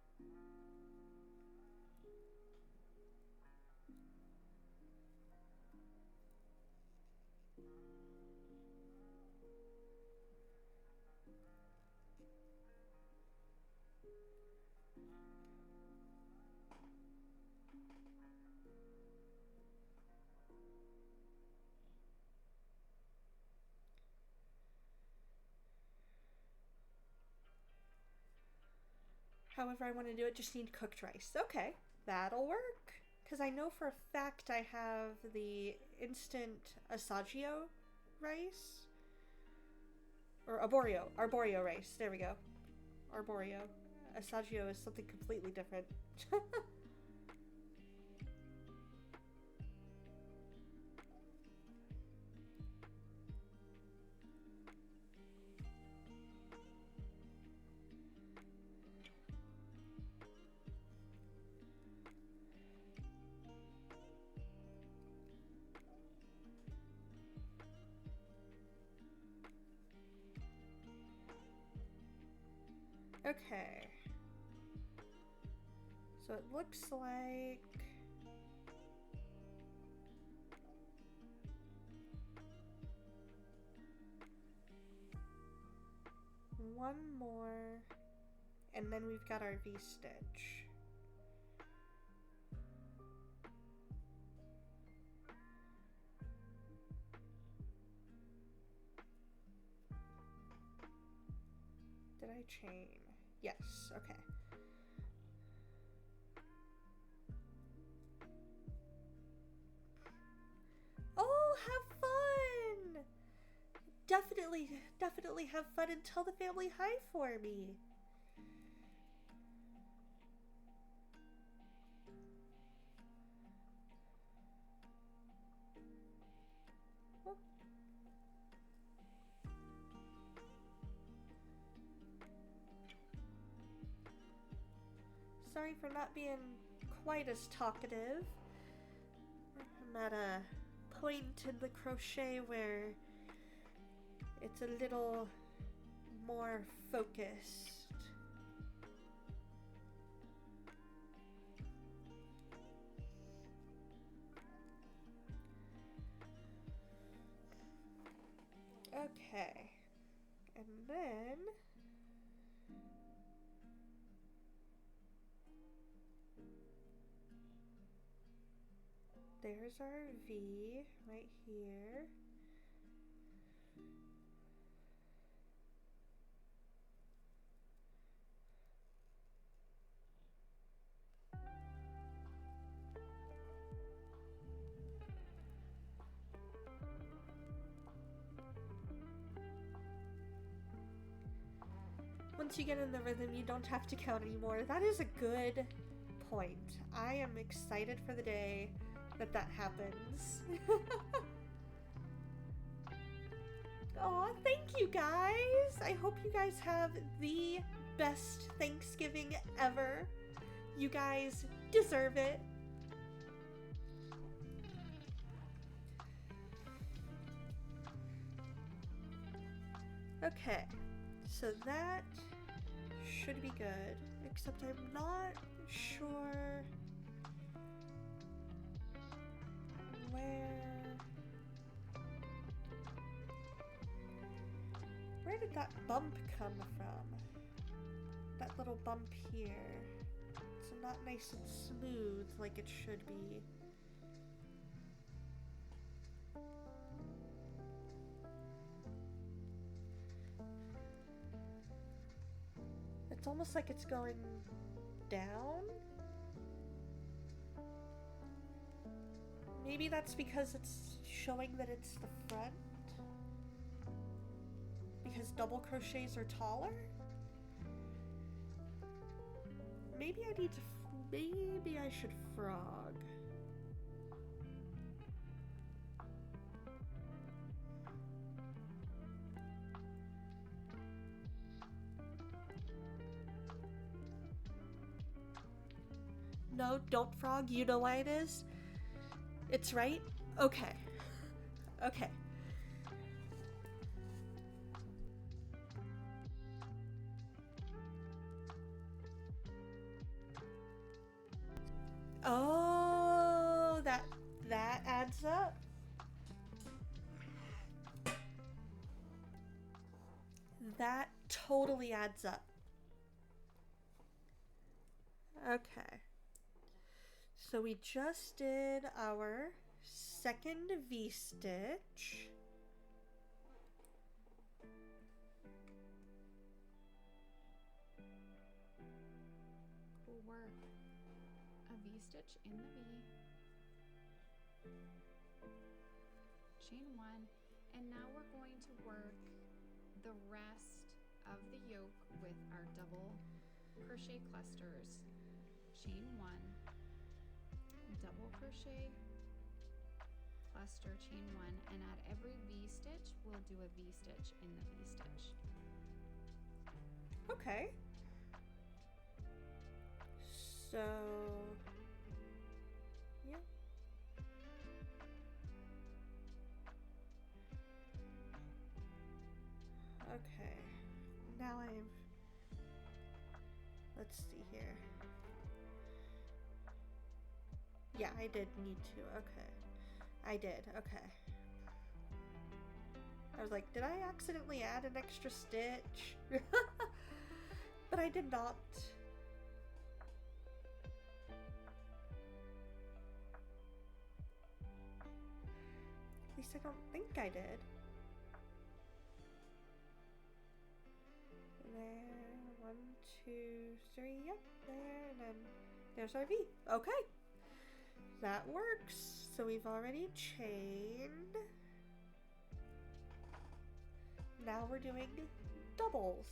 Speaker 3: However I want to do it, just need cooked rice. Okay, that'll work. Because I know for a fact I have the instant asagio rice. Or arborio rice. There we go. Arborio. Asagio is something completely different. Okay. So it looks like one more, and then we've got our V-stitch. Did I chain? Yes, okay. Oh, have fun! Definitely have fun and tell the family hi for me. Oh. Sorry for not being quite as talkative. I'm at a point in the crochet where it's a little more focused. Okay. And then there's our V right here. Once you get in the rhythm, you don't have to count anymore. That is a good point. I am excited for the day that that happens. Aw, thank you guys! I hope you guys have the best Thanksgiving ever. You guys deserve it. Okay, so that should be good, except I'm not sure where did that bump come from? That little bump here. It's not nice and smooth like it should be. It's almost like it's going down. Maybe that's because it's showing that it's the front. Because double crochets are taller? Maybe I need to, maybe I should frog. No, don't frog. You know why it is? It's right? Okay. Okay. Oh, that adds up. That totally adds up. Okay. So we just did our second V-stitch.
Speaker 4: We'll work a V-stitch in the V, chain one, and now we're going to work the rest of the yoke with our double crochet clusters. Chain one, double crochet, cluster, chain one, and at every V-stitch we'll do a V-stitch in the V-stitch.
Speaker 3: Okay. So, yeah. Okay. Now let's see here. Yeah, I did need to. Okay. I did. Okay. I was like, did I accidentally add an extra stitch? But I did not. At least I don't think I did. There, 1, 2, 3, yep, there, and then there's our V. Okay. That works. So we've already chained. Now we're doing doubles.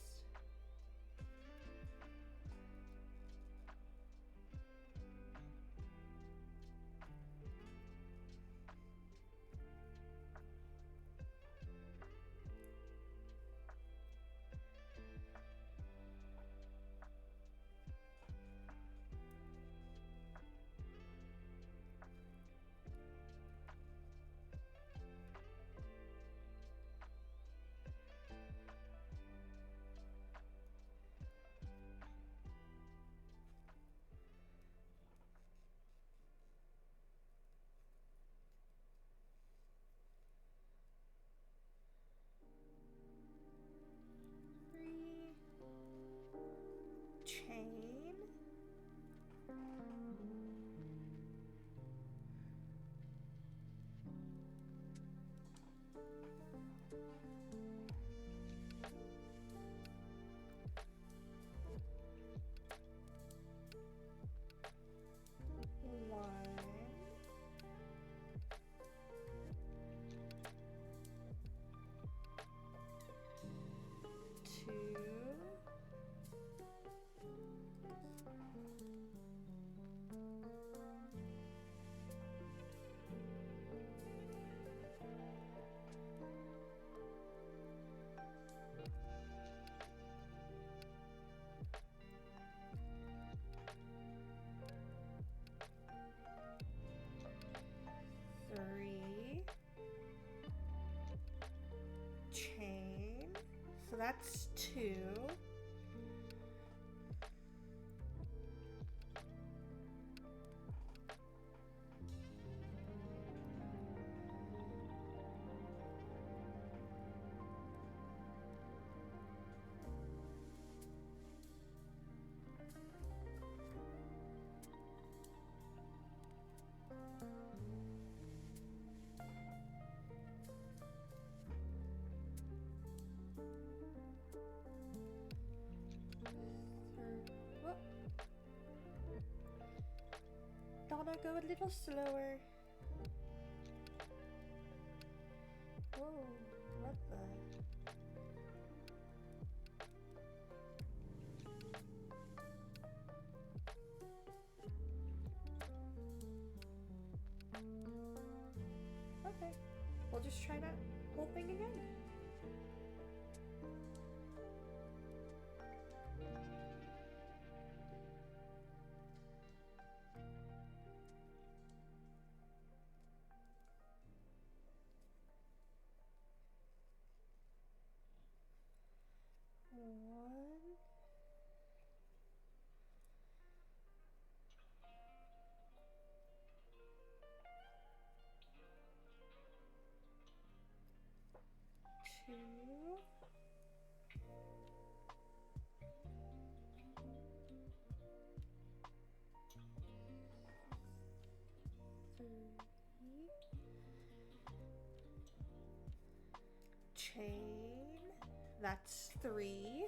Speaker 3: that's 2. Whoop. Donna, go a little slower. Whoa, what the? Okay, we'll just try that whole thing again. One. Two. Three. Chain. That's 3.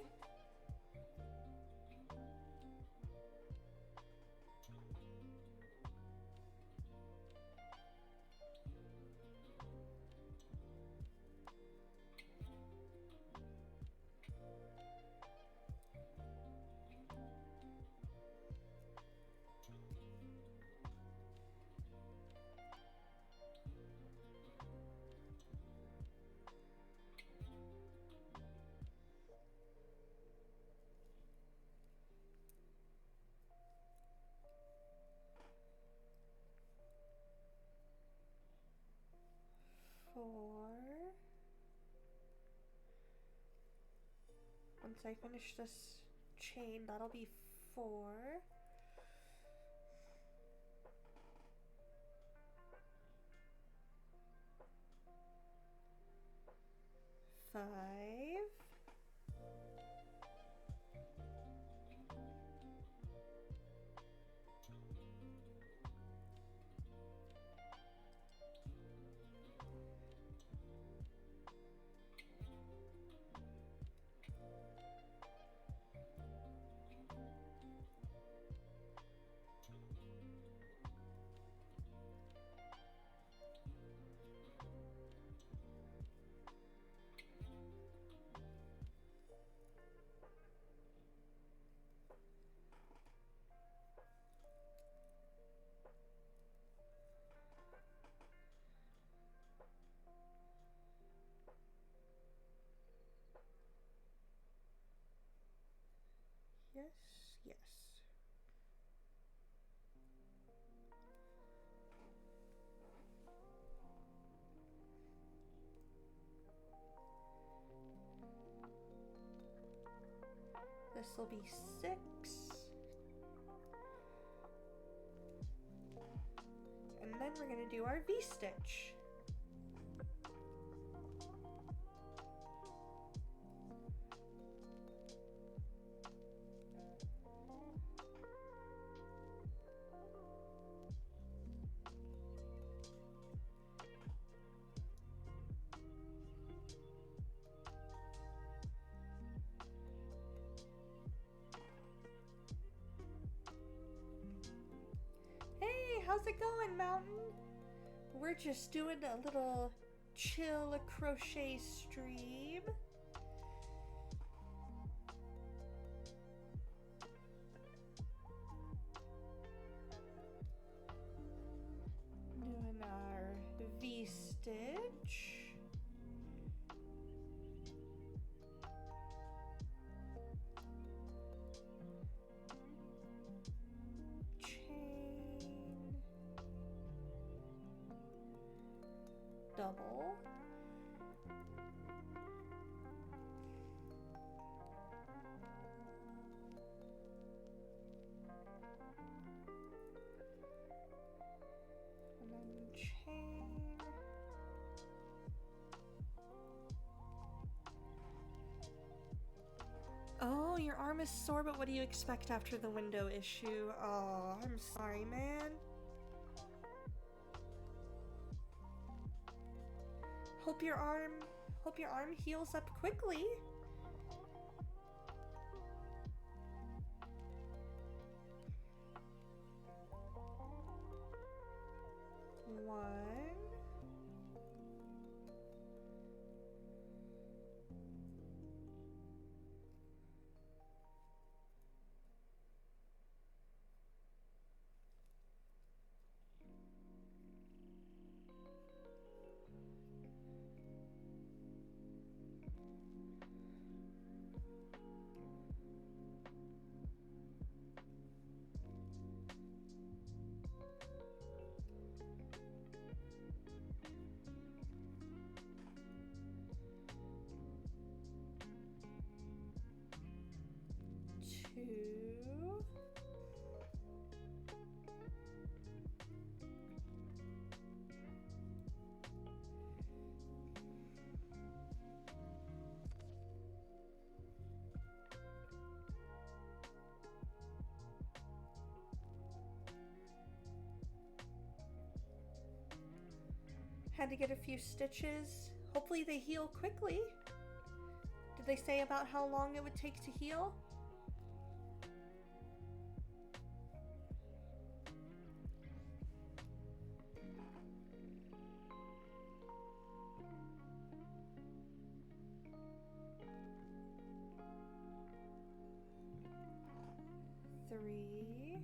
Speaker 3: Four. Once I finish this chain, that'll be 4. 5. Yes, yes. This will be 6. And then we're going to do our V-stitch. Hey, how's it going, Mountain? We're just doing a little chill crochet stream. Doing our V-stitch. Double. your arm is sore, but what do you expect after the window issue? Oh, I'm sorry, man. Hope your arm heals up quickly. One. Two. Had to get a few stitches. Hopefully they heal quickly. Did they say about how long it would take to heal? Three.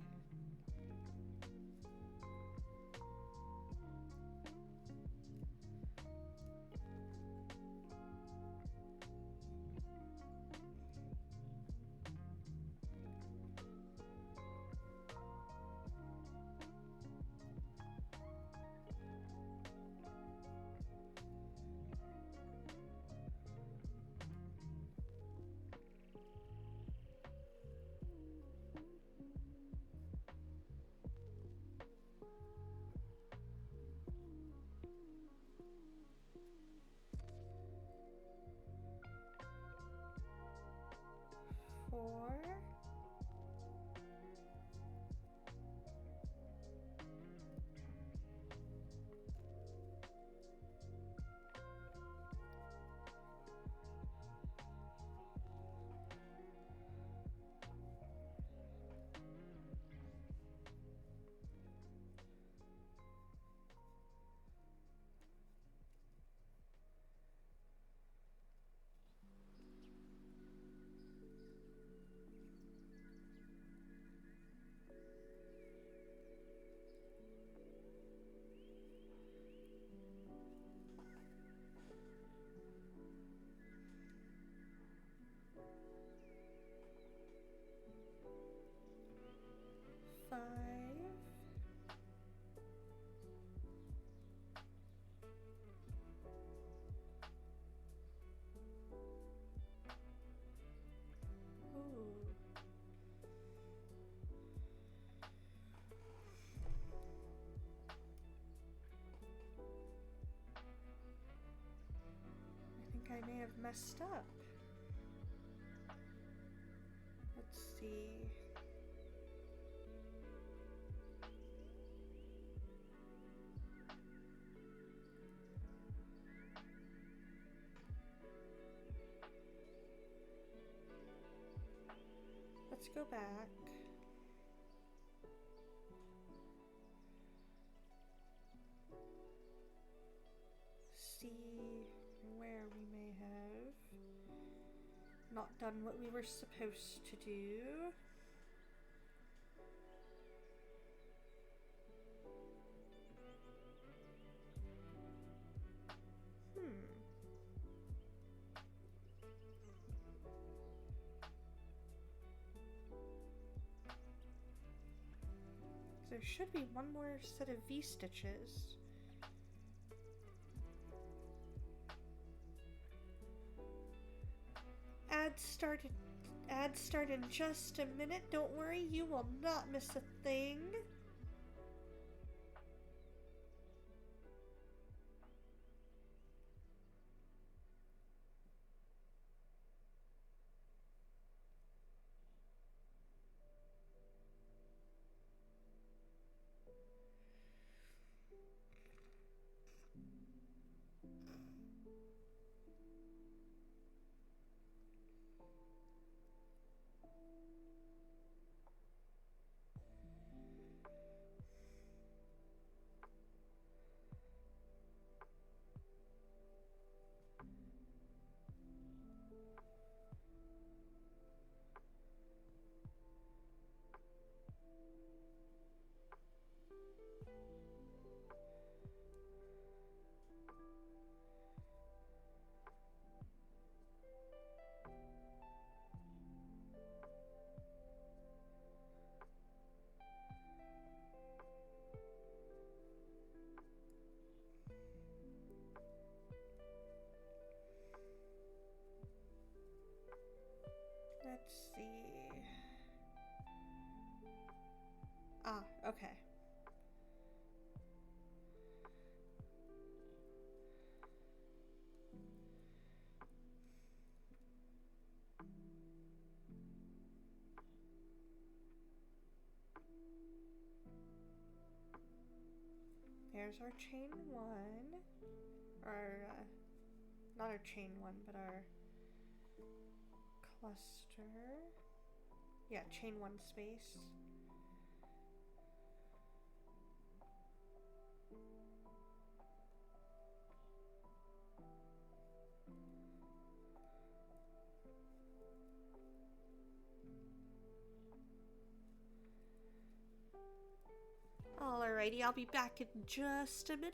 Speaker 3: Four. Five. Ooh. I think I may have messed up. Let's see. Let's go back. See where we may have not done what we were supposed to do. There should be one more set of V-stitches. Add start in just a minute. Don't worry, you will not miss a thing. let's see. Ah, okay. There's our chain one, or not our chain one, but our cluster. Yeah, chain one space. Alrighty, I'll be back in just a minute.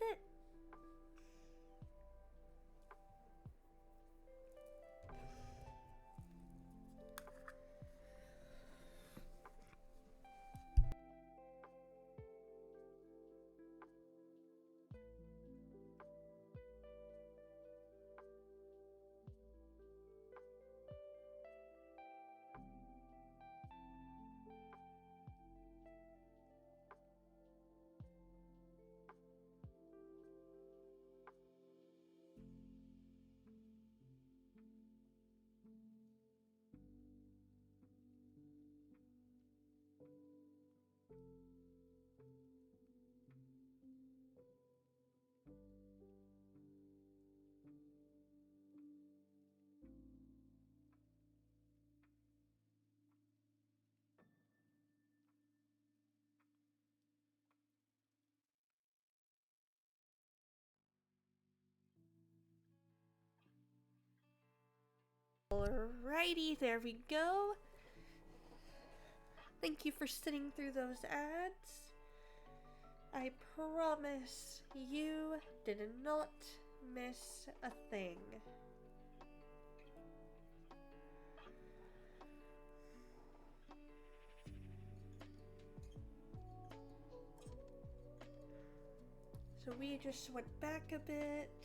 Speaker 3: Alrighty, there we go. Thank you for sitting through those ads. I promise you did not miss a thing. So we just went back a bit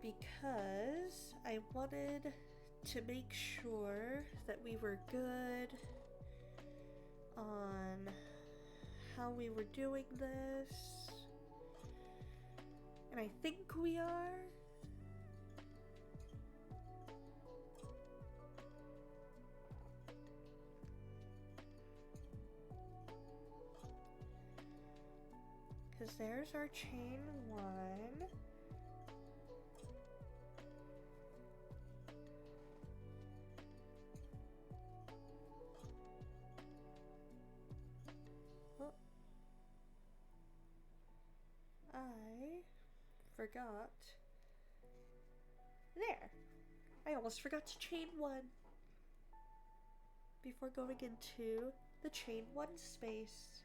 Speaker 3: because I wanted to make sure that we were good on how we were doing this. And I think we are. Because there's our chain one. Oh. I forgot. There. I almost forgot to chain one before going into the chain one space.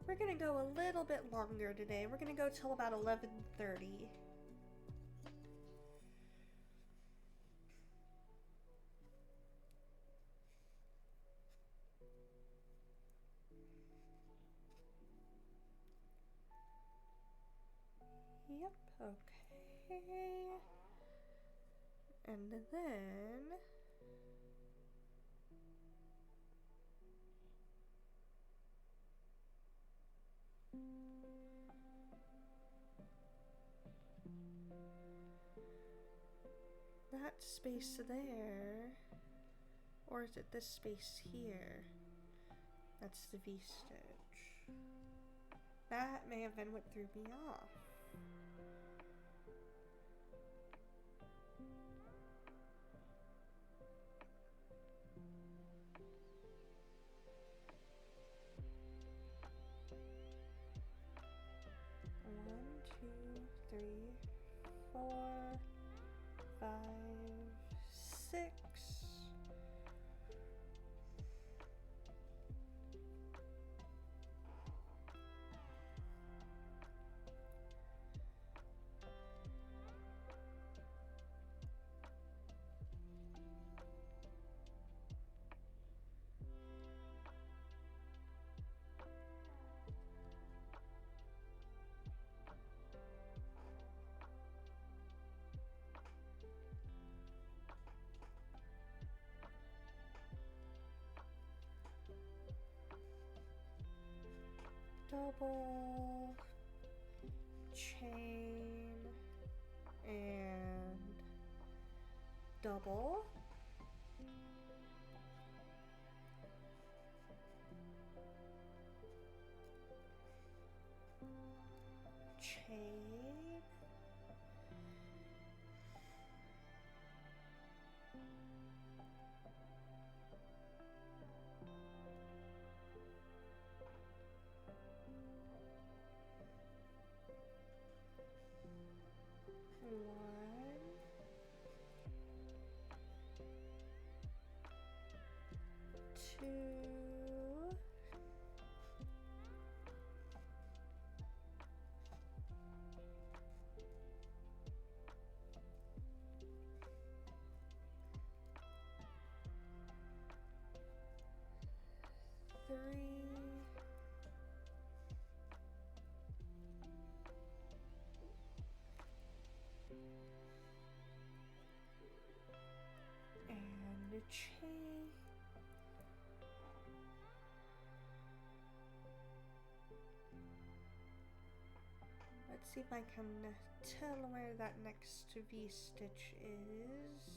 Speaker 3: We're gonna go a little bit longer today. We're gonna go till about 11:30. Yep, okay. And then that space there, or is it this space here? That's the V-stitch. That may have been what threw me off. One, two, three, 4, 5, 6. double, chain, and double. Chain. One, two, three, and a chain. Let's see if I can tell where that next V-stitch is.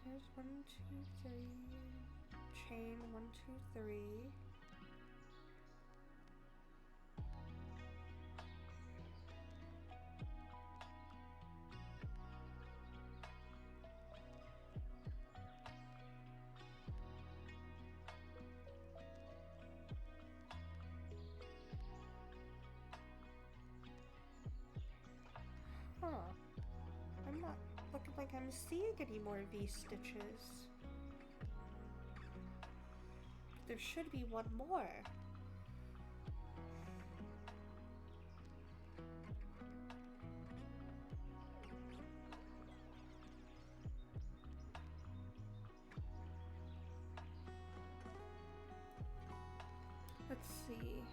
Speaker 3: Here's 1, 2, 3. Chain 1, 2, 3. Huh. I'm not looking like I'm seeing any more V-stitches. There should be one more. Let's see.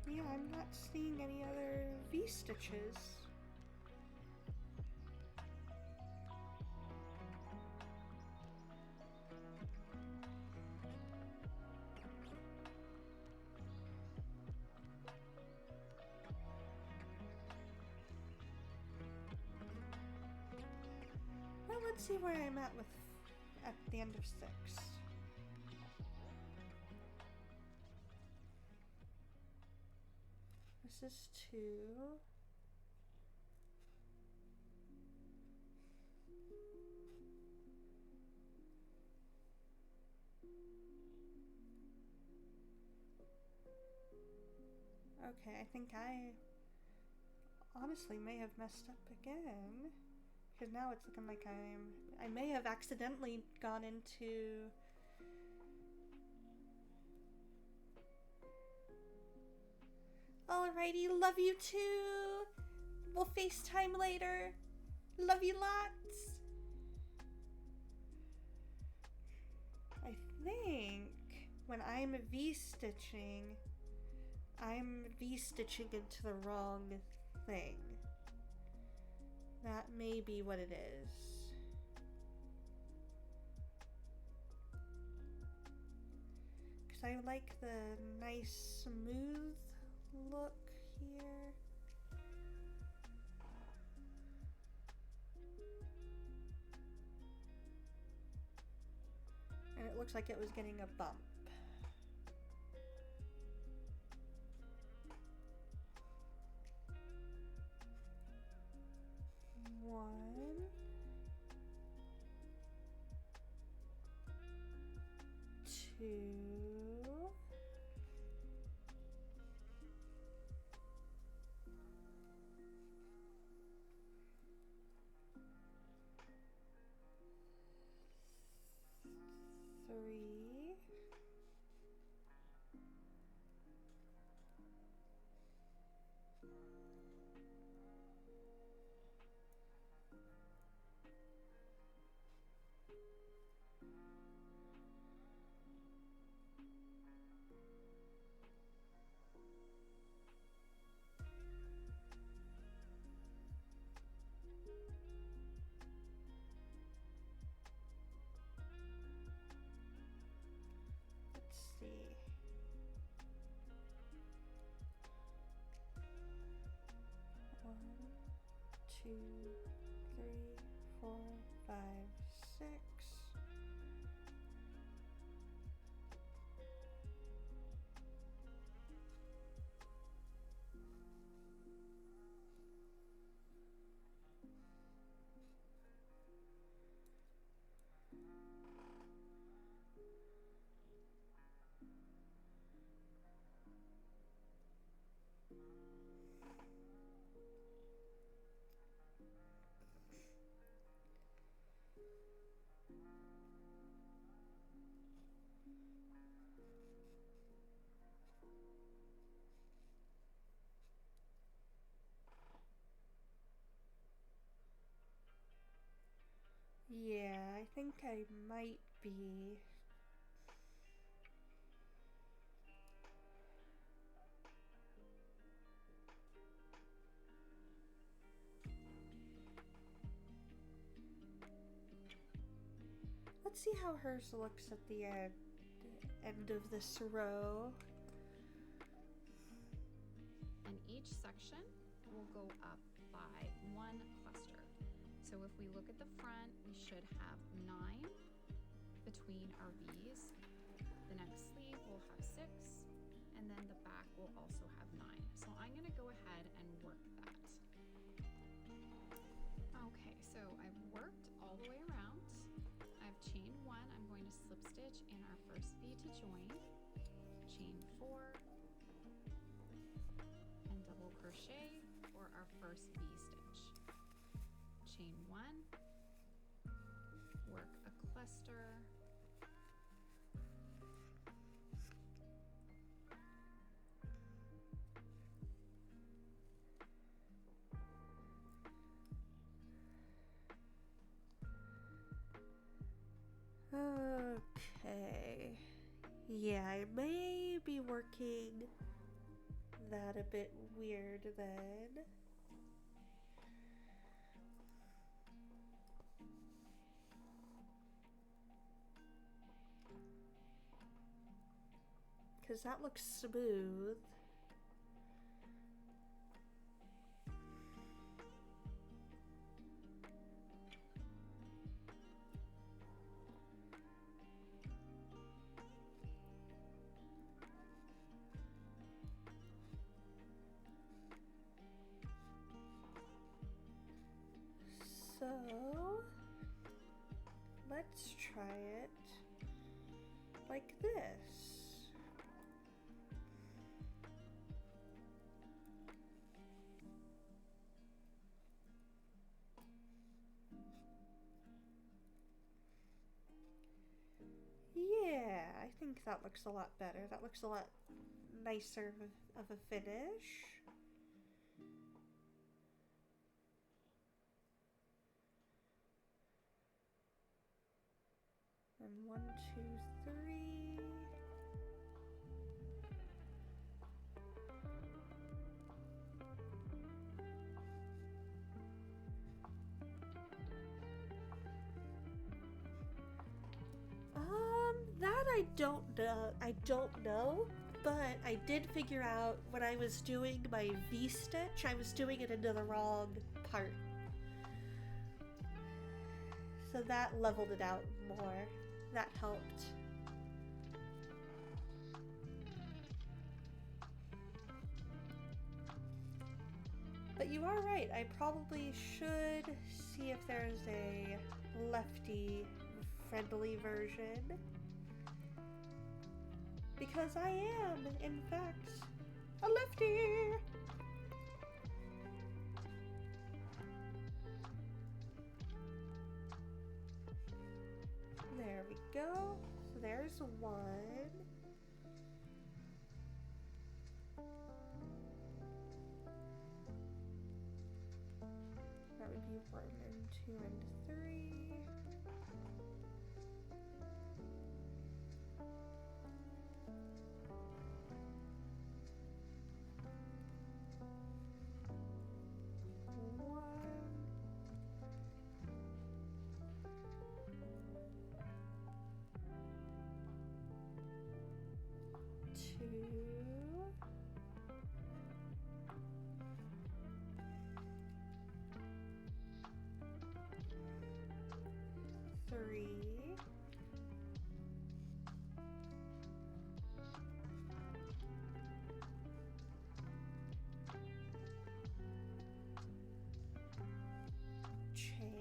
Speaker 3: Yeah, I'm not seeing any other V-stitches. Well, let's see where I'm at the end of 6. This is 2. Okay, I think I honestly may have messed up again. Because now it's looking like I may have accidentally gone into... Alrighty, love you too. We'll FaceTime later. Love you lots. I think when I'm V-stitching, I'm V-stitching into the wrong thing. That may be what it is. Because I like the nice smooth look here. looks like it was getting a bump. One, two, three, let's see. One, two, three, 4, 5, 6. Yeah, I think I might be. Let's see how hers looks at the end of this row.
Speaker 4: And each section will go up by 1 cluster. So if we look at the front, we should have 9 between our V's. The next sleeve will have 6, and then the back will also have 9. So I'm going to go ahead and work that. Okay, so I've worked all the way around. I've chained 1. I'm going to slip stitch in our first V to join, chain 4, and double crochet for our first V stitch. Chain 1, work a cluster,
Speaker 3: Okay. Yeah, I may be working that a bit weird then. Because that looks smooth. So, let's try it like this. Yeah, I think that looks a lot better. That looks a lot nicer of a finish. And 1, 2, 3. That I don't know, but I did figure out when I was doing my V-stitch, I was doing it into the wrong part. So that leveled it out more. That helped. you are right. I probably should see if there's a lefty friendly version. Because I am, in fact, a lefty! There we go. So there's one. That would be 1 and 2 and 3. Three. Chain.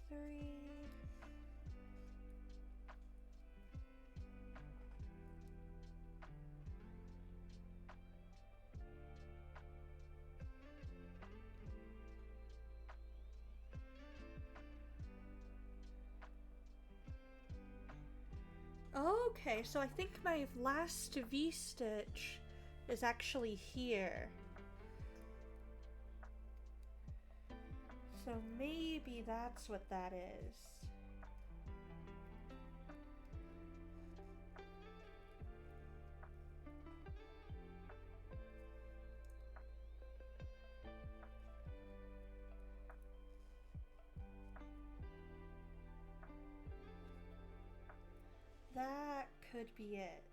Speaker 3: Three. Okay, so I think my last V-stitch is actually here. So maybe that's what that is. That could be it.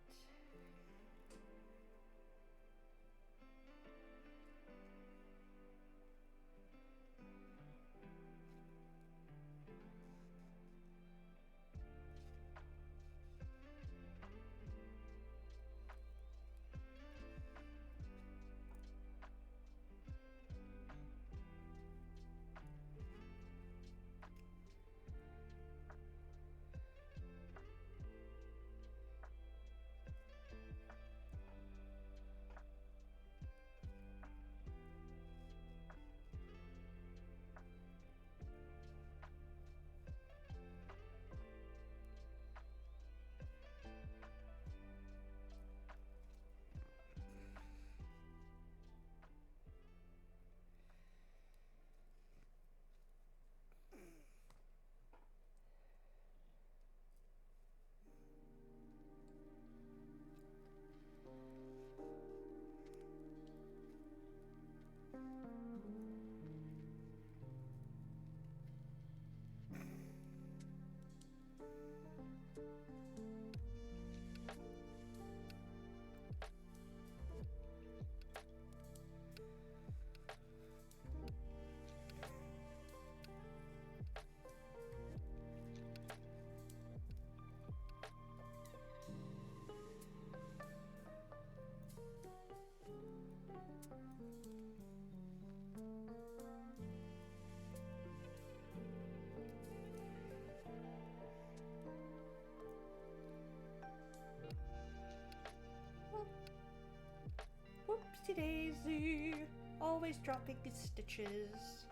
Speaker 3: Whoopsie daisy, always dropping stitches.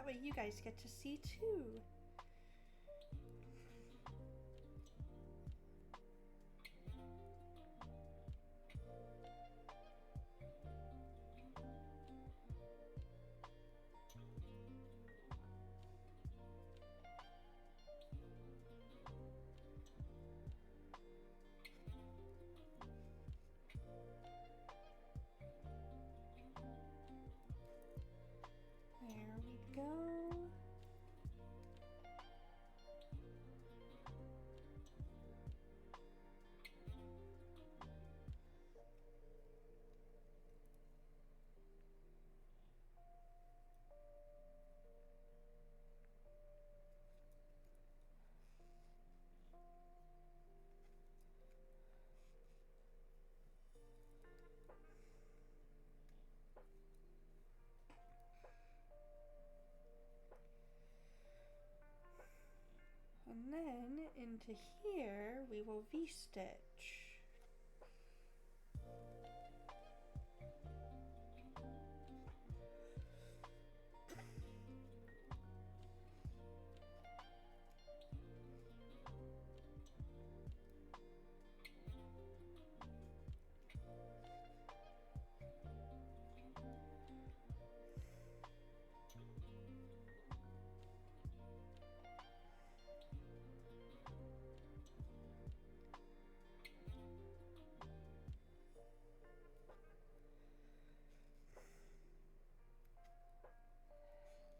Speaker 3: way you guys get to see too. There we go. And then into here we will V-stitch.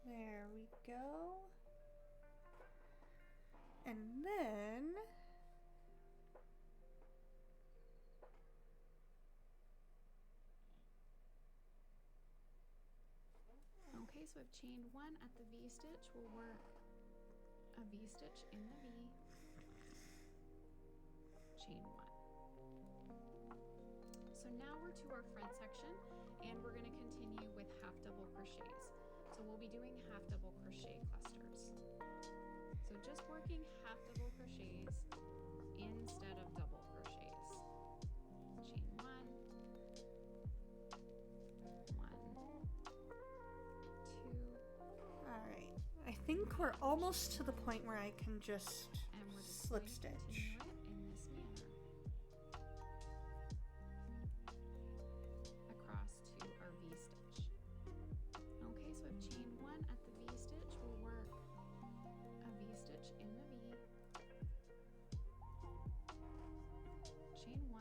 Speaker 3: There we go. And then
Speaker 4: Okay, so I've chained 1 at the V-stitch. We'll work a V-stitch in the V, chain 1. So now we're to our front section, and we're going to continue with half double crochets. So we'll be doing half double crochet clusters. So just working half double crochets instead of double crochets. Chain 1, 2.
Speaker 3: all right. I think we're almost to the point where I can just
Speaker 4: And we're just
Speaker 3: slip
Speaker 4: going to
Speaker 3: stitch.
Speaker 4: continue it in this manner across to our V-stitch. Okay, so I've chained 1 at the V-stitch. We'll work a V-stitch in the V, chain 1,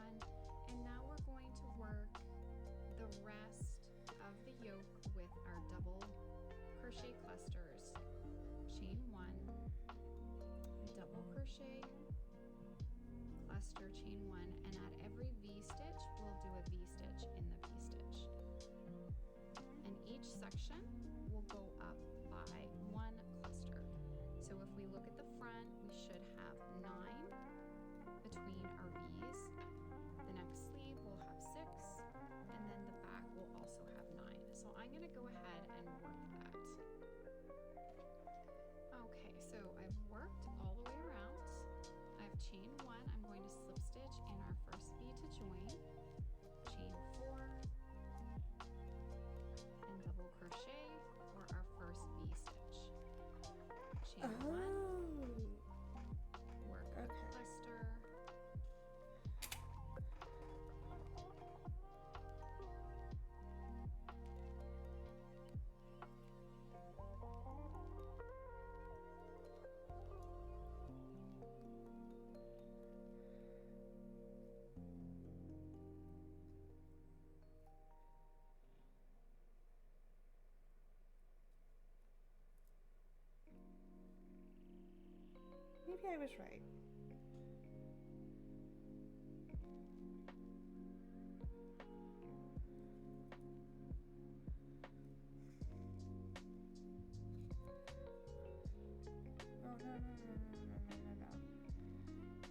Speaker 4: and now we're going to work the rest of the yoke with our double crochet clusters. Chain 1, double crochet, cluster, chain 1, and at every V-stitch we'll do a V-stitch in the V-stitch. And each section will go up by 1 cluster. So if we look at the front, we should have 9 between our V's. The next sleeve will have 6, and then the back will also have 9. So I'm going to go ahead and work that. Okay, so I've worked all the way around. I've chained 1. I'm going to slip stitch in our first V to join, chain 4, and double crochet for our first V-stitch. Chain 1, work a
Speaker 3: Okay.
Speaker 4: cluster,
Speaker 3: Maybe I was right. Oh, no.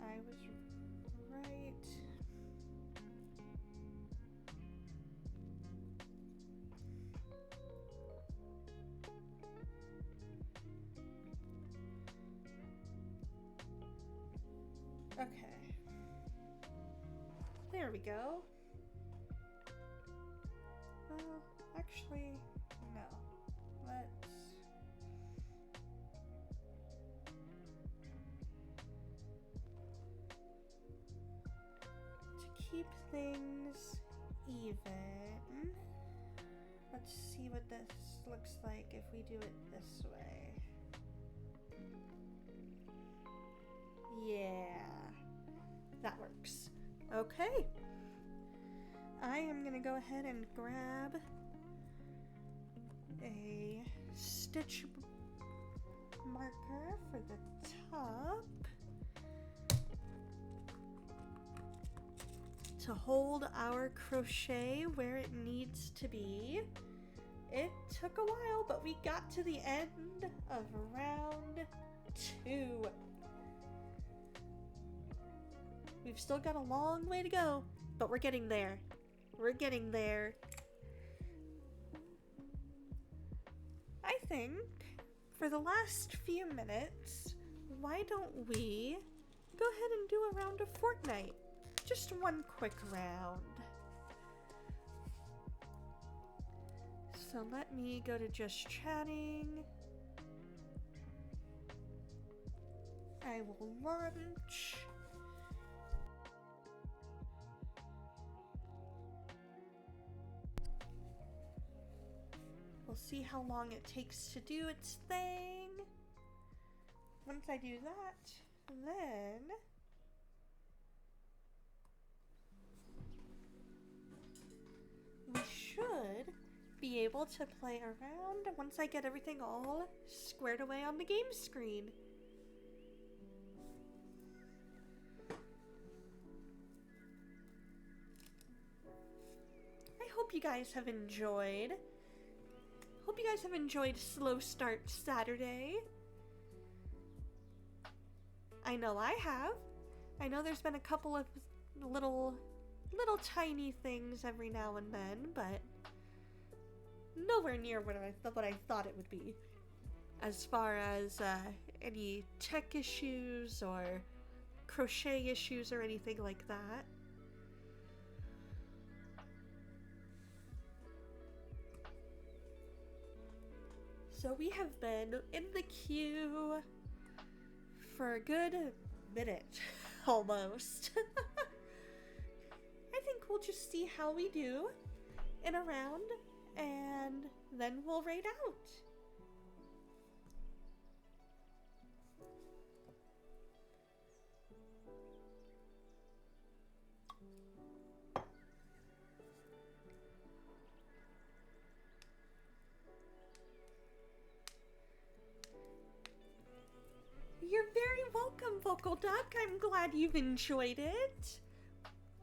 Speaker 3: I was right. Okay. There we go. Well, actually, no. Let's keep things even. Let's see what this looks like if we do it this way. Yeah, that works. Okay. I am gonna go ahead and grab a stitch marker for the top to hold our crochet where it needs to be. It took a while, but we got to the end of round 2. We've still got a long way to go, but we're getting there. We're getting there. I think for the last few minutes, why don't we go ahead and do a round of Fortnite? Just one quick round. So let me go to just chatting. I will launch. We'll see how long it takes to do its thing. Once I do that, then we should be able to play around once I get everything all squared away on the game screen. I hope you guys have enjoyed. Hope you guys have enjoyed Slow Start Saturday. I know I have. I know there's been a couple of little tiny things every now and then, but nowhere near what I thought it would be. As far as any tech issues or crochet issues or anything like that. So we have been in the queue for a good minute, almost. I think we'll just see how we do in a round, and then we'll raid out. You're very welcome, Vocal Duck. I'm glad you've enjoyed it.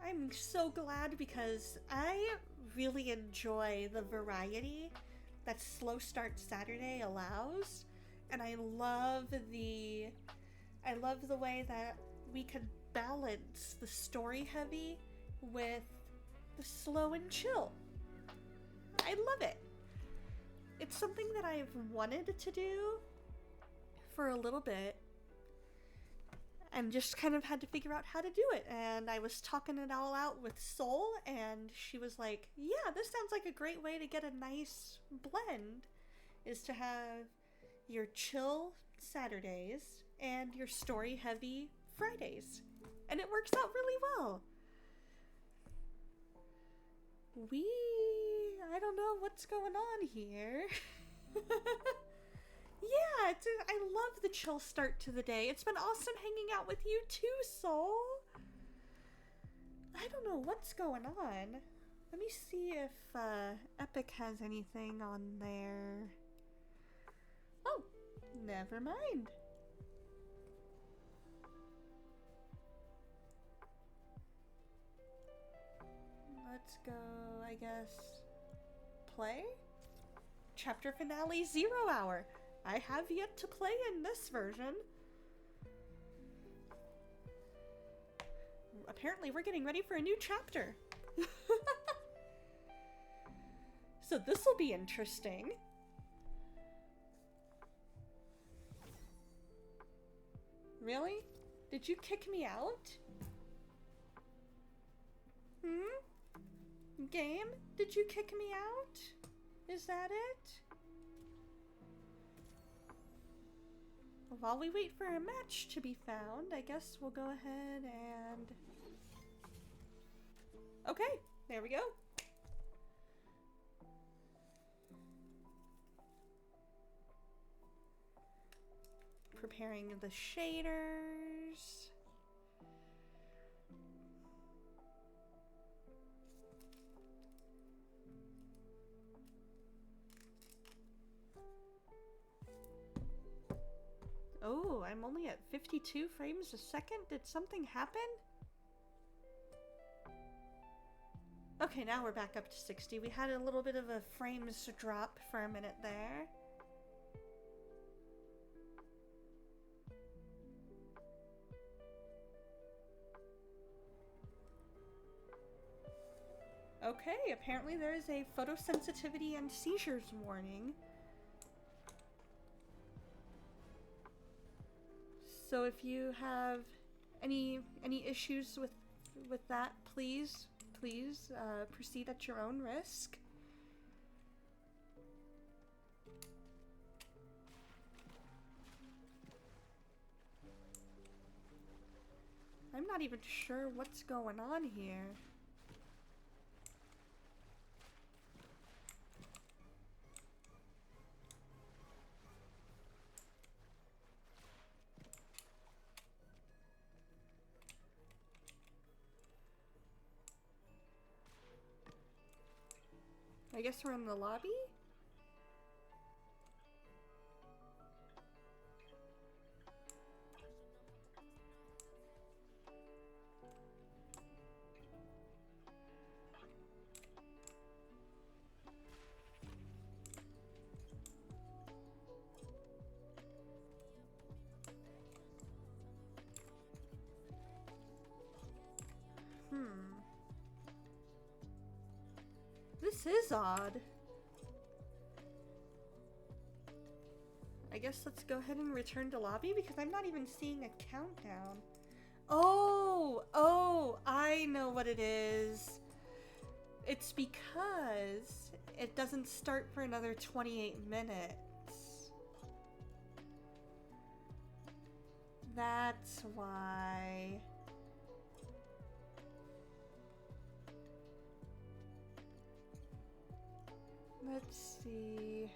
Speaker 3: I'm so glad because I really enjoy the variety that Slow Start Saturday allows, and I love the way that we can balance the story heavy with the slow and chill. I love it. It's something that I've wanted to do for a little bit and just kind of had to figure out how to do it. And I was talking it all out with Soul, and she was like, yeah, this sounds like a great way to get a nice blend, is to have your chill Saturdays and your story heavy Fridays. And it works out really well. I don't know what's going on here. Yeah, I love the chill start to the day. It's been awesome hanging out with you too, Soul. I don't know what's going on. Let me see if Epic has anything on there. Oh, never mind. Let's go, I guess, play? Chapter finale 0 hour. I have yet to play in this version. Apparently we're getting ready for a new chapter. So this will be interesting. Really? Did you kick me out? Game? Did you kick me out? Is that it? While we wait for a match to be found, I guess we'll go ahead and Okay, there we go. Preparing the shaders. Oh, I'm only at 52 frames a second. Did something happen? Okay, now we're back up to 60. We had a little bit of a frames drop for a minute there. Okay, apparently there is a photosensitivity and seizures warning. So if you have any issues with that, please proceed at your own risk. I'm not even sure what's going on here. I guess we're in the lobby? This is odd. I guess let's go ahead and return to lobby because I'm not even seeing a countdown. Oh, I know what it is. It's because it doesn't start for another 28 minutes. That's why. Let's see.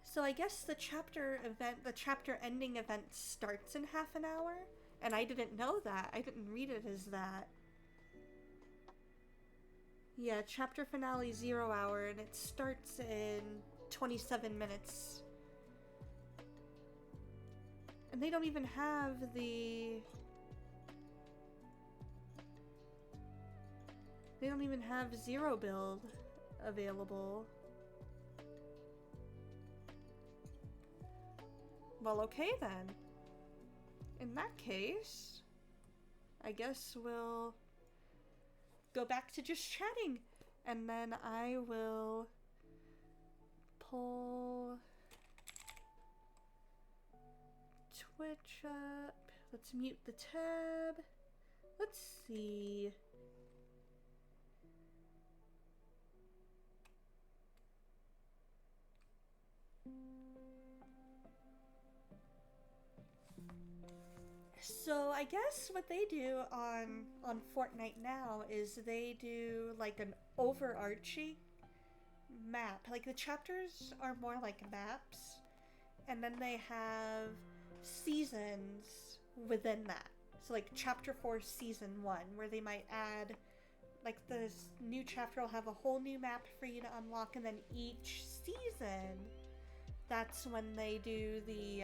Speaker 3: So I guess the chapter ending event starts in half an hour, and I didn't know that. I didn't read it as that. Yeah, chapter finale 0 hour, and it starts in 27 minutes. And they don't even have the... They don't even have zero build available. Well, okay then. In that case, I guess we'll go back to just chatting, and then I will pull Twitch up. Let's mute the tab. Let's see. So I guess what they do on Fortnite now is they do like an overarching map. Like the chapters are more like maps, and then they have seasons within that. So like chapter 4 season 1, where they might add, like, this new chapter will have a whole new map for you to unlock, and then each season, that's when they do the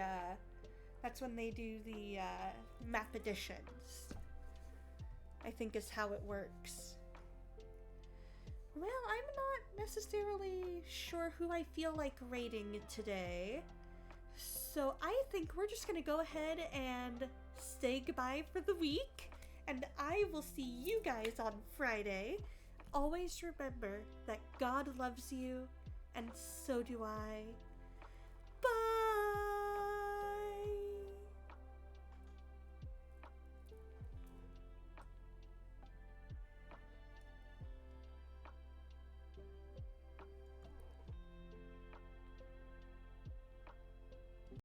Speaker 3: map additions, I think is how it works. Well, I'm not necessarily sure who I feel like rating today, so I think we're just gonna go ahead and say goodbye for the week, and I will see you guys on Friday. Always remember that God loves you, and so do I.